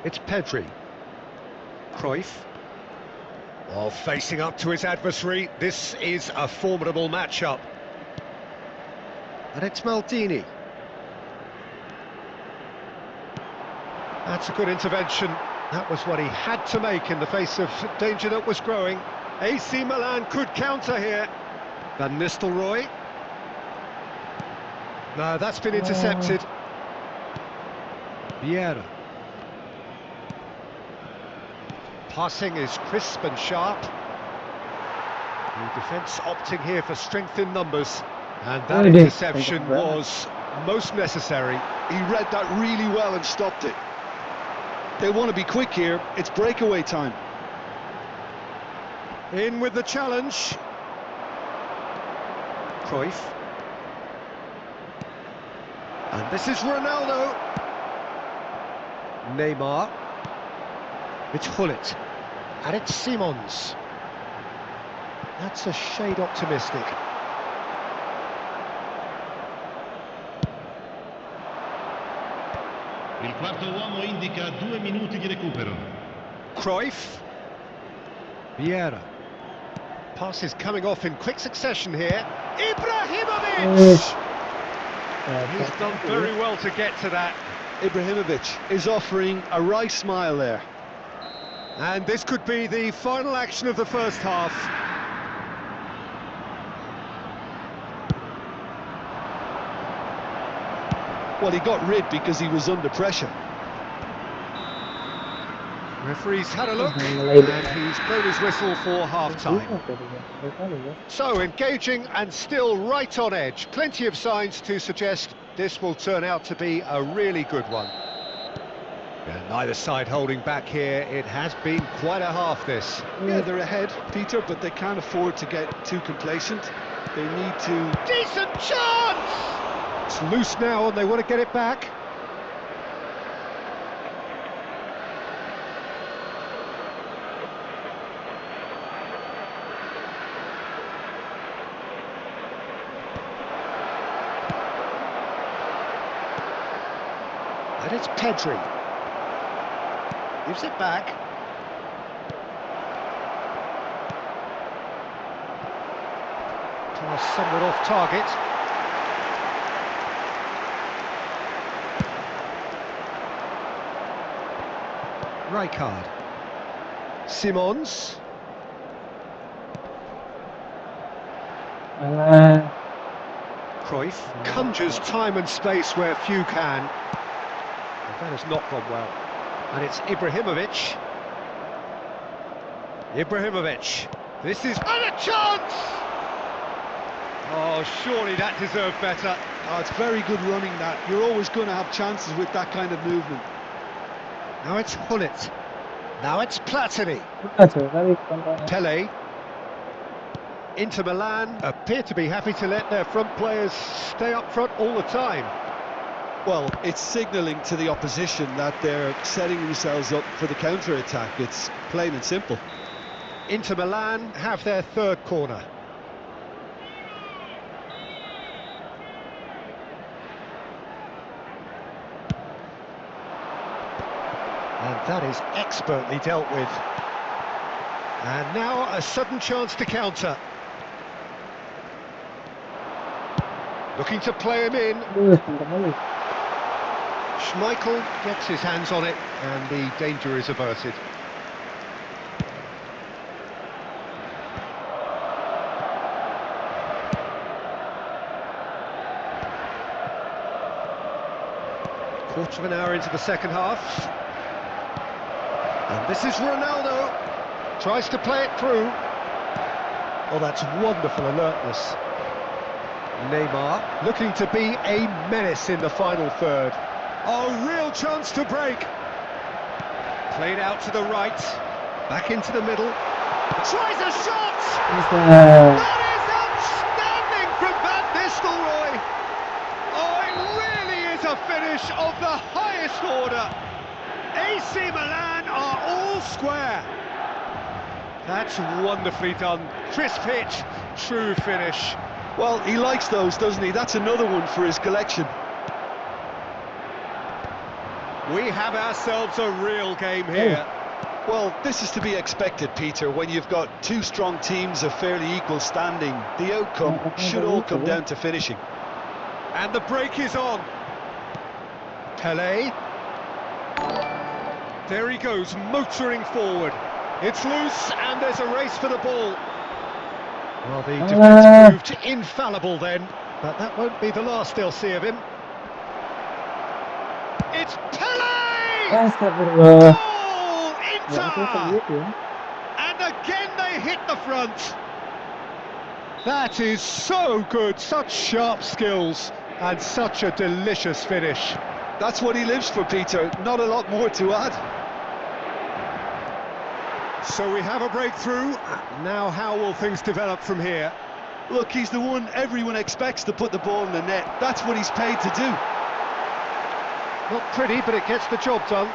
It's Pedri. Cruyff. While facing up to his adversary, this is a formidable matchup. And it's Maldini. That's a good intervention. That was what he had to make in the face of danger that was growing. AC Milan could counter here. Van Nistelrooy. No, that's been intercepted. Vieira. Passing is crisp and sharp. The defence opting here for strength in numbers. And that interception was most necessary. He read that really well and stopped it. They want to be quick here. It's breakaway time. In with the challenge. Cruyff. And this is Ronaldo. Neymar. It's Hullet. And it's Simons. That's a shade optimistic. Il quarto uomo indica 2 minuti di recupero. Cruyff. Vieira. Passes coming off in quick succession here. Ibrahimovic! He's done very well to get to that. Ibrahimovic is offering a wry smile there. And this could be the final action of the first half. Well, he got rid because he was under pressure. Referee's had a look, and he's blown his whistle for half-time. So, engaging and still right on edge. Plenty of signs to suggest this will turn out to be a really good one. And neither side holding back here. It has been quite a half, this. Yeah, they're ahead, Peter, but they can't afford to get too complacent. They need to... Decent chance! It's loose now, and they want to get it back. And it's Pedri. Gives it back. Pass somewhat off target. Rijkaard. Simons. Cruyff conjures time and space where few can. And that has not gone well. And it's Ibrahimovic. Ibrahimovic. This is... And a chance! Oh, surely that deserved better. Oh, it's very good running, that. You're always going to have chances with that kind of movement. Now it's Hullet. Now it's Platini. Jauh kali kontrolnya. Pele. Inter Milan appear to be happy to let their front players stay up front all the time. Well, it's signalling to the opposition that they're setting themselves up for the counter-attack. It's plain and simple. Inter Milan have their third corner. And that is expertly dealt with. And now a sudden chance to counter. Looking to play him in. Kenceng kali. Schmeichel gets his hands on it and the danger is averted. Quarter of an hour into the second half. And this is Ronaldo. Tries to play it through. Oh, that's wonderful alertness. Neymar looking to be a menace in the final third. Oh, real chance to break. Played out to the right. Back into the middle. Tries a shot! Bisa. That is outstanding from Van Nistelrooy. Oh, it really is a finish of the highest order. AC Milan are all square. That's wonderfully done. Crisp hit, true finish. Well, he likes those, doesn't he? That's another one for his collection. We have ourselves a real game here. Well, this is to be expected, Peter. When you've got two strong teams of fairly equal standing, the outcome should all come down to finishing. And the break is on. Pele. There he goes, motoring forward. It's loose and there's a race for the ball. Well, the defence proved infallible then, but that won't be the last they'll see of him. It's Pele! Astagfirullah. Goal! Ya, aku Inter! gitu ya. And again they hit the front. That is so good, such sharp skills and such a delicious finish. That's what he lives for, Peter. Not a lot more to add. So we have a breakthrough. Now how will things develop from here? Look, he's the one everyone expects to put the ball in the net. That's what he's paid to do. Not pretty, but it gets the job done.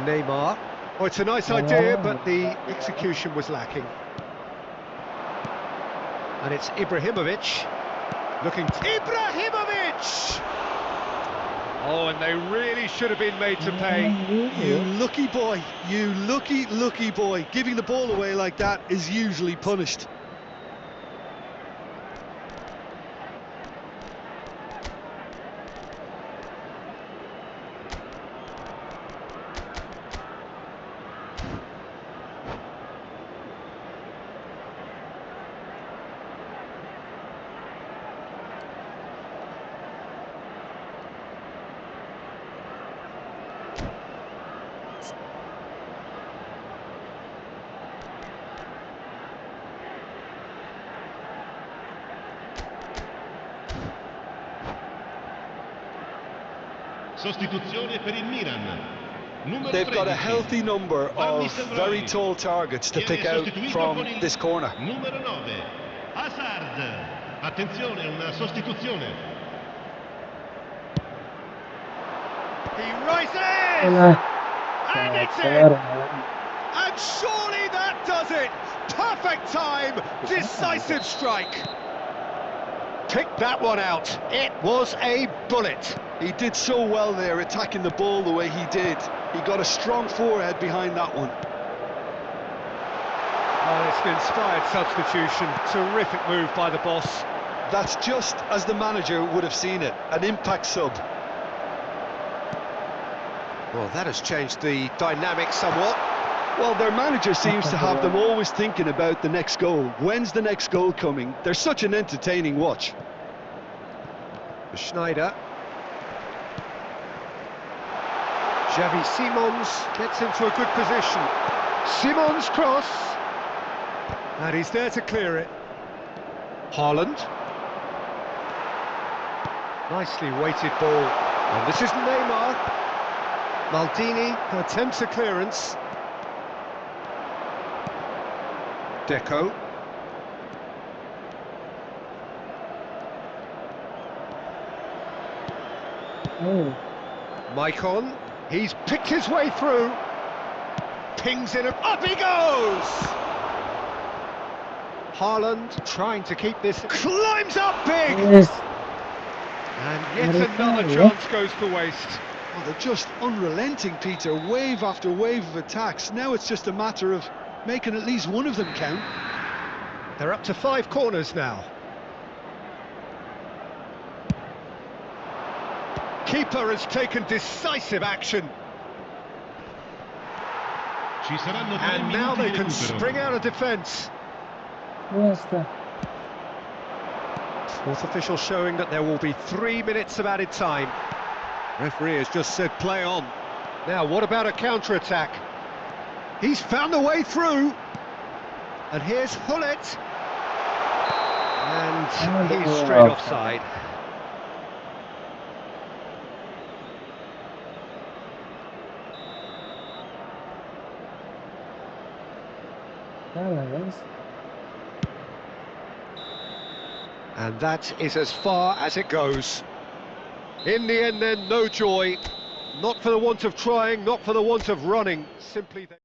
Neymar. Oh, it's a nice idea, but the execution was lacking. And it's Ibrahimovic. Looking... Ibrahimovic! Oh, and they really should have been made to pay. You lucky boy, you lucky boy. Giving the ball away like that is usually punished. Sostituzione per il Milan. Numero They've got a 13. healthy number of very tall targets to pick out from this corner. Numero 9. Hazard. Attenzione, una sostituzione. He rises! And it's in! And surely that does it! Perfect time! Decisive strike! Picked that one out. It was a bullet. He did so well there, attacking the ball the way he did. He got a strong forehead behind that one. Oh, it's an inspired substitution. Terrific move by the boss. That's just as the manager would have seen it, an impact sub. Well, that has changed the dynamic somewhat. Well, their manager seems to have them always thinking about the next goal. When's the next goal coming? They're such an entertaining watch. Schneider. Xavi Simons gets into a good position. Simons cross. And he's there to clear it. Haaland. Nicely weighted ball. And this is Neymar. Maldini attempts a clearance. Deco. Oh, Maicon. He's picked his way through. Pings in, up he goes! Haaland trying to keep this, climbs up big! yes. And yet Mereka, another ya. chance goes to waste. Oh, they're just unrelenting, Peter. Wave after wave of attacks. Now it's just a matter of making at least one of them count. They're up to 5 corners now. Keeper has taken decisive action. Ci saranno 3 And now minuti they di can recupero. spring out of defence. Basta. Fourth official showing that there will be 3 minutes of added time. Referee has just said play on. Now what about a counter-attack? He's found a way through. And here's Hullet. And he's straight offside. Salah, guys. And that is as far as it goes. In the end then, no joy. Not for the want of trying, not for the want of running. Simply they...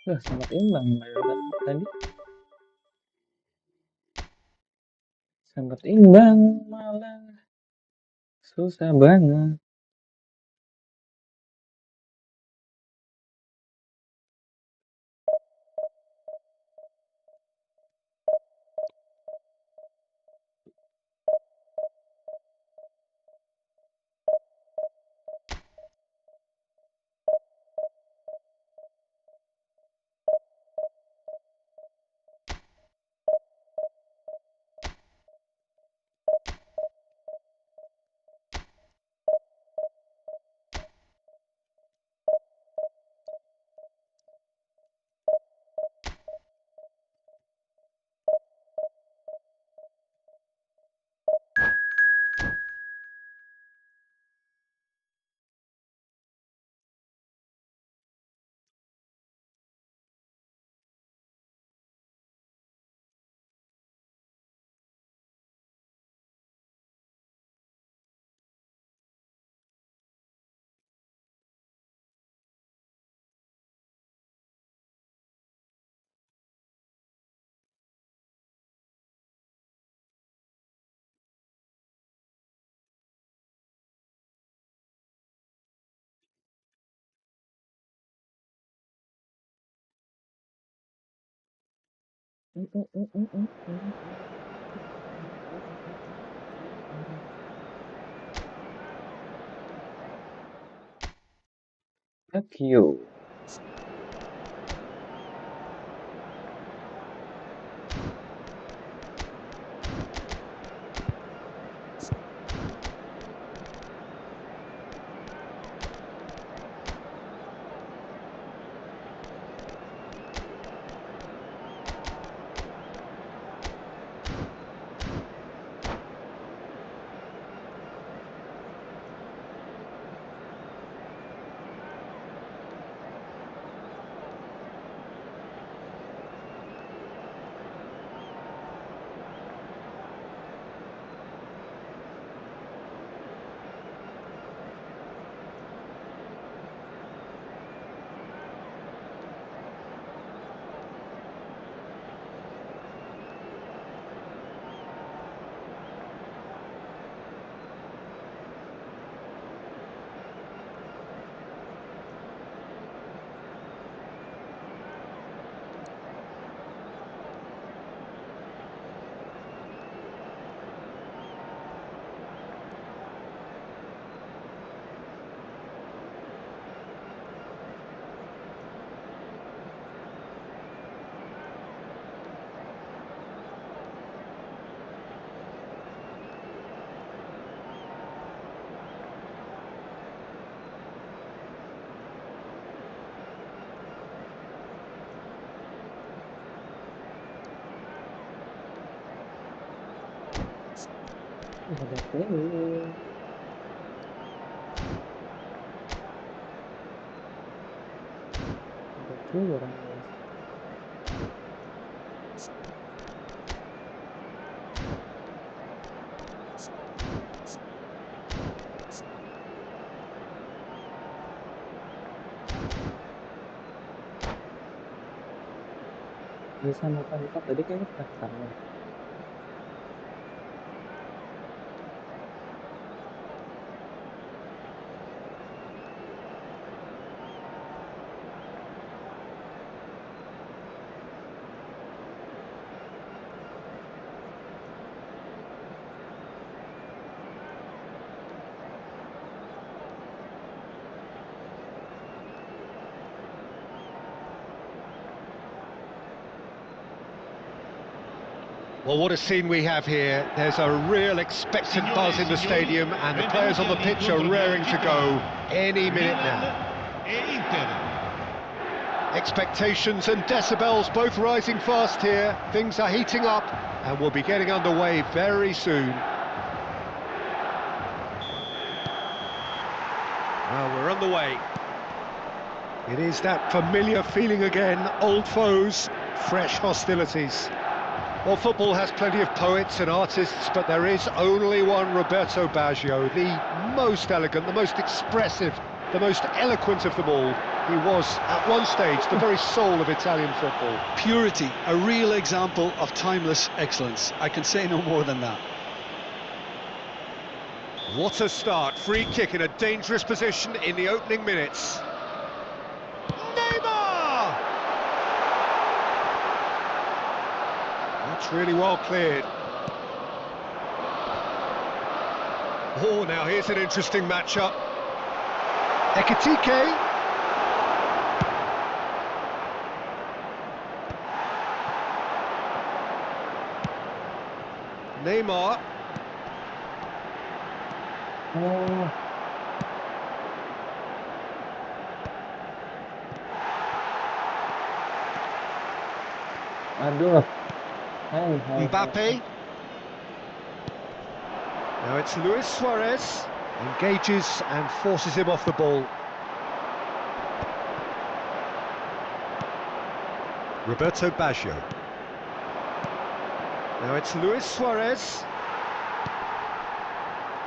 Sempat imbang tadi. Sempat imbang malah susah banget. Fuck you. Ada gol. Ada curang guys. Ini sama pemkot tadi kayaknya pernah ketemu deh. Well, what a scene we have here. There's a real expectant buzz in the stadium, and the players on the pitch are raring to go any minute now. Expectations and decibels both rising fast here. Things are heating up, and we'll be getting underway very soon. Well, we're on the way. It is that familiar feeling again, old foes, fresh hostilities. Well, football has plenty of poets and artists, but there is only one Roberto Baggio, the most elegant, the most expressive, the most eloquent of them all. He was, at one stage, the very soul of Italian football. Purity, a real example of timeless excellence. I can say no more than that. What a start. Free kick in a dangerous position in the opening minutes. Neymar! That's really well cleared. Oh, now here's an interesting matchup. Ekitike. Neymar. Oh. Aduh. Hai. Mbappe. Now it's Luis Suarez. Engages and forces him off the ball. Roberto Baggio. Now it's Luis Suarez.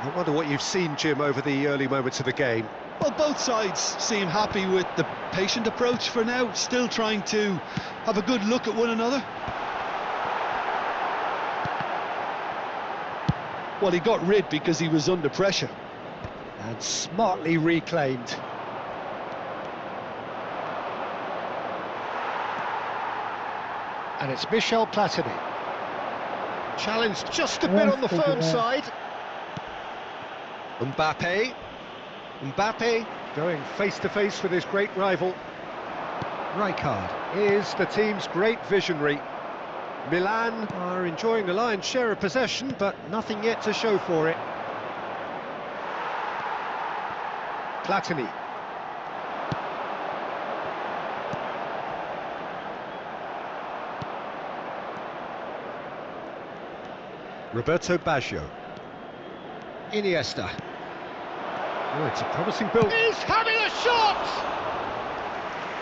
I wonder what you've seen, Jim, over the early moments of the game. Well, both sides seem happy with the patient approach for now, still trying to have a good look at one another. Well, he got rid because he was under pressure. And smartly reclaimed. And it's Michel Platini. Challenged just a bit on the firm side. Mbappe. Mbappe going face-to-face with his great rival. Rijkaard is the team's great visionary. Milan are enjoying the lion's share of possession, but nothing yet to show for it. Platini. Roberto Baggio. Iniesta. Oh, it's a promising build. He's having a shot!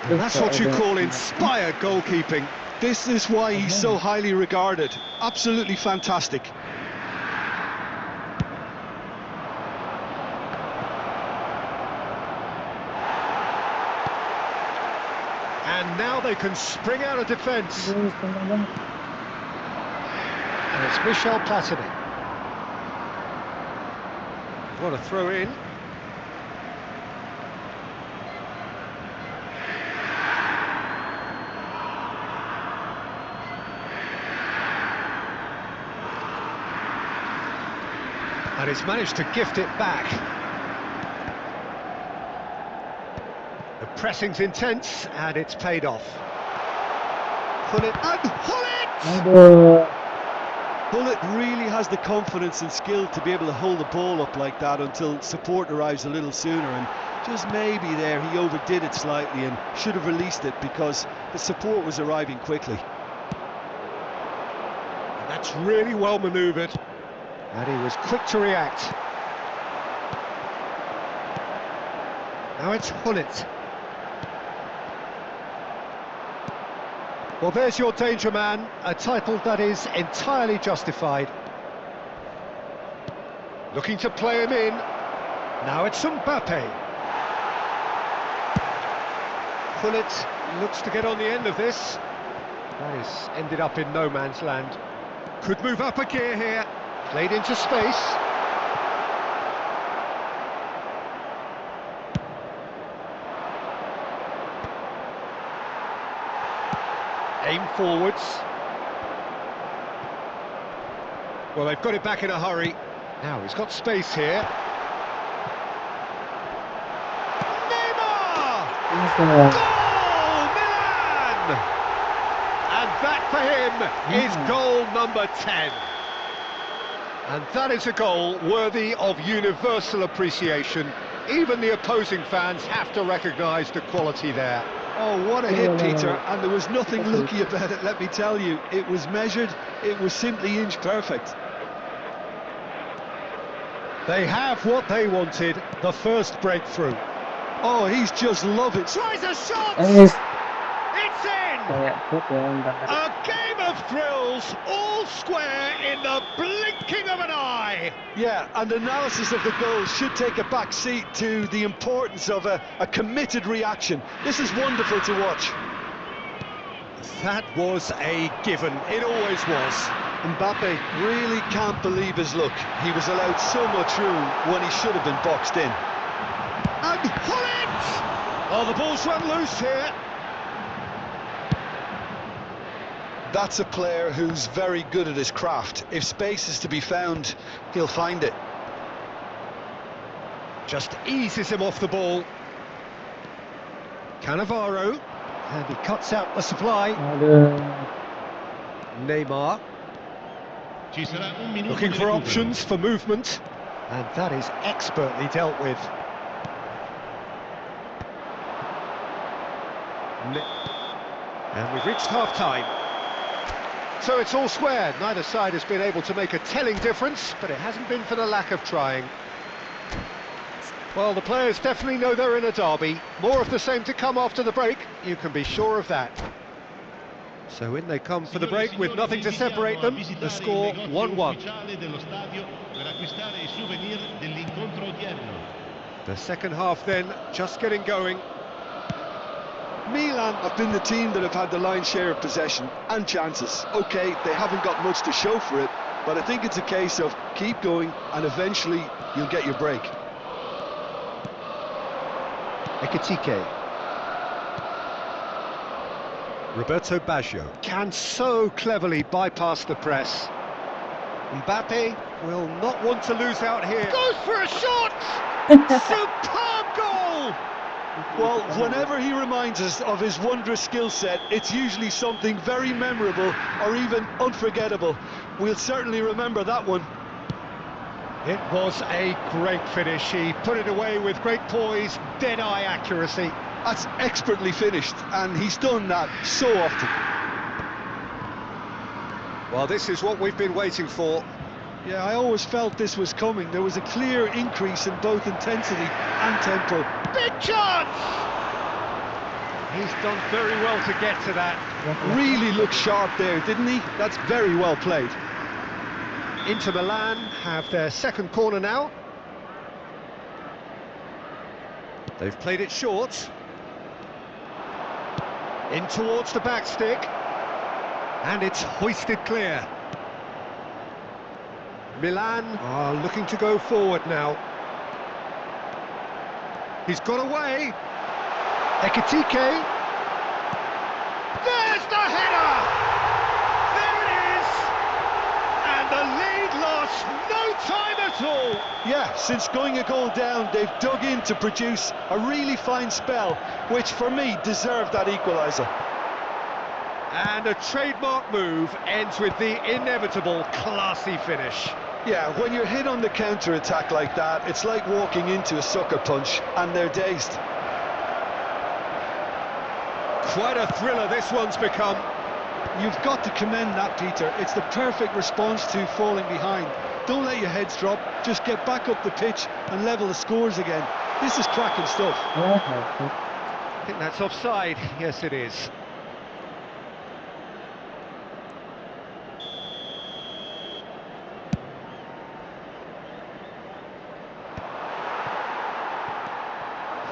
And that's what you call inspired goalkeeping. This is why he's so highly regarded. Absolutely fantastic. And now they can spring out of defence. And it's Michel Platini. What a throw in. And he's managed to gift it back. The pressing's intense, and it's paid off. Pull it and pull it! Bullet really has the confidence and skill to be able to hold the ball up like that until support arrives a little sooner, and just maybe there he overdid it slightly and should have released it because the support was arriving quickly. And that's really well manoeuvred. And he was quick to react. Now it's Hullet. Well, there's your danger man, a title that is entirely justified. Looking to play him in. Now it's Mbappe. Hullet looks to get on the end of this. That is ended up in no man's land. Could move up a gear here. Played into space. Aim forwards. Well, they've got it back in a hurry. Now he's got space here. Neymar! Goal! Milan! And that for him is goal number 10. And that is a goal worthy of universal appreciation. Even the opposing fans have to recognise the quality there. Oh, what a hit, Peter, and there was nothing lucky about it, let me tell you. It was measured, it was simply inch perfect. They have what they wanted, the first breakthrough. Oh, he's just loving it. Tries a shot! Yes. It's in! A game of thrills, all square in the blinking of an eye! Yeah, and analysis of the goal should take a back seat to the importance of a committed reaction. This is wonderful to watch. That was a given, it always was. Mbappe really can't believe his luck. He was allowed so much room when he should have been boxed in. And Hullet! Oh, the ball's run loose here. That's a player who's very good at his craft. If space is to be found, he'll find it. Just eases him off the ball. Cannavaro, and he cuts out the supply. Neymar, looking for options for movement, and that is expertly dealt with. And we've reached half-time. So it's all square. Neither side has been able to make a telling difference, but it hasn't been for the lack of trying. Well, the players definitely know they're in a derby. More of the same to come after the break, you can be sure of that. So in they come for the break with nothing to separate them. The score 1-1. The second half then just getting going. Milan have been the team that have had the lion's share of possession and chances. OK, they haven't got much to show for it, but I think it's a case of keep going and eventually you'll get your break. Ekitike. Roberto Baggio can so cleverly bypass the press. Mbappe will not want to lose out here. Goes for a shot! Superb goal! Well, whenever he reminds us of his wondrous skill set, it's usually something very memorable or even unforgettable. We'll certainly remember that one. It was a great finish. He put it away with great poise, dead-eye accuracy. That's expertly finished, and he's done that so often. Well, this is what we've been waiting for. Yeah, I always felt this was coming. There was a clear increase in both intensity and tempo. Big chance! He's done very well to get to that. Really looked sharp there, didn't he? That's very well played. Inter Milan have their second corner now. They've played it short. In towards the back stick. And it's hoisted clear. Milan are looking to go forward now. He's got away. Ekitike. There's the header! There it is! And the lead lost no time at all. Yeah, since going a goal down, they've dug in to produce a really fine spell, which for me deserved that equaliser. And a trademark move ends with the inevitable classy finish. Yeah, when you're hit on the counter-attack like that, it's like walking into a sucker punch, and they're dazed. Quite a thriller this one's become. You've got to commend that, Peter. It's the perfect response to falling behind. Don't let your heads drop. Just get back up the pitch and level the scores again. This is cracking stuff. I think that's offside. Yes, it is.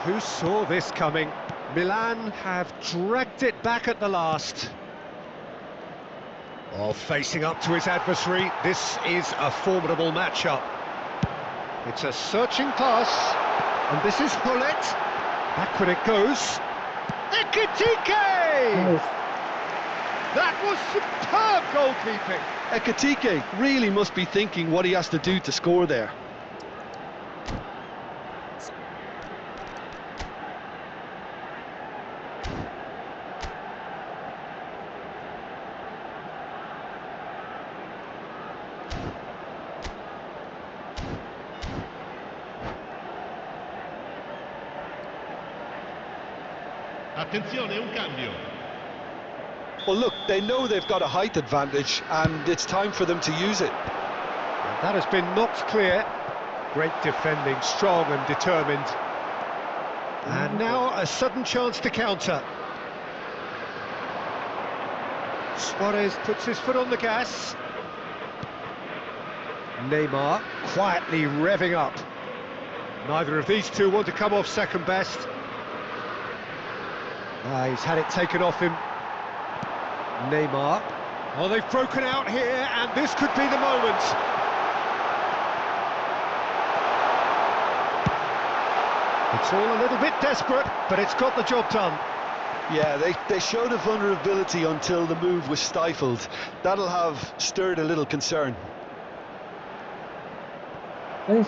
Who saw this coming? Milan have dragged it back at the last. Oh, facing up to his adversary, this is a formidable matchup. It's a searching pass, and this is Hullet. Backward it goes. Ekitike! That was superb goalkeeping. Ekitike really must be thinking what he has to do to score there. Attenzione, un cambio. Well, look, they know they've got a height advantage, and it's time for them to use it. And that has been knocked clear. Great defending, strong and determined. And now a sudden chance to counter. Suarez puts his foot on the gas. Neymar quietly revving up. Neither of these two want to come off second best. He's had it taken off him. Neymar. Oh, they've broken out here, and this could be the moment. It's all a little bit desperate, but it's got the job done. Yeah, they showed a vulnerability until the move was stifled. That'll have stirred a little concern. Well,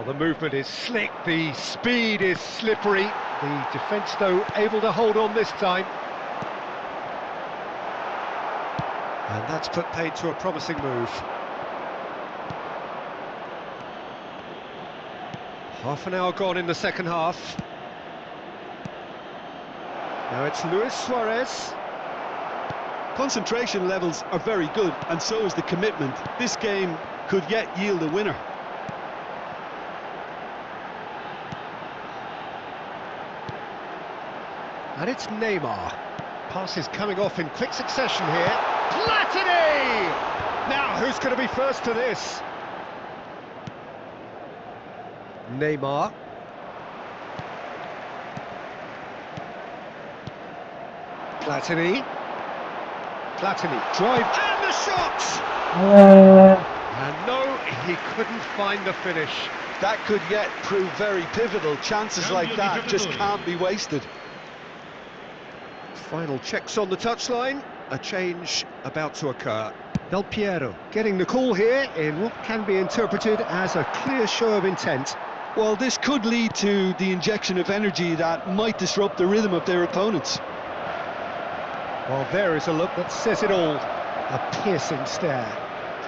the movement is slick, the speed is slippery. The defence, though, able to hold on this time. And that's put paid to a promising move. Half an hour gone in the second half. Now it's Luis Suarez. Concentration levels are very good, and so is the commitment. This game could yet yield a winner. And it's Neymar. Passes coming off in quick succession here. Platini! Now, who's going to be first to this? Neymar. Platini. Platini. Drive and the shot! And no, he couldn't find the finish. That could yet prove very pivotal. Chances like that just can't be wasted. Final checks on the touchline. A change about to occur. Del Piero getting the call here in what can be interpreted as a clear show of intent. Well, this could lead to the injection of energy that might disrupt the rhythm of their opponents. Well, there is a look that says it all. A piercing stare.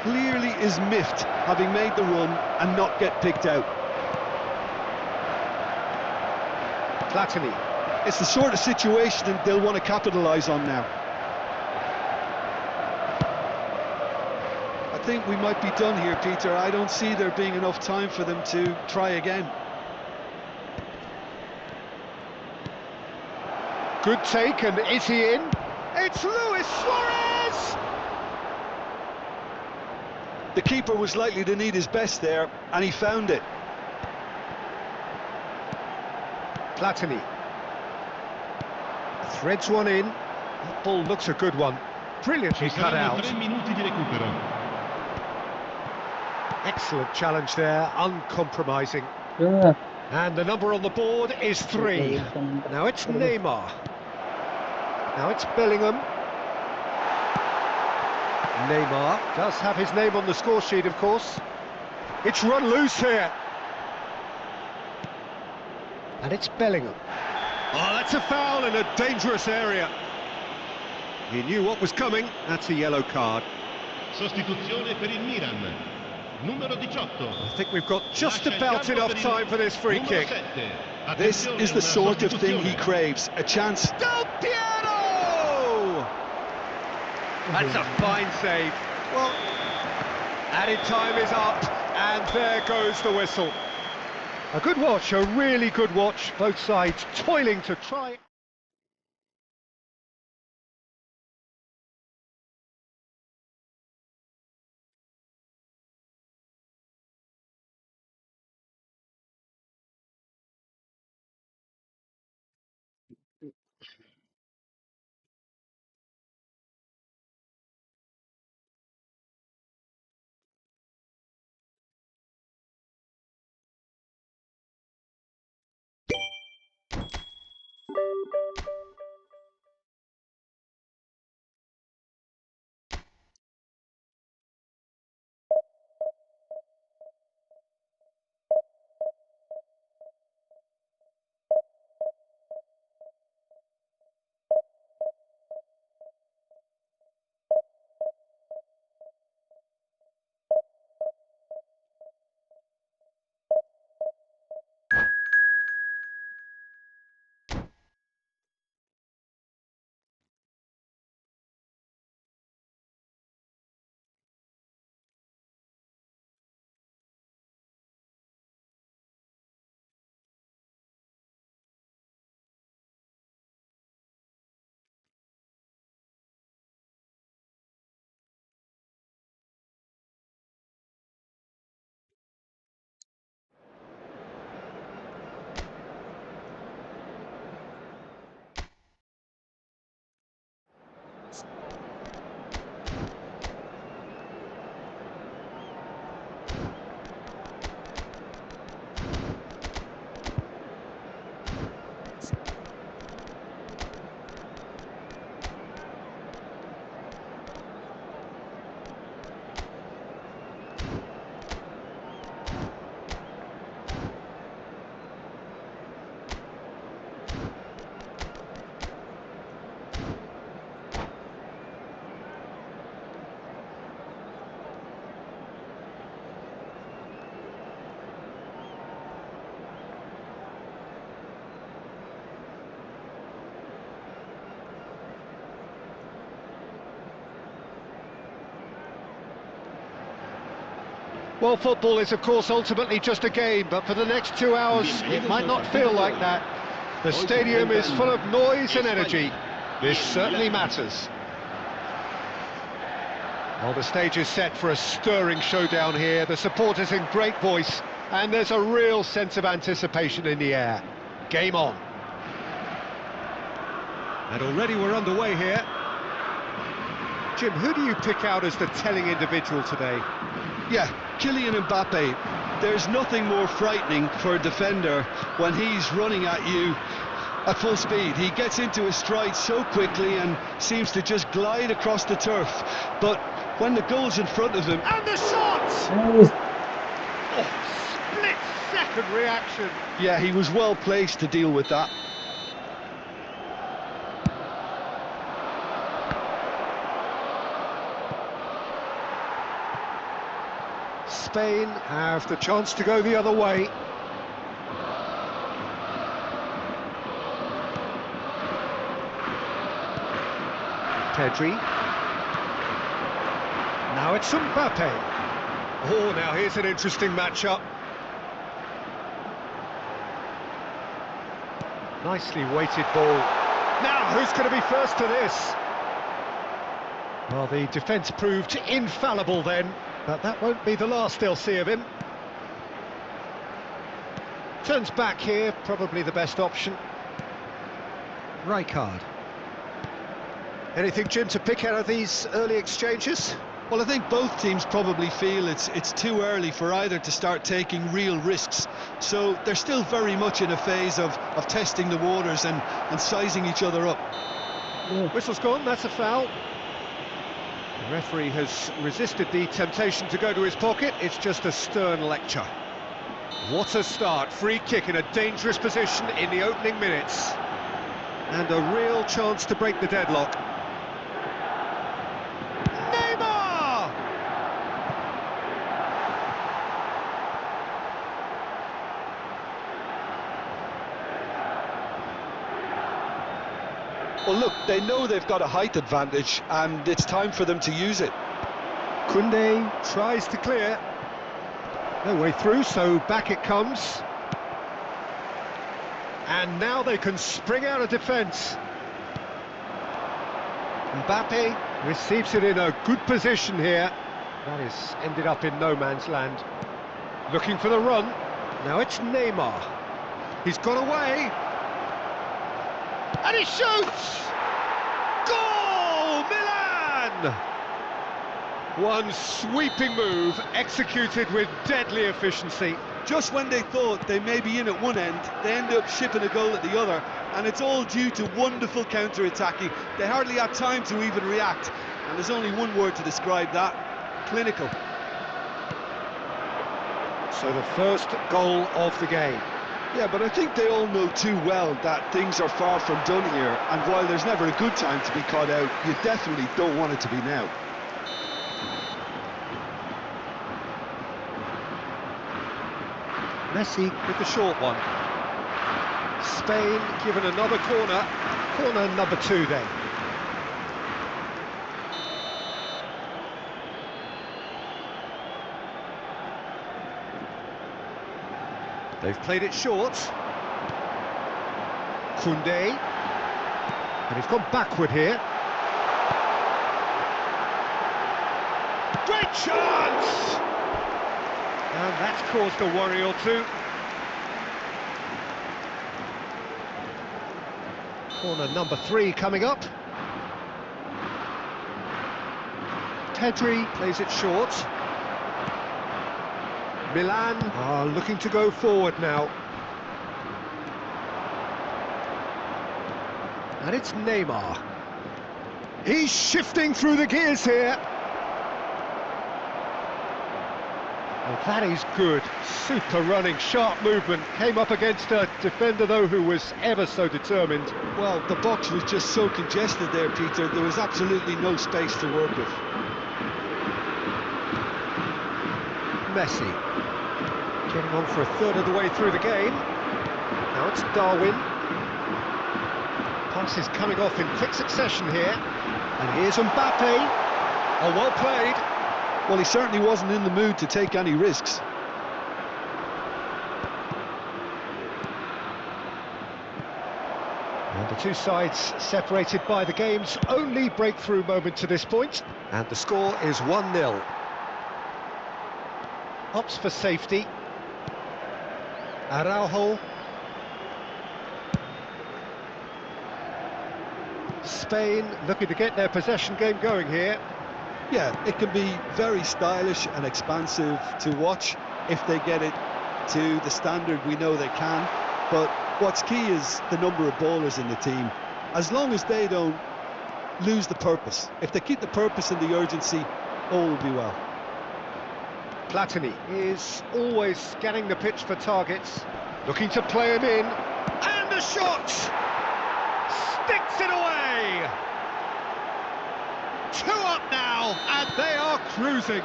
Clearly is miffed, having made the run and not get picked out. Platini. It's the sort of situation they'll want to capitalise on now. I think we might be done here, Peter. I don't see there being enough time for them to try again. Good take, and is he in? It's Luis Suarez! The keeper was likely to need his best there, and he found it. Platini. Threads one in. That ball looks a good one. Brilliantly cut out. 3 minuti di recupero. Excellent challenge there, uncompromising. Yeah. And the number on the board is 3. Now it's Neymar. Now it's Bellingham. Neymar does have his name on the score sheet, of course. It's run loose here. And it's Bellingham. Oh, that's a foul in a dangerous area. He knew what was coming. That's a yellow card. Sostituzione per il Milan. Numero 18. I think we've got just about enough time for this free kick. This is the sort of thing he craves, a chance. Del Piero! That's a fine save. Well, Added time is up, and there goes the whistle. A good watch, a really good watch. Both sides toiling to try. Well, football is, of course, ultimately just a game, but for the next 2 hours, it might not feel like that. The stadium is full of noise and energy. This certainly matters. Well, the stage is set for a stirring showdown here. The supporters in great voice, and there's a real sense of anticipation in the air. Game on. And already we're underway here. Jim, who do you pick out as the telling individual today? Yeah, Kylian Mbappe. There's nothing more frightening for a defender when he's running at you at full speed. He gets into his stride so quickly and seems to just glide across the turf. But when the goal's in front of him... And the shot! Oh, Oh, split-second reaction. Yeah, he was well placed to deal with that. Spain have the chance to go the other way. Pedri. Now it's Mbappe. Oh, now here's an interesting matchup. Nicely weighted ball. Now, who's going to be first to this? Well, the defence proved infallible then, but that won't be the last they'll see of him. Turns back here, probably the best option. Rijkaard. Anything, Jim, to pick out of these early exchanges? Well, I think both teams probably feel it's too early for either to start taking real risks. So they're still very much in a phase of testing the waters and sizing each other up. Whistle's gone, that's a foul. The referee has resisted the temptation to go to his pocket. It's just a stern lecture. What a start. Free kick in a dangerous position in the opening minutes. And a real chance to break the deadlock. Neymar! Well, look, they know they've got a height advantage and it's time for them to use it. Koundé tries to clear. No way through, so back it comes. And now they can spring out of defence. Mbappe receives it in a good position here. That is ended up in no man's land. Looking for the run. Now it's Neymar. He's got away. And he shoots! Goal! Milan! One sweeping move, executed with deadly efficiency. Just when they thought they may be in at one end, they end up shipping a goal at the other, and it's all due to wonderful counter-attacking. They hardly had time to even react, and there's only one word to describe that: clinical. So the first goal of the game. Yeah, but I think they all know too well that things are far from done here, and while there's never a good time to be caught out, you definitely don't want it to be now. Messi with the short one. Spain given another corner. Corner number 2 then. They've played it short. Koundé. And he's gone backward here. Great chance! And that's caused a worry or two. Corner number 3 coming up. Pedri plays it short. Milan are looking to go forward now. And it's Neymar. He's shifting through the gears here. And that is good. Super running, sharp movement. Came up against a defender, though, who was ever so determined. Well, the box was just so congested there, Peter. There was absolutely no space to work with. Messi. Getting on for a third of the way through the game. Now it's Darwin. Passes coming off in quick succession here. And here's Mbappe. Oh, well played. Well, he certainly wasn't in the mood to take any risks. And the two sides separated by the game's only breakthrough moment to this point. And the score is 1-0. Opts for safety. Araujo. Spain looking to get their possession game going here. Yeah, it can be very stylish and expansive to watch if they get it to the standard we know they can. But what's key is the number of ballers in the team. As long as they don't lose the purpose, if they keep the purpose and the urgency, all will be well. Platini is always scanning the pitch for targets, looking to play him in, and a shot! Sticks it away! 2 up now, and they are cruising.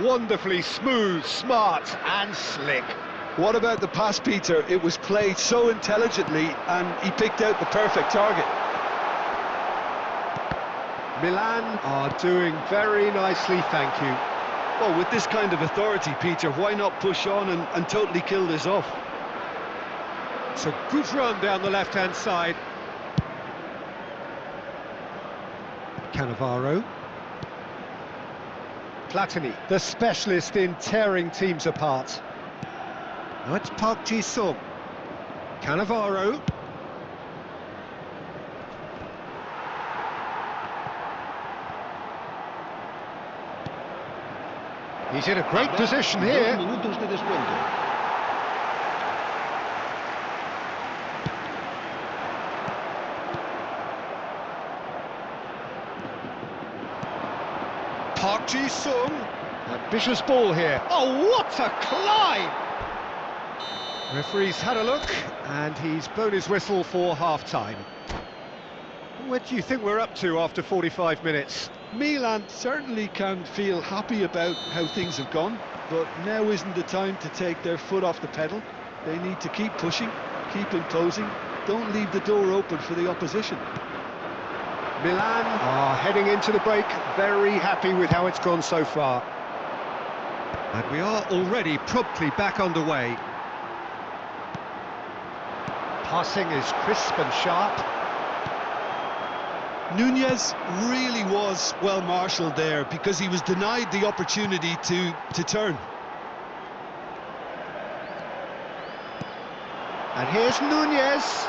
Wonderfully smooth, smart and slick. What about the pass, Peter? It was played so intelligently and he picked out the perfect target. Milan are doing very nicely, thank you. Well, with this kind of authority, Peter, why not push on and totally kill this off? It's a good run down the left-hand side. Cannavaro. Platini, the specialist in tearing teams apart. Now it's Park Ji-sung. Cannavaro. He's in a great position here. Park Ji-sung. Ambitious ball here. Oh, what a climb! Referee's had a look, and he's blown his whistle for half-time. What do you think we're up to after 45 minutes? Milan certainly can feel happy about how things have gone, but now isn't the time to take their foot off the pedal. They need to keep pushing, keep imposing, don't leave the door open for the opposition. Milan are heading into the break, very happy with how it's gone so far. And we are already promptly back underway. Passing is crisp and sharp. Nunez really was well marshalled there because he was denied the opportunity to turn. And here's Nunez.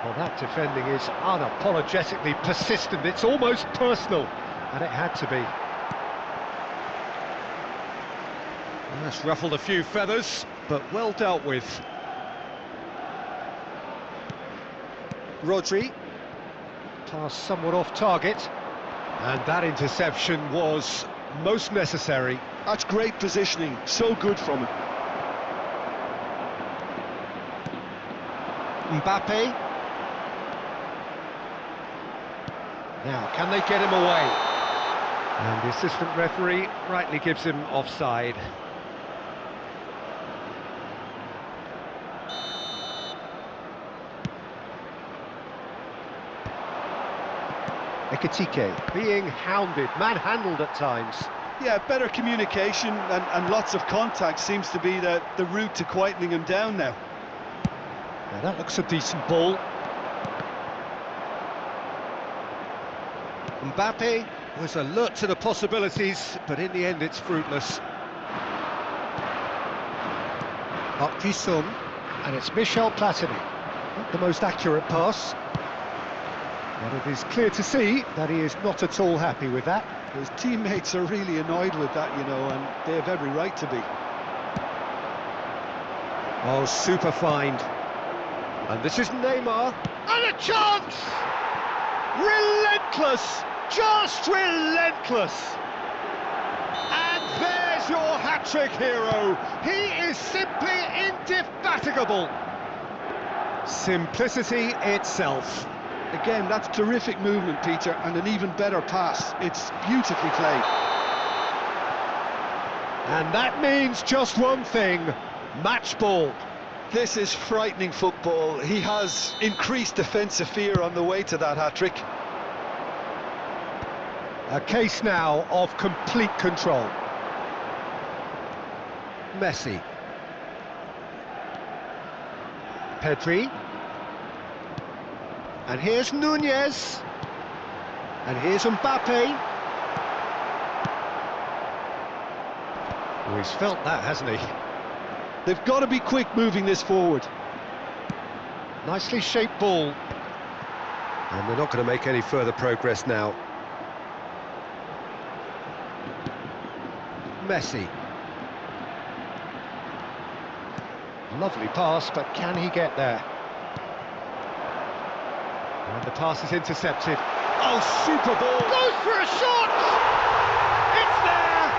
Well, that defending is unapologetically persistent. It's almost personal, and it had to be. That's ruffled a few feathers, but well dealt with. Rodri, pass somewhat off target, and that interception was most necessary. That's great positioning, so good from him. Mbappe. Now, can they get him away? And the assistant referee rightly gives him offside. Ekitike being hounded, manhandled at times. Yeah, better communication and lots of contact seems to be the route to quietening him down now. Now that looks a decent ball. Mbappe was alert to the possibilities, but in the end it's fruitless. Up Jisung, and it's Michel Platini. Not the most accurate pass. But it is clear to see that he is not at all happy with that. His teammates are really annoyed with that, you know, and they have every right to be. Oh, super find. And this is Neymar. And a chance! Relentless! Just relentless! And there's your hat-trick hero. He is simply indefatigable. Simplicity itself. Again, that's terrific movement, Peter, and an even better pass. It's beautifully played. And that means just one thing, match ball. This is frightening football. He has increased defensive fear on the way to that hat-trick. A case now of complete control. Messi. Pedri. And here's Nunez. And here's Mbappe. Oh, he's felt that, hasn't he? They've got to be quick moving this forward. Nicely shaped ball. And they're not going to make any further progress now. Messi. Lovely pass, but can he get there? And the pass is intercepted. Oh, super ball! Goes for a shot! It's there!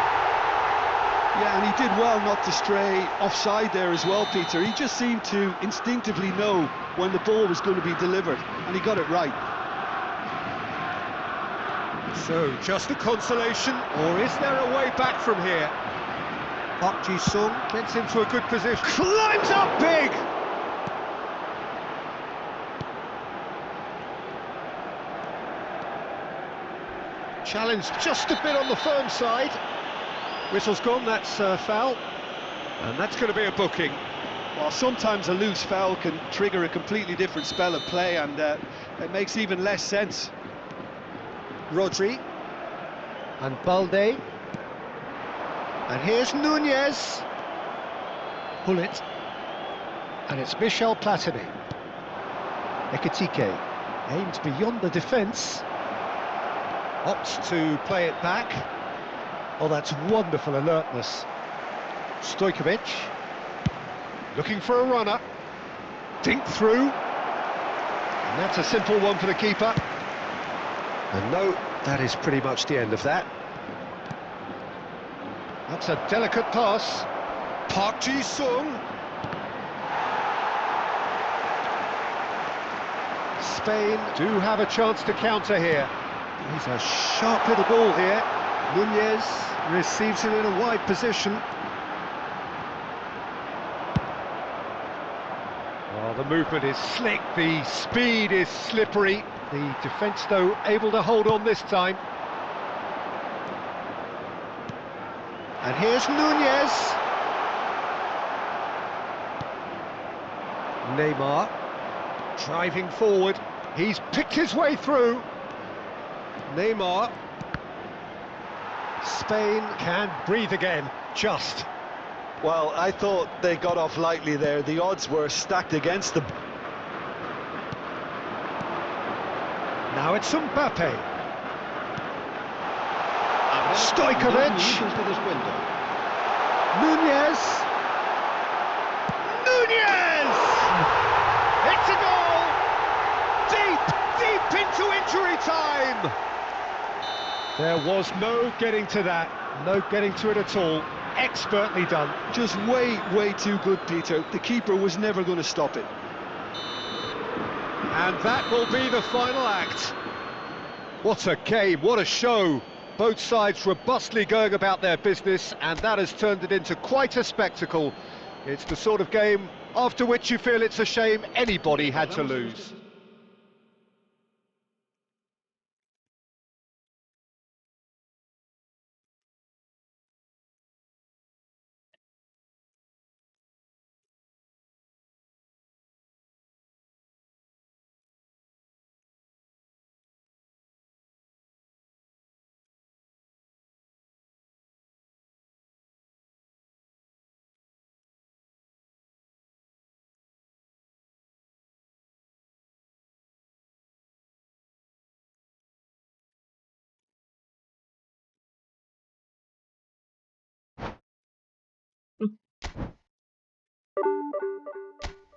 Yeah, and he did well not to stray offside there as well, Peter. He just seemed to instinctively know when the ball was going to be delivered, and he got it right. So, just a consolation, or is there a way back from here? Park Ji-sung gets into a good position, climbs up big! Challenged just a bit on the firm side. Whistle's gone, that's foul. And that's going to be a booking. Well, sometimes a loose foul can trigger a completely different spell of play, and it makes even less sense. Rodri. And Balde. And here's Nunez. Pull it. And it's Michel Platini. Ekitike aims beyond the defence. Opts to play it back. Oh, that's wonderful alertness. Stojkovic. Looking for a runner. Dink through. And that's a simple one for the keeper. And no, that is pretty much the end of that. That's a delicate pass. Park Ji-sung. Spain do have a chance to counter here. He's a sharp little ball here. Nunez receives it in a wide position. Well, The movement is slick, the speed is slippery. The defence, though, able to hold on this time. And here's Nunez. Neymar, driving forward. He's picked his way through. Neymar. Spain can breathe again, just. Well, I thought they got off lightly there. The odds were stacked against them. Now it's Mbappe. Stojkovic. Nunez. Nunez! It's a goal! Deep into injury time! There was no getting to that, no getting to it at all. Expertly done. Just way too good, Peter. The keeper was never going to stop it. And that will be the final act. What a game, what a show. Both sides robustly going about their business, and that has turned it into quite a spectacle. It's the sort of game after which you feel it's a shame anybody had to lose.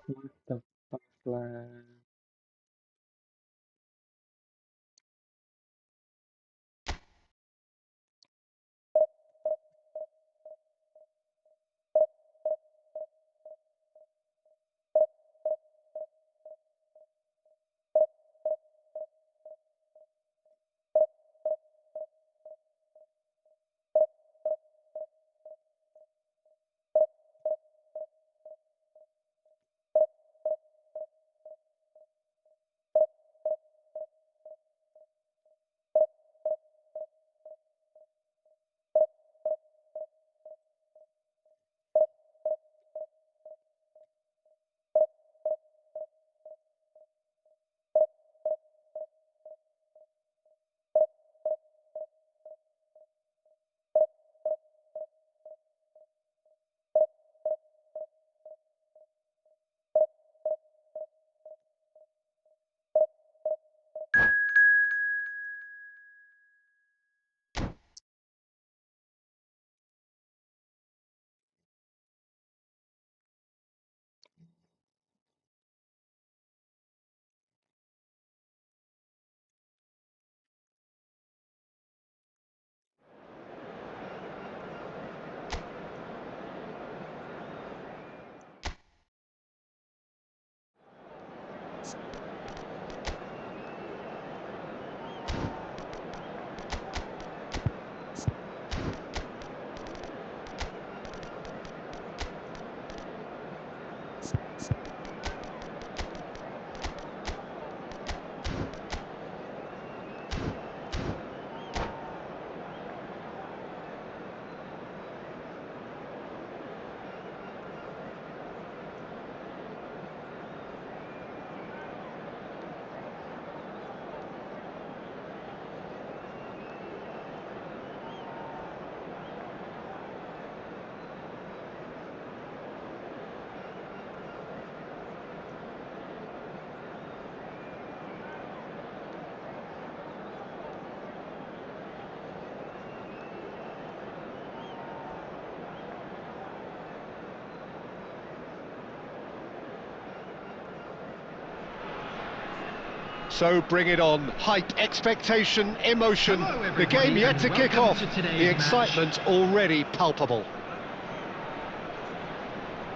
What the fuck lah. So bring it on. Hype, expectation, emotion. Hello, The game yet to kick off. to today's The excitement already palpable.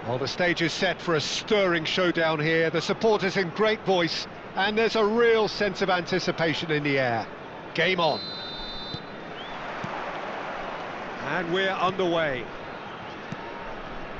Well, the stage is set for a stirring showdown here. The supporters in great voice, and there's a real sense of anticipation in the air. Game on. And we're underway.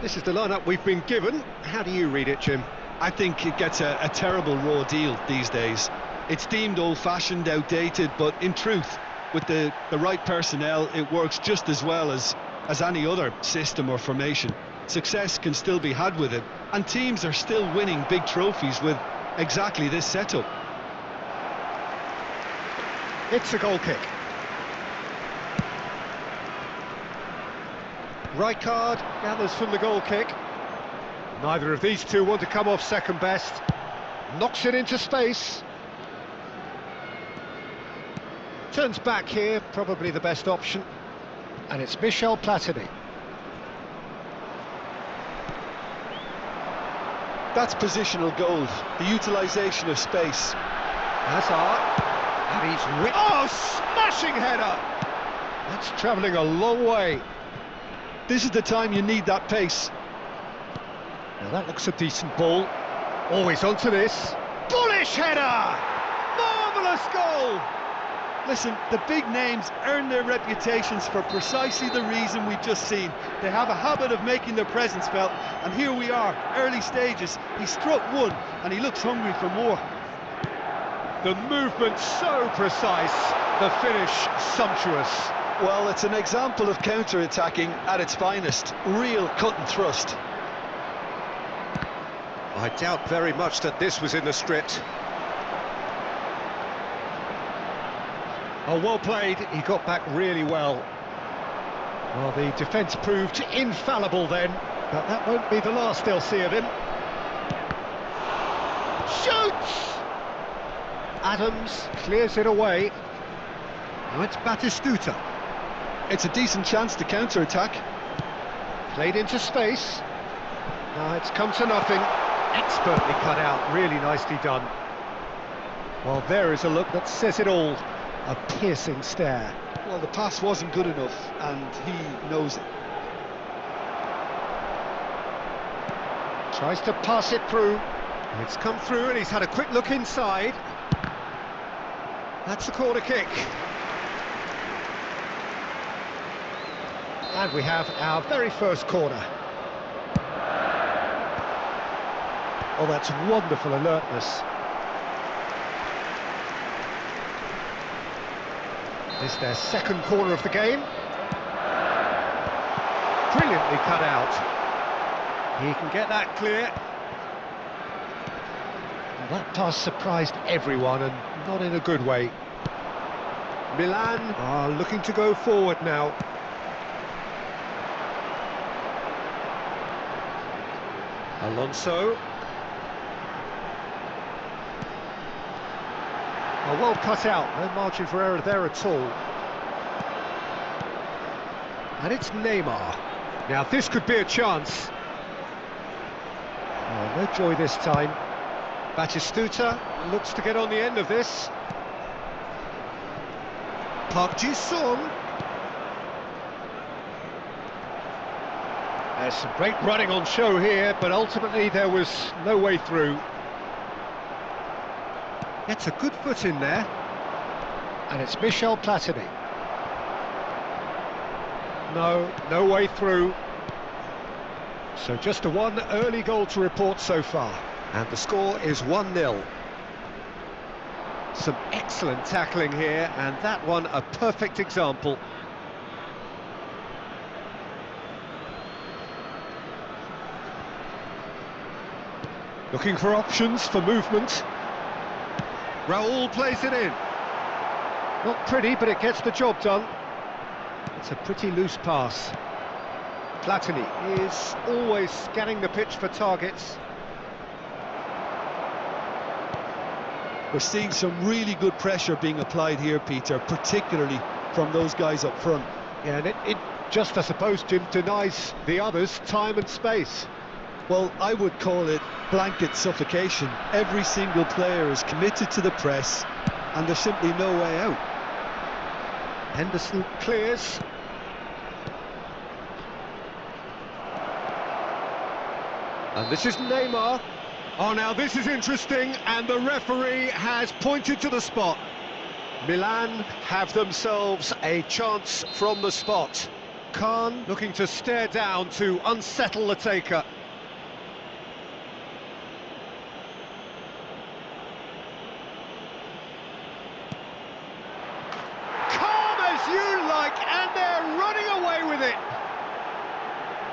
This is the lineup we've been given. How do you read it, Jim? I think it gets a terrible raw deal these days. It's deemed old-fashioned, outdated, but in truth, with the right personnel, it works just as well as any other system or formation. Success can still be had with it, and teams are still winning big trophies with exactly this setup. It's a goal kick. Rijkaard gathers from the goal kick. Neither of these two want to come off second best. Knocks it into space. Turns back here, probably the best option. And it's Michel Platini. That's positional gold, the utilisation of space. Hazard. And he's... Oh, smashing header! That's travelling a long way. This is the time you need that pace. Now that looks a decent ball. Always onto this. Bullish header! Marvellous goal! Listen, the big names earn their reputations for precisely the reason we've just seen. They have a habit of making their presence felt, and here we are, early stages. He struck one, and he looks hungry for more. The movement so precise, the finish sumptuous. Well, it's an example of counter-attacking at its finest. Real cut and thrust. I doubt very much that this was in the script. Oh, well played. He got back really well. Well, the defence proved infallible then, but that won't be the last they'll see of him. Shoots! Adams clears it away. Now it's Batistuta. It's a decent chance to counter-attack. Played into space. Now it's come to nothing. Expertly cut out, really nicely done. Well, there is a look that says it all. A piercing stare. Well, the pass wasn't good enough, and he knows it. Tries to pass it through. It's come through, and he's had a quick look inside. That's a corner kick. And we have our very first corner. Oh, that's wonderful alertness. This is their second corner of the game. Brilliantly cut out. He can get that clear. Well, that pass surprised everyone, and not in a good way. Milan are looking to go forward now. Alonso. Oh, well cut out, no margin for error there at all. And it's Neymar. Now this could be a chance. Oh, no joy this time. Batistuta looks to get on the end of this. Park Ji-sung. There's some great running on show here, but ultimately there was no way through. Gets a good foot in there. And it's Michel Platini. No way through. So just a one early goal to report so far. And the score is 1-0. Some excellent tackling here, and that one a perfect example. Looking for options for movement. Raul plays it in. Not pretty, but it gets the job done. It's a pretty loose pass. Platini is always scanning the pitch for targets. We're seeing some really good pressure being applied here, Peter, particularly from those guys up front. Yeah, and it just, I suppose, Jim, denies the others time and space. Well, I would call it blanket suffocation. Every single player is committed to the press, and there's simply no way out. Henderson clears. And this is Neymar. Oh, now this is interesting, and the referee has pointed to the spot. Milan have themselves a chance from the spot. Khan looking to stare down to unsettle the taker.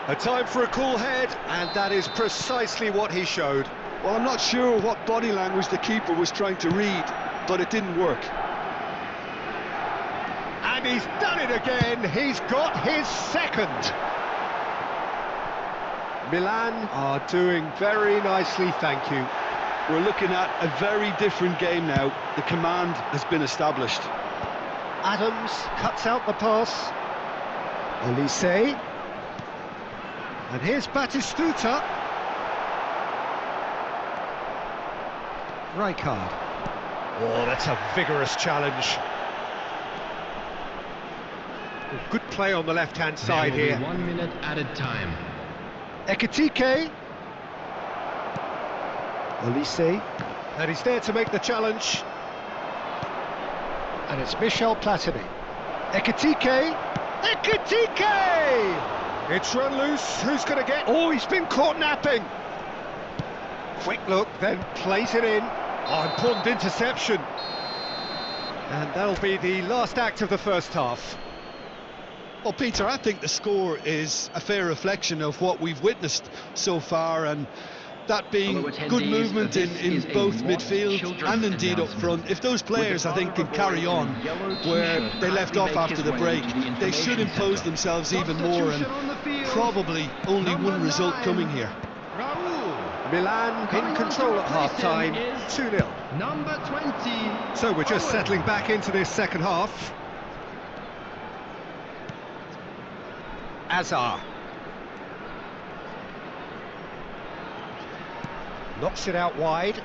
A time for a cool head, and that is precisely what he showed. Well, I'm not sure what body language the keeper was trying to read, but it didn't work. And he's done it again. He's got his second. Milan are doing very nicely, thank you. We're looking at a very different game now. The command has been established. Adams cuts out the pass. Elise. And here's Batistuta. Rijkaard. Oh, that's a vigorous challenge. Good play on the left-hand side There will here. be 1 minute added time. Ekitike. Elise. And he's there to make the challenge. And it's Michel Platini. Ekitike. Ekitike! It's run loose. Who's going to get... Oh, he's been caught napping. Quick look, then plays it in. Oh, important interception. And that'll be the last act of the first half. Well, Peter, I think the score is a fair reflection of what we've witnessed so far, and that being good movement in both midfield and indeed up front. If those players, I think, can carry on where they left off after the break, they should impose themselves even more, and probably only one result coming here. Milan in control at half-time, 2-0. Number 20. So we're just settling back into this second half. Azar. Knocks it out wide.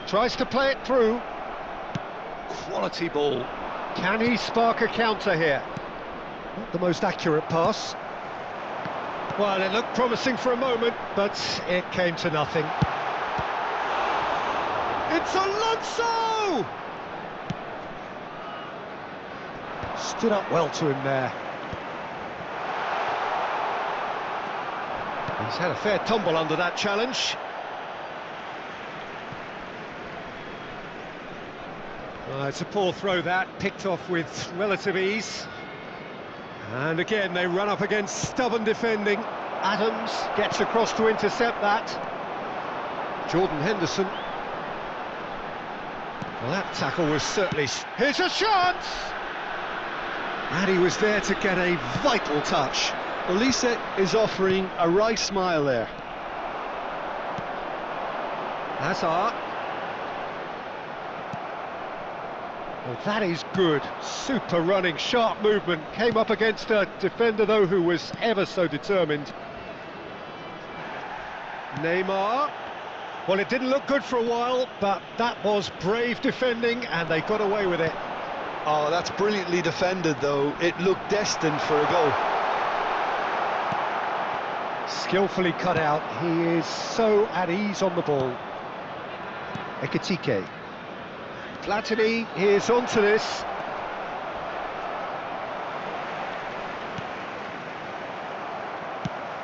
Tries to play it through. Quality ball. Can he spark a counter here? Not the most accurate pass. Well, it looked promising for a moment, but it came to nothing. It's Alonso! Stood up well to him there. He's had a fair tumble under that challenge. It's a poor throw that, picked off with relative ease. And again, they run up against stubborn defending. Adams gets across to intercept that. Jordan Henderson. Well, that tackle was certainly... Here's a chance! And he was there to get a vital touch. Elise is offering a wry smile there. Hazard. Well, that is good. Super running, sharp movement. Came up against a defender, though, who was ever so determined. Neymar. Well, it didn't look good for a while, but that was brave defending, and they got away with it. Oh, that's brilliantly defended, though. It looked destined for a goal. Skillfully cut out. He is so at ease on the ball. Ekitike. Platini is onto this.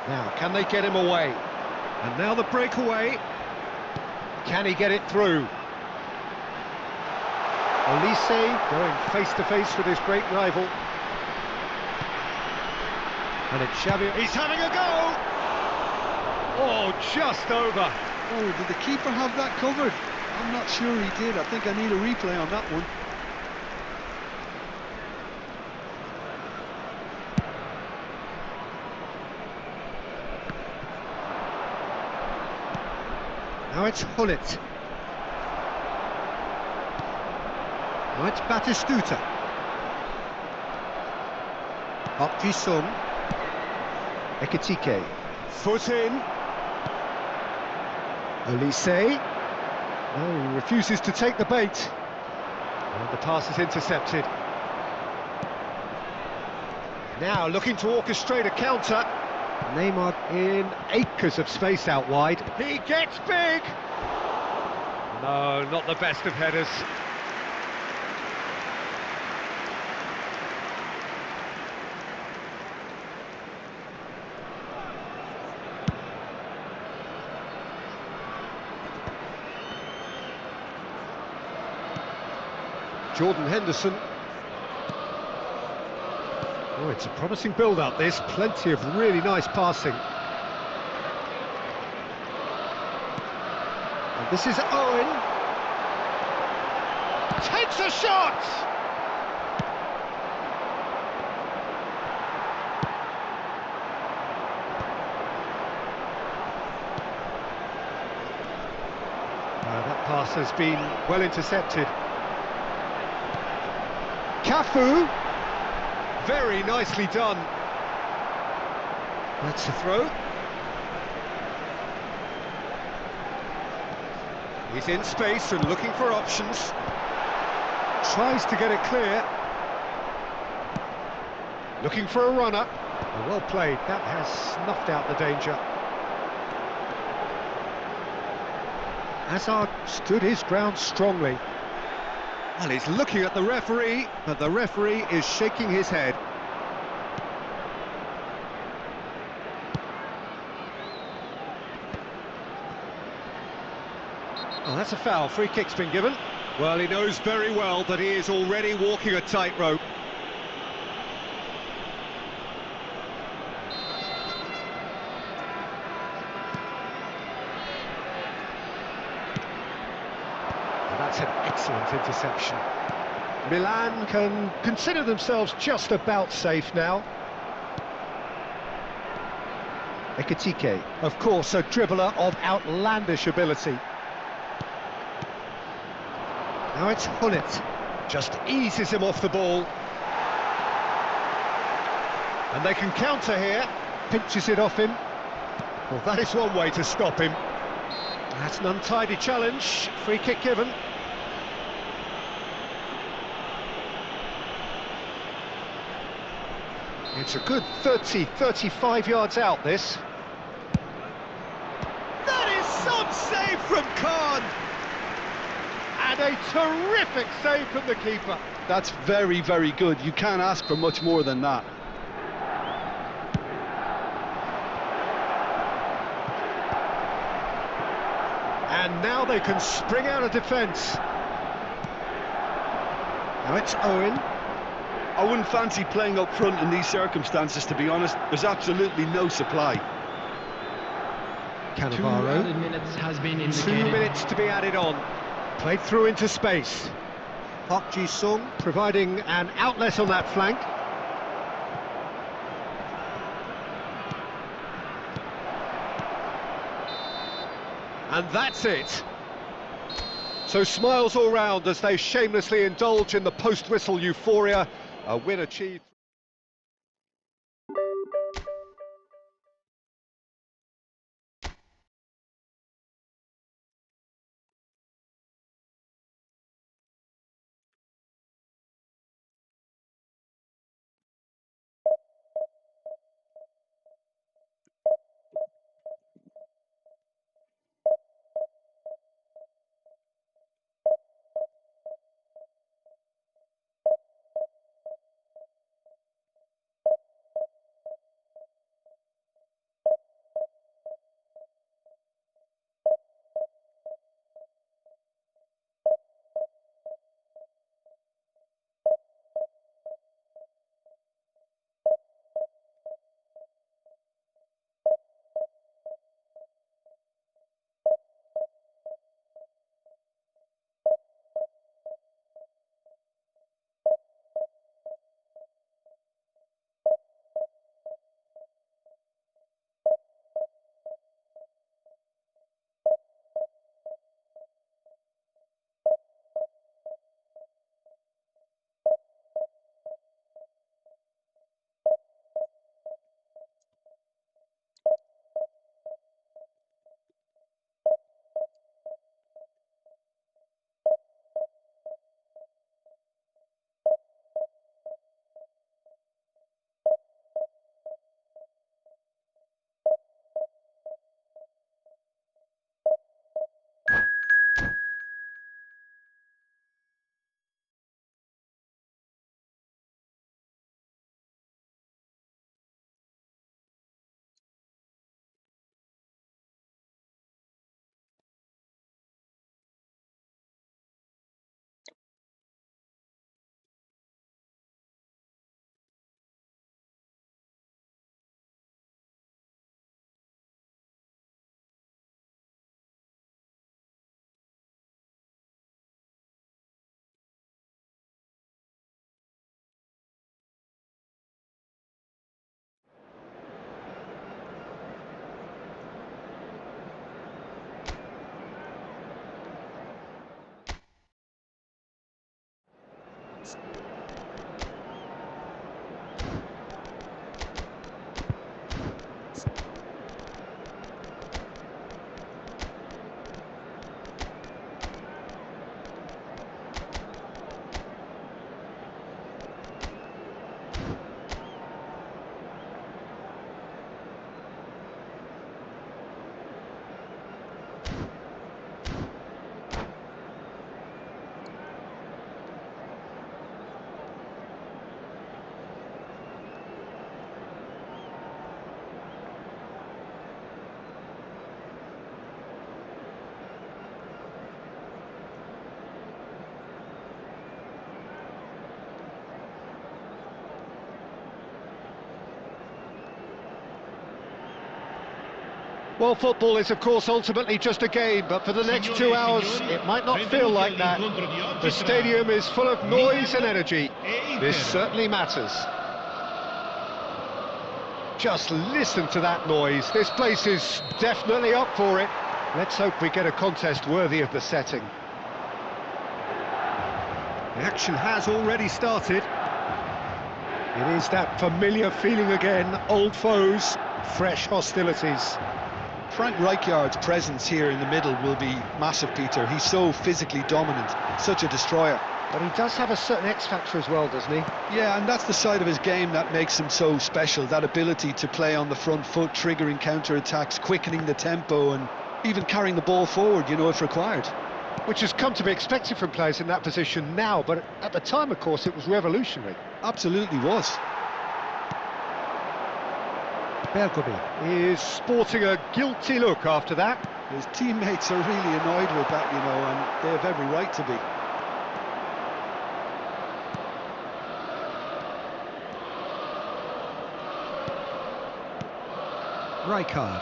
Now, can they get him away? And now the breakaway. Can he get it through? Elise going face-to-face with his great rival. And it's Xavi. He's having a go! Oh, just over. Oh, did the keeper have that covered? I'm not sure he did. I think I need a replay on that one. Now it's Hullet. Now it's Batistuta. Up Jisung. Ekitike. Foot in. Elise. No, he refuses to take the bait. And the pass is intercepted. Now looking to orchestrate a counter. Neymar in acres of space out wide. He gets big! No, not the best of headers. Jordan Henderson. Oh, it's It's a promising build-up, this. Plenty of really nice passing. And this is Owen. Takes a shot! That pass has been well intercepted. Cafu. Very nicely done. That's a throw. He's in space and looking for options. Tries to get it clear. Looking for a runner. Well played. That has snuffed out the danger. Hazard stood his ground strongly. Well, he's looking at the referee, but the referee is shaking his head. Oh, that's a foul. Free kick's been given. Well, he knows very well that he is already walking a tightrope. That's an excellent interception. Milan can consider themselves just about safe now. Ekitike, of course, a dribbler of outlandish ability. Now it's Hullet, just eases him off the ball. And they can counter here, pinches it off him. Well, that is one way to stop him. That's an untidy challenge, free kick given. It's a good 30, 35 yards out, this. That is some save from Khan! And a terrific save from the keeper. That's very, very good. You can't ask for much more than that. And now they can spring out of defence. Now it's Owen. I wouldn't fancy playing up front in these circumstances, to be honest. There's absolutely no supply. 2 Cannavaro. added minutes has been 2 indicated. minutes to be added on. Played through into space. Park Ji-sung providing an outlet on that flank. And that's it. So smiles all round as they shamelessly indulge in the post-whistle euphoria. A win achieved. Well, football is, of course, ultimately just a game, but for the next 2 hours, it might not feel like that. The stadium is full of noise and energy. This certainly matters. Just listen to that noise. This place is definitely up for it. Let's hope we get a contest worthy of the setting. The action has already started. It is that familiar feeling again, old foes, fresh hostilities. Frank Rijkaard's presence here in the middle will be massive, Peter. He's so physically dominant, such a destroyer. But he does have a certain X-factor as well, doesn't he? Yeah, and that's the side of his game that makes him so special, that ability to play on the front foot, triggering counter-attacks, quickening the tempo, and even carrying the ball forward, you know, if required. Which has come to be expected from players in that position now, but at the time, of course, it was revolutionary. Absolutely was. Bergomi is sporting a guilty look after that. His teammates are really annoyed with that, you know, and they have every right to be. Rijkaard.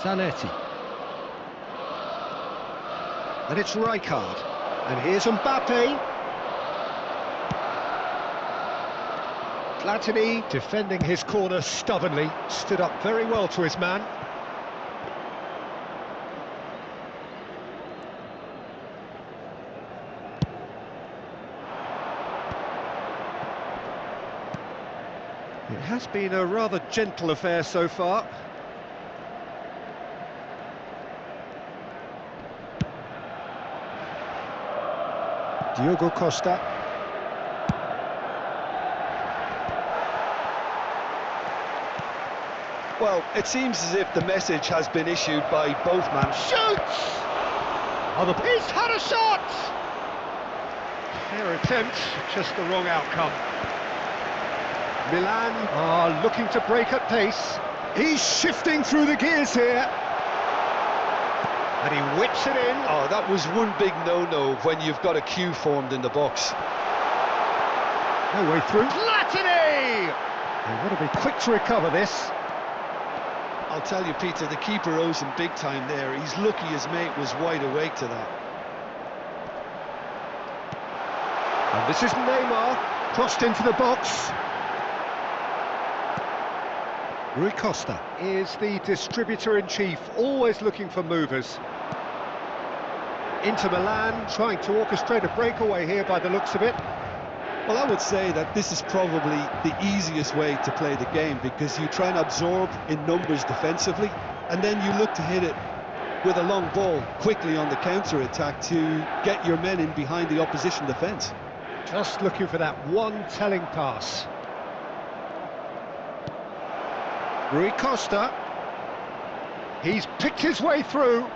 Zanetti. And it's Rijkaard. And here's Mbappe. Platini defending his corner stubbornly, stood up very well to his man. It has been a rather gentle affair so far. Diogo Costa. Well, it seems as if the message has been issued by both men. Shoots! Oh, he's had a shot! Fair attempt, just the wrong outcome. Milan are looking to break at pace. He's shifting through the gears here. And he whips it in. Oh, that was one big no-no when you've got a queue formed in the box. No way through. Platini! They want to be quick to recover this. I'll tell you, Peter, the keeper owes him big time there. He's lucky his mate was wide awake to that. And this is Neymar, crossed into the box. Rui Costa is the distributor-in-chief, always looking for movers. Inter Milan trying to orchestrate a breakaway here by the looks of it. Well, I would say that this is probably the easiest way to play the game, because you try and absorb in numbers defensively, and then you look to hit it with a long ball quickly on the counter-attack to get your men in behind the opposition defence. Just looking for that one telling pass. Rui Costa. He's picked his way through.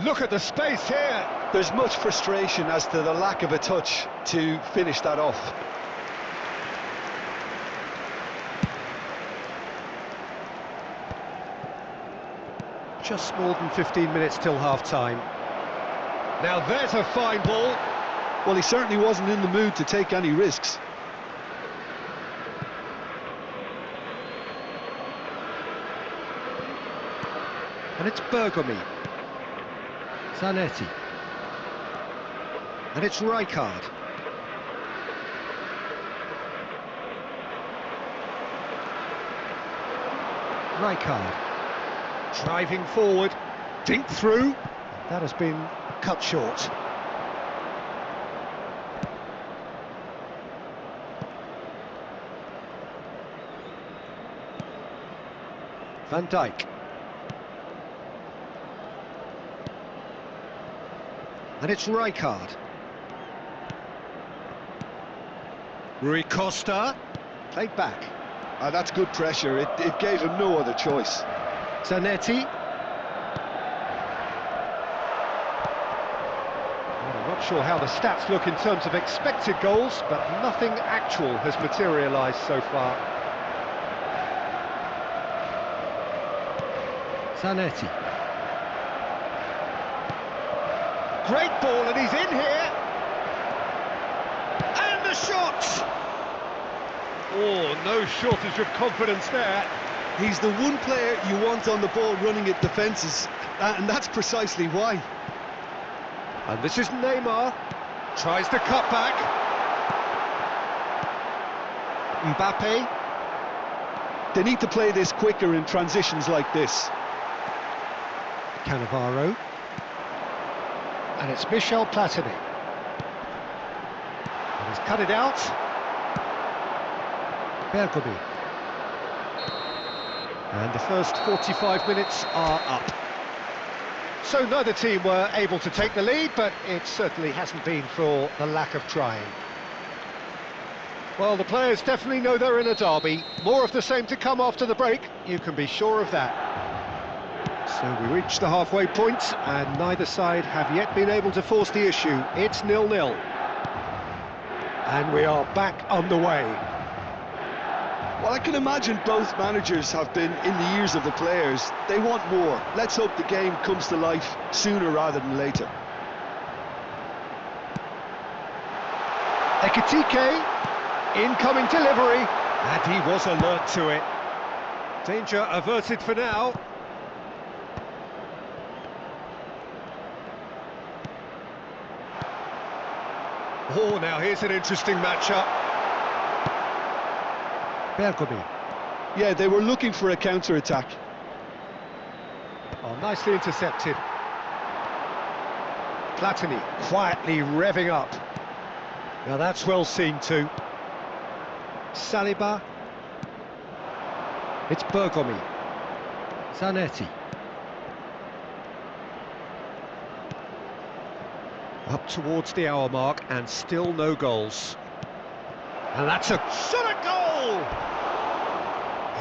Look at the space here. There's much frustration as to the lack of a touch to finish that off. Just more than 15 minutes till half-time. Now there's a fine ball. Well, he certainly wasn't in the mood to take any risks. And it's Bergomi. Zanetti. And it's Rijkaard. Rijkaard. Driving forward. Think through. That has been cut short. Van Dijk. And it's Rijkaard. Rui Costa, played back. That's good pressure. It gave him no other choice. Zanetti. Well, I'm not sure how the stats look in terms of expected goals, but nothing actual has materialised so far. Zanetti. Great ball, and he's in here. And the shot! Oh, no shortage of confidence there. He's the one player you want on the ball running at defences, and that's precisely why. And this is Neymar. Tries to cut back. Mbappe. They need to play this quicker in transitions like this. Cannavaro. And it's Michel Platini. And he's cut it out. Bergomi. And the first 45 minutes are up. So neither team were able to take the lead, but it certainly hasn't been for the lack of trying. Well, the players definitely know they're in a derby. More of the same to come after the break, you can be sure of that. So we reach the halfway point, and neither side have yet been able to force the issue. It's 0-0. And we are back underway. Well, I can imagine both managers have been in the ears of the players. They want more. Let's hope the game comes to life sooner rather than later. Ekitike, incoming delivery, and he was alert to it. Danger averted for now. Oh, now here's an interesting matchup. Bergomi. Yeah, they were looking for a counter-attack. Oh, nicely intercepted. Platini quietly revving up. Now that's well seen too. Saliba. It's Bergomi. Zanetti. Up towards the hour mark and still no goals. And that's a shot at goal!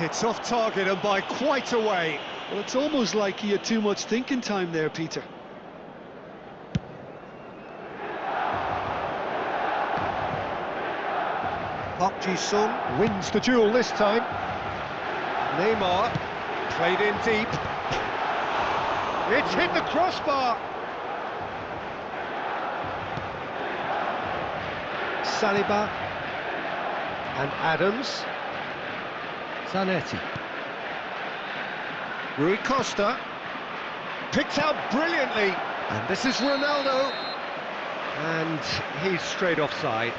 It's off target and by quite a way. Well, it's almost like he had too much thinking time there, Peter. Park Ji-sung wins the duel this time. Neymar played in deep. It's hit the crossbar. Saliba and Adams. Zanetti. Rui Costa picked out brilliantly, and this is Ronaldo, and he's straight offside.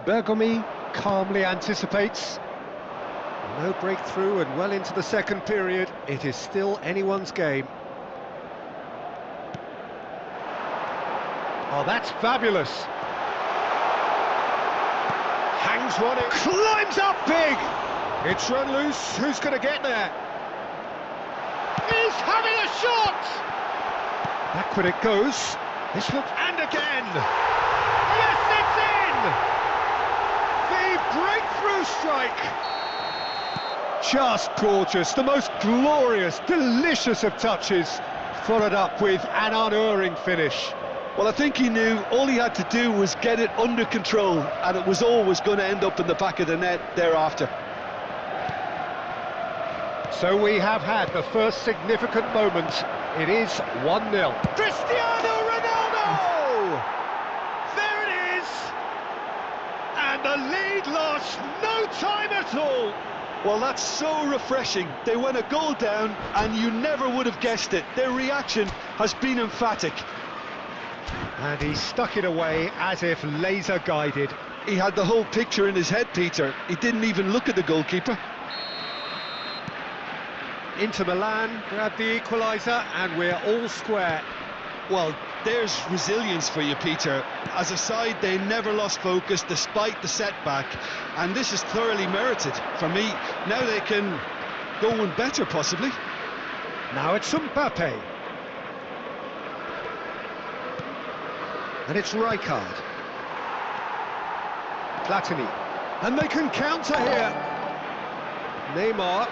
Bergomi calmly anticipates. No breakthrough and well into the second period. It is still anyone's game. Oh, that's fabulous. Hangs one in, climbs up big. It's run loose. Who's going to get there? He's having a shot. Back when it goes. This looks, and again. Yes, it's in. The breakthrough strike. Just gorgeous, the most glorious, delicious of touches, followed up with an unerring finish. Well, I think he knew all he had to do was get it under control, and it was always going to end up in the back of the net thereafter. So we have had the first significant moment. It is 1-0. Cristiano Ronaldo! There it is! And the lead lost no time at all. Well, that's so refreshing. They went a goal down, and you never would have guessed it. Their reaction has been emphatic. And he stuck it away as if laser guided. He had the whole picture in his head, Peter. He didn't even look at the goalkeeper. Inter Milan grab the equaliser, and we're all square. Well, there's resilience for you, Peter. As a side, they never lost focus despite the setback, and this is thoroughly merited for me. Now they can go one better, possibly. Now it's Mbappe. And it's Rijkaard. Platini. And they can counter here. Neymar.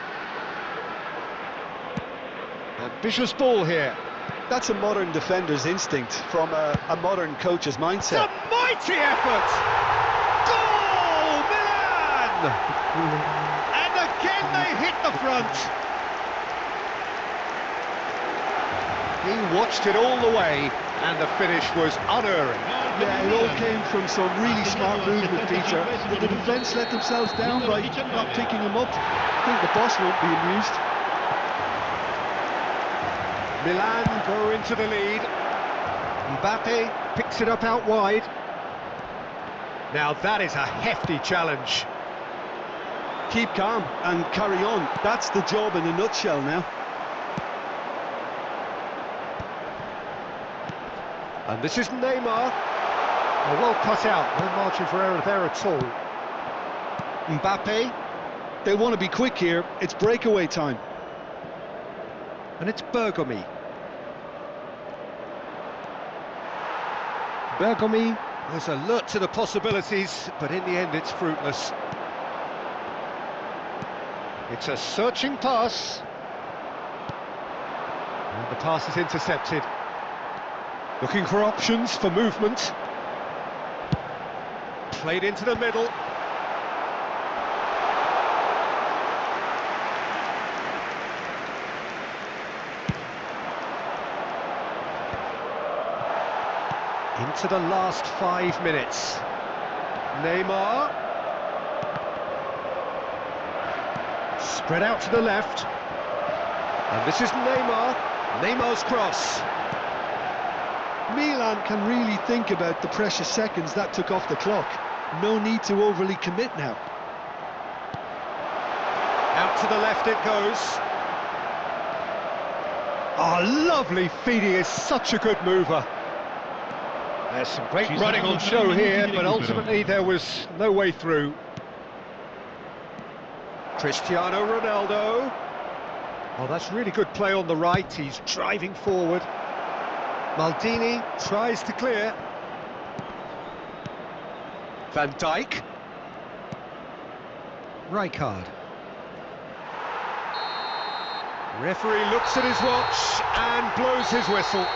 Ambitious ball here. That's a modern defender's instinct from a modern coach's mindset. It's a mighty effort! Goal, Milan! And again they hit the front. He watched it all the way, and the finish was unerring. Yeah, it all came from some really smart movement, Peter. Did the defence let themselves down by not picking him up? I think the boss won't be amused. Milan go into the lead. Mbappe picks it up out wide. Now that is a hefty challenge. Keep calm and carry on. That's the job in a nutshell now. And this is Neymar. Oh, well cut out, no margin for error there at all. Mbappe. They want to be quick here. It's breakaway time. And it's Bergomi. Bergomi was alert to the possibilities, but in the end it's fruitless. It's a searching pass. And the pass is intercepted. Looking for options for movement. Played into the middle. Into the last 5 minutes. Neymar. Spread out to the left. And this is Neymar. Neymar's cross. Milan can really think about the precious seconds that took off the clock. No need to overly commit now. Out to the left it goes. Oh, lovely feed. He is such a good mover. There's some great running on show here, but ultimately there was no way through. Cristiano Ronaldo. Oh, that's really good play on the right. He's driving forward. Maldini tries to clear. Van Dijk. Rijkaard. Referee looks at his watch and blows his whistle.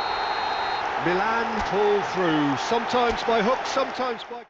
Milan pull through, sometimes by hook, sometimes by...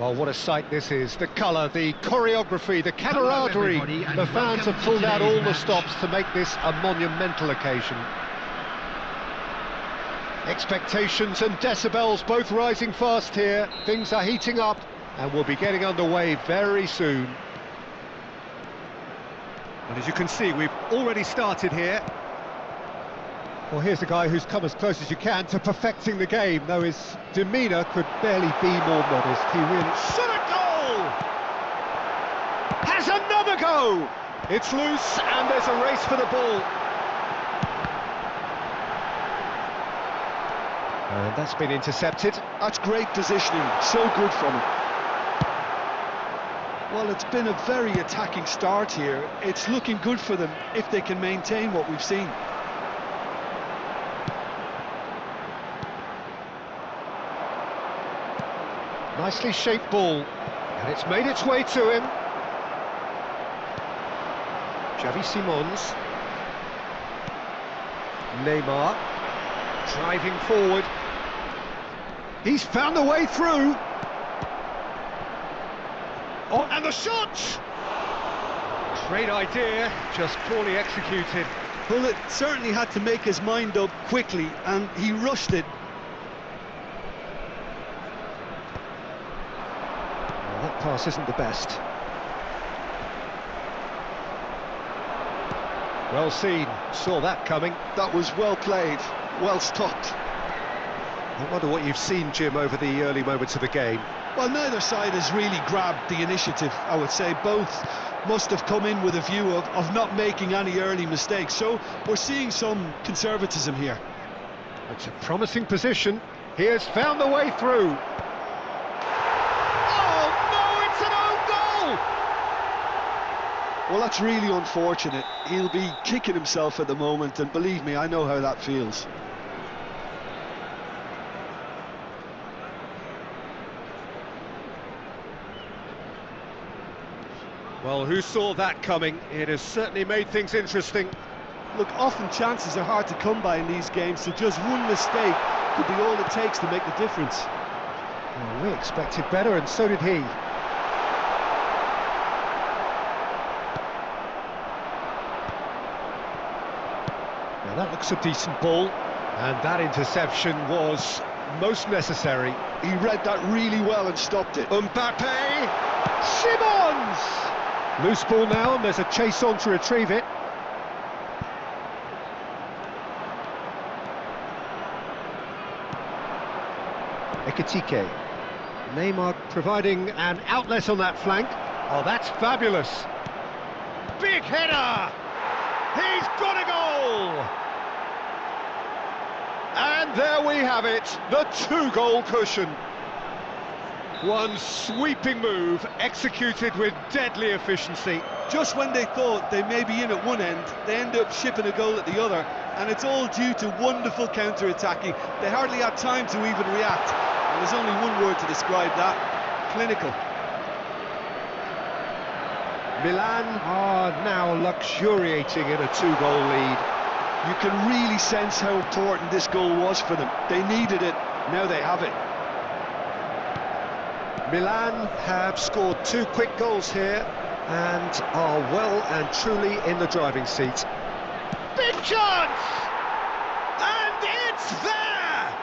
Well, what a sight this is. The colour, the choreography, the camaraderie. everybody, and The fans welcome have to pulled out today's all the match. stops to make this a monumental occasion. Expectations and decibels both rising fast here. Things are heating up and we'll be getting underway very soon. And as you can see, we've already started here. Well, here's a guy who's come as close as you can to perfecting the game, though his demeanour could barely be more modest. He really... Shot a goal! Has another go! It's loose and there's a race for the ball. And that's been intercepted. That's great positioning, so good from him. Well, it's been a very attacking start here. It's looking good for them if they can maintain what we've seen. Nicely shaped ball, and it's made its way to him. Xavi Simons. Neymar, driving forward. He's found the way through. Oh, and the shot! Great idea, just poorly executed. Well, it certainly had to make his mind up quickly, and he rushed it. Well, that pass isn't the best. Well seen, saw that coming. That was well played, well stopped. I wonder what you've seen, Jim, over the early moments of the game. Well, neither side has really grabbed the initiative, I would say. Both must have come in with a view of not making any early mistakes. So we're seeing some conservatism here. It's a promising position. He has found the way through. Oh, no, it's an own goal! Well, that's really unfortunate. He'll be kicking himself at the moment, and believe me, I know how that feels. Well, who saw that coming? It has certainly made things interesting. Look, often chances are hard to come by in these games, so just one mistake could be all it takes to make the difference. Well, we expected better, and so did he. Now that looks a decent ball, and that interception was most necessary. He read that really well and stopped it. Mbappe! Simons! Loose ball now, and there's a chase on to retrieve it. Ekitike. Neymar providing an outlet on that flank. Oh, that's fabulous. Big header! He's got a goal! And there we have it, the two-goal cushion. One sweeping move, executed with deadly efficiency. Just when they thought they may be in at one end, they end up shipping a goal at the other, and it's all due to wonderful counter-attacking. They hardly had time to even react, and there's only one word to describe that: clinical. Milan are now luxuriating in a two-goal lead. You can really sense how important this goal was for them. They needed it, now they have it. Milan have scored two quick goals here and are well and truly in the driving seat. Big chance! And it's there!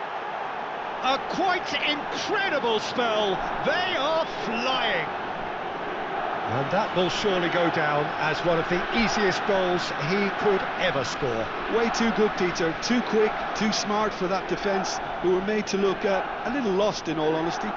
A quite incredible spell. They are flying. And that will surely go down as one of the easiest goals he could ever score. Way too good, Peter. Too quick, too smart for that defence, who were made to look a little lost, in all honesty.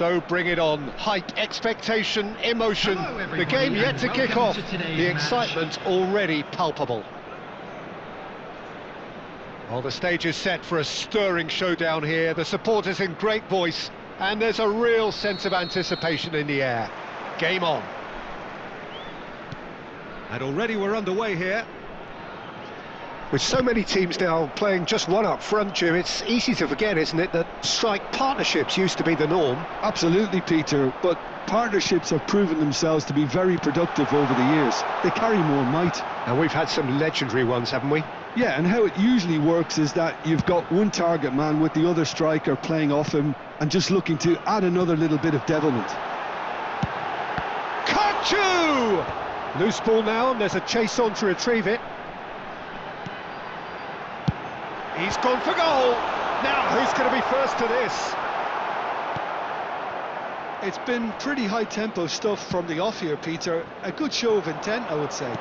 So bring it on. Hype, expectation, emotion. Hello, The everybody, game yet and to kick welcome off. to today's The match. excitement already palpable. Well, the stage is set for a stirring showdown here. The supporters in great voice, and there's a real sense of anticipation in the air. Game on. And already we're underway here. With so many teams now playing just one up front, Jim, it's easy to forget, isn't it, that strike partnerships used to be the norm. Absolutely, Peter, but partnerships have proven themselves to be very productive over the years. They carry more might. And we've had some legendary ones, haven't we? Yeah, and how it usually works is that you've got one target man with the other striker playing off him and just looking to add another little bit of devilment. Kachu! Loose ball now, and there's a chase on to retrieve it. He's gone for goal. Now, who's going to be first to this? It's been pretty high-tempo stuff from the off here, Peter. A good show of intent, I would say.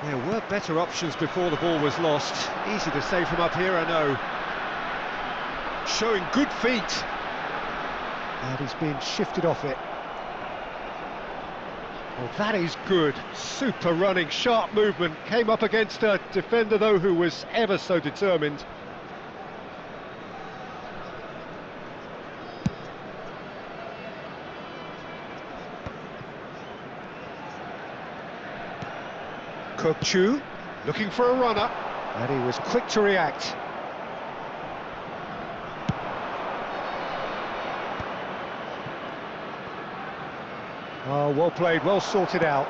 There were better options before the ball was lost. Easy to say from up here, I know. Showing good feet. And he's been shifted off it. Well, that is good. Super running, sharp movement. Came up against a defender, though, who was ever so determined. Kokchu looking for a runner, and he was quick to react. Oh, well played, well sorted out.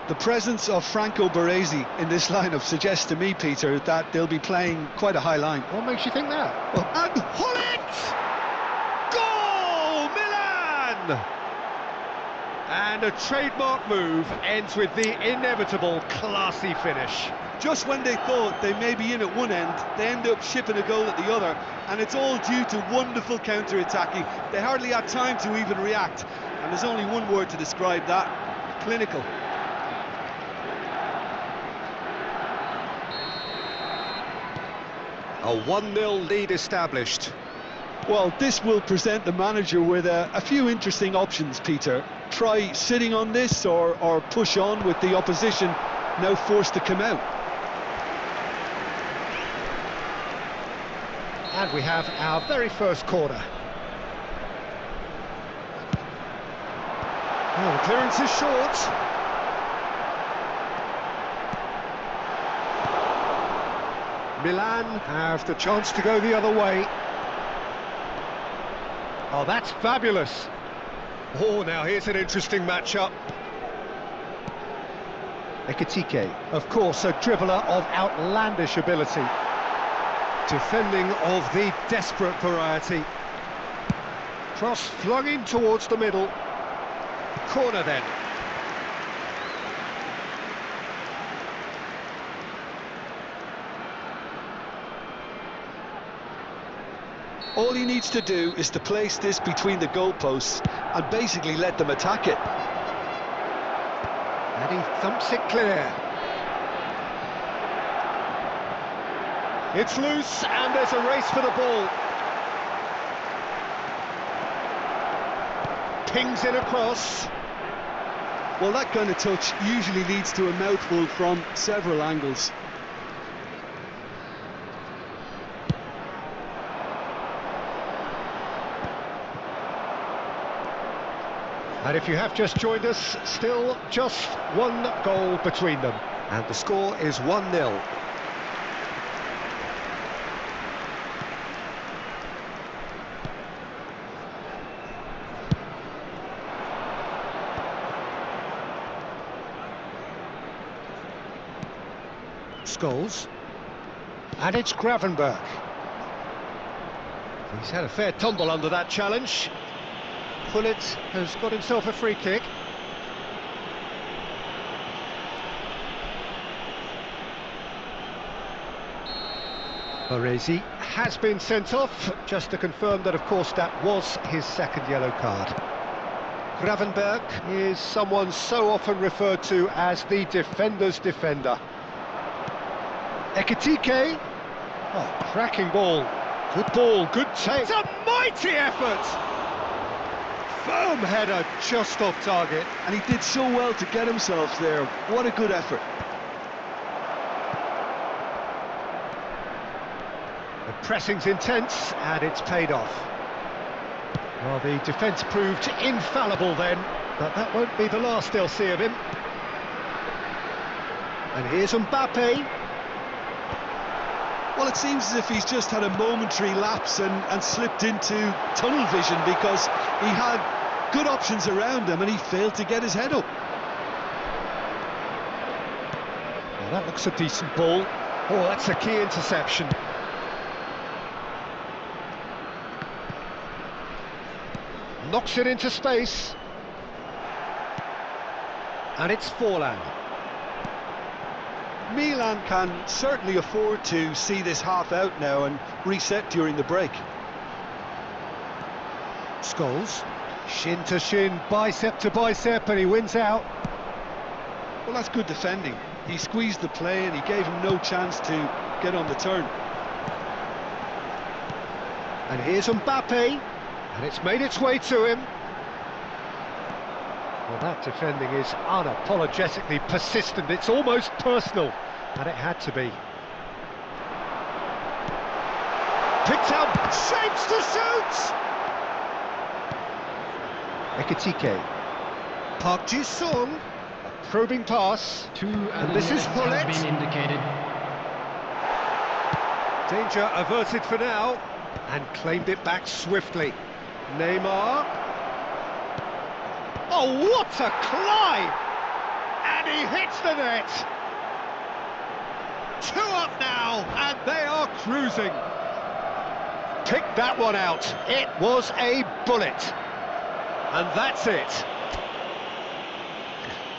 The presence of Franco Baresi in this lineup suggests to me, Peter, that they'll be playing quite a high line. What makes you think that? Well, and Hullet! Goal! Milan! And a trademark move ends with the inevitable classy finish. Just when they thought they may be in at one end, they end up shipping a goal at the other, and it's all due to wonderful counter-attacking. They hardly had time to even react, and there's only one word to describe that: clinical. A 1-0 lead established. Well, this will present the manager with a few interesting options, Peter. Try sitting on this or push on with the opposition now forced to come out. And we have our very first corner. Oh, the clearance is short. Milan have the chance to go the other way. Oh, that's fabulous. Oh, now here's an interesting matchup. Ekitike, of course, a dribbler of outlandish ability. Defending of the desperate variety. Cross flung in towards the middle. Corner then. All he needs to do is to place this between the goalposts and basically let them attack it. And he thumps it clear. It's loose, and there's a race for the ball. Pings in across. Well, that kind of touch usually leads to a mouthful from several angles. And if you have just joined us, still just one goal between them. And the score is 1-0. Scholes. And it's Gravenberg. He's had a fair tumble under that challenge. Hullet has got himself a free kick. Baresi has been sent off, just to confirm that, of course, that was his second yellow card. Gravenberg is someone so often referred to as the defender's defender. Ekitike. Oh, cracking ball. Good good take. It's a mighty effort! Firm header just off target. And he did so well to get himself there. What a good effort. The pressing's intense and it's paid off. Well, the defence proved infallible then, but that won't be the last they'll see of him. And here's Mbappe. Well, it seems as if he's just had a momentary lapse and slipped into tunnel vision, because he had good options around him and he failed to get his head up. Well, that looks a decent ball. Oh, that's a key interception. Knocks it into space. And it's Forlan. Milan can certainly afford to see this half out now and reset during the break. Scholes, shin to shin, bicep to bicep, and he wins out. Well, that's good defending. He squeezed the play and he gave him no chance to get on the turn. And here's Mbappe, and it's made its way to him. Well, that defending is unapologetically persistent. It's almost personal, and it had to be. Picked out, shapes to shoot! Ekitike. Park Ji-sung, a probing pass. And this is Hullet. has been indicated. Danger averted for now, and claimed it back swiftly. Neymar. Oh, what a climb! And he hits the net! 2 up now, and they are cruising. Pick that one out. It was a bullet. And that's it.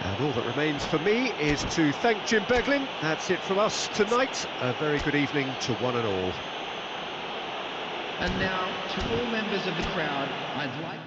And all that remains for me is to thank Jim Beglin. That's it from us tonight. A very good evening to one and all. And now, to all members of the crowd, I'd like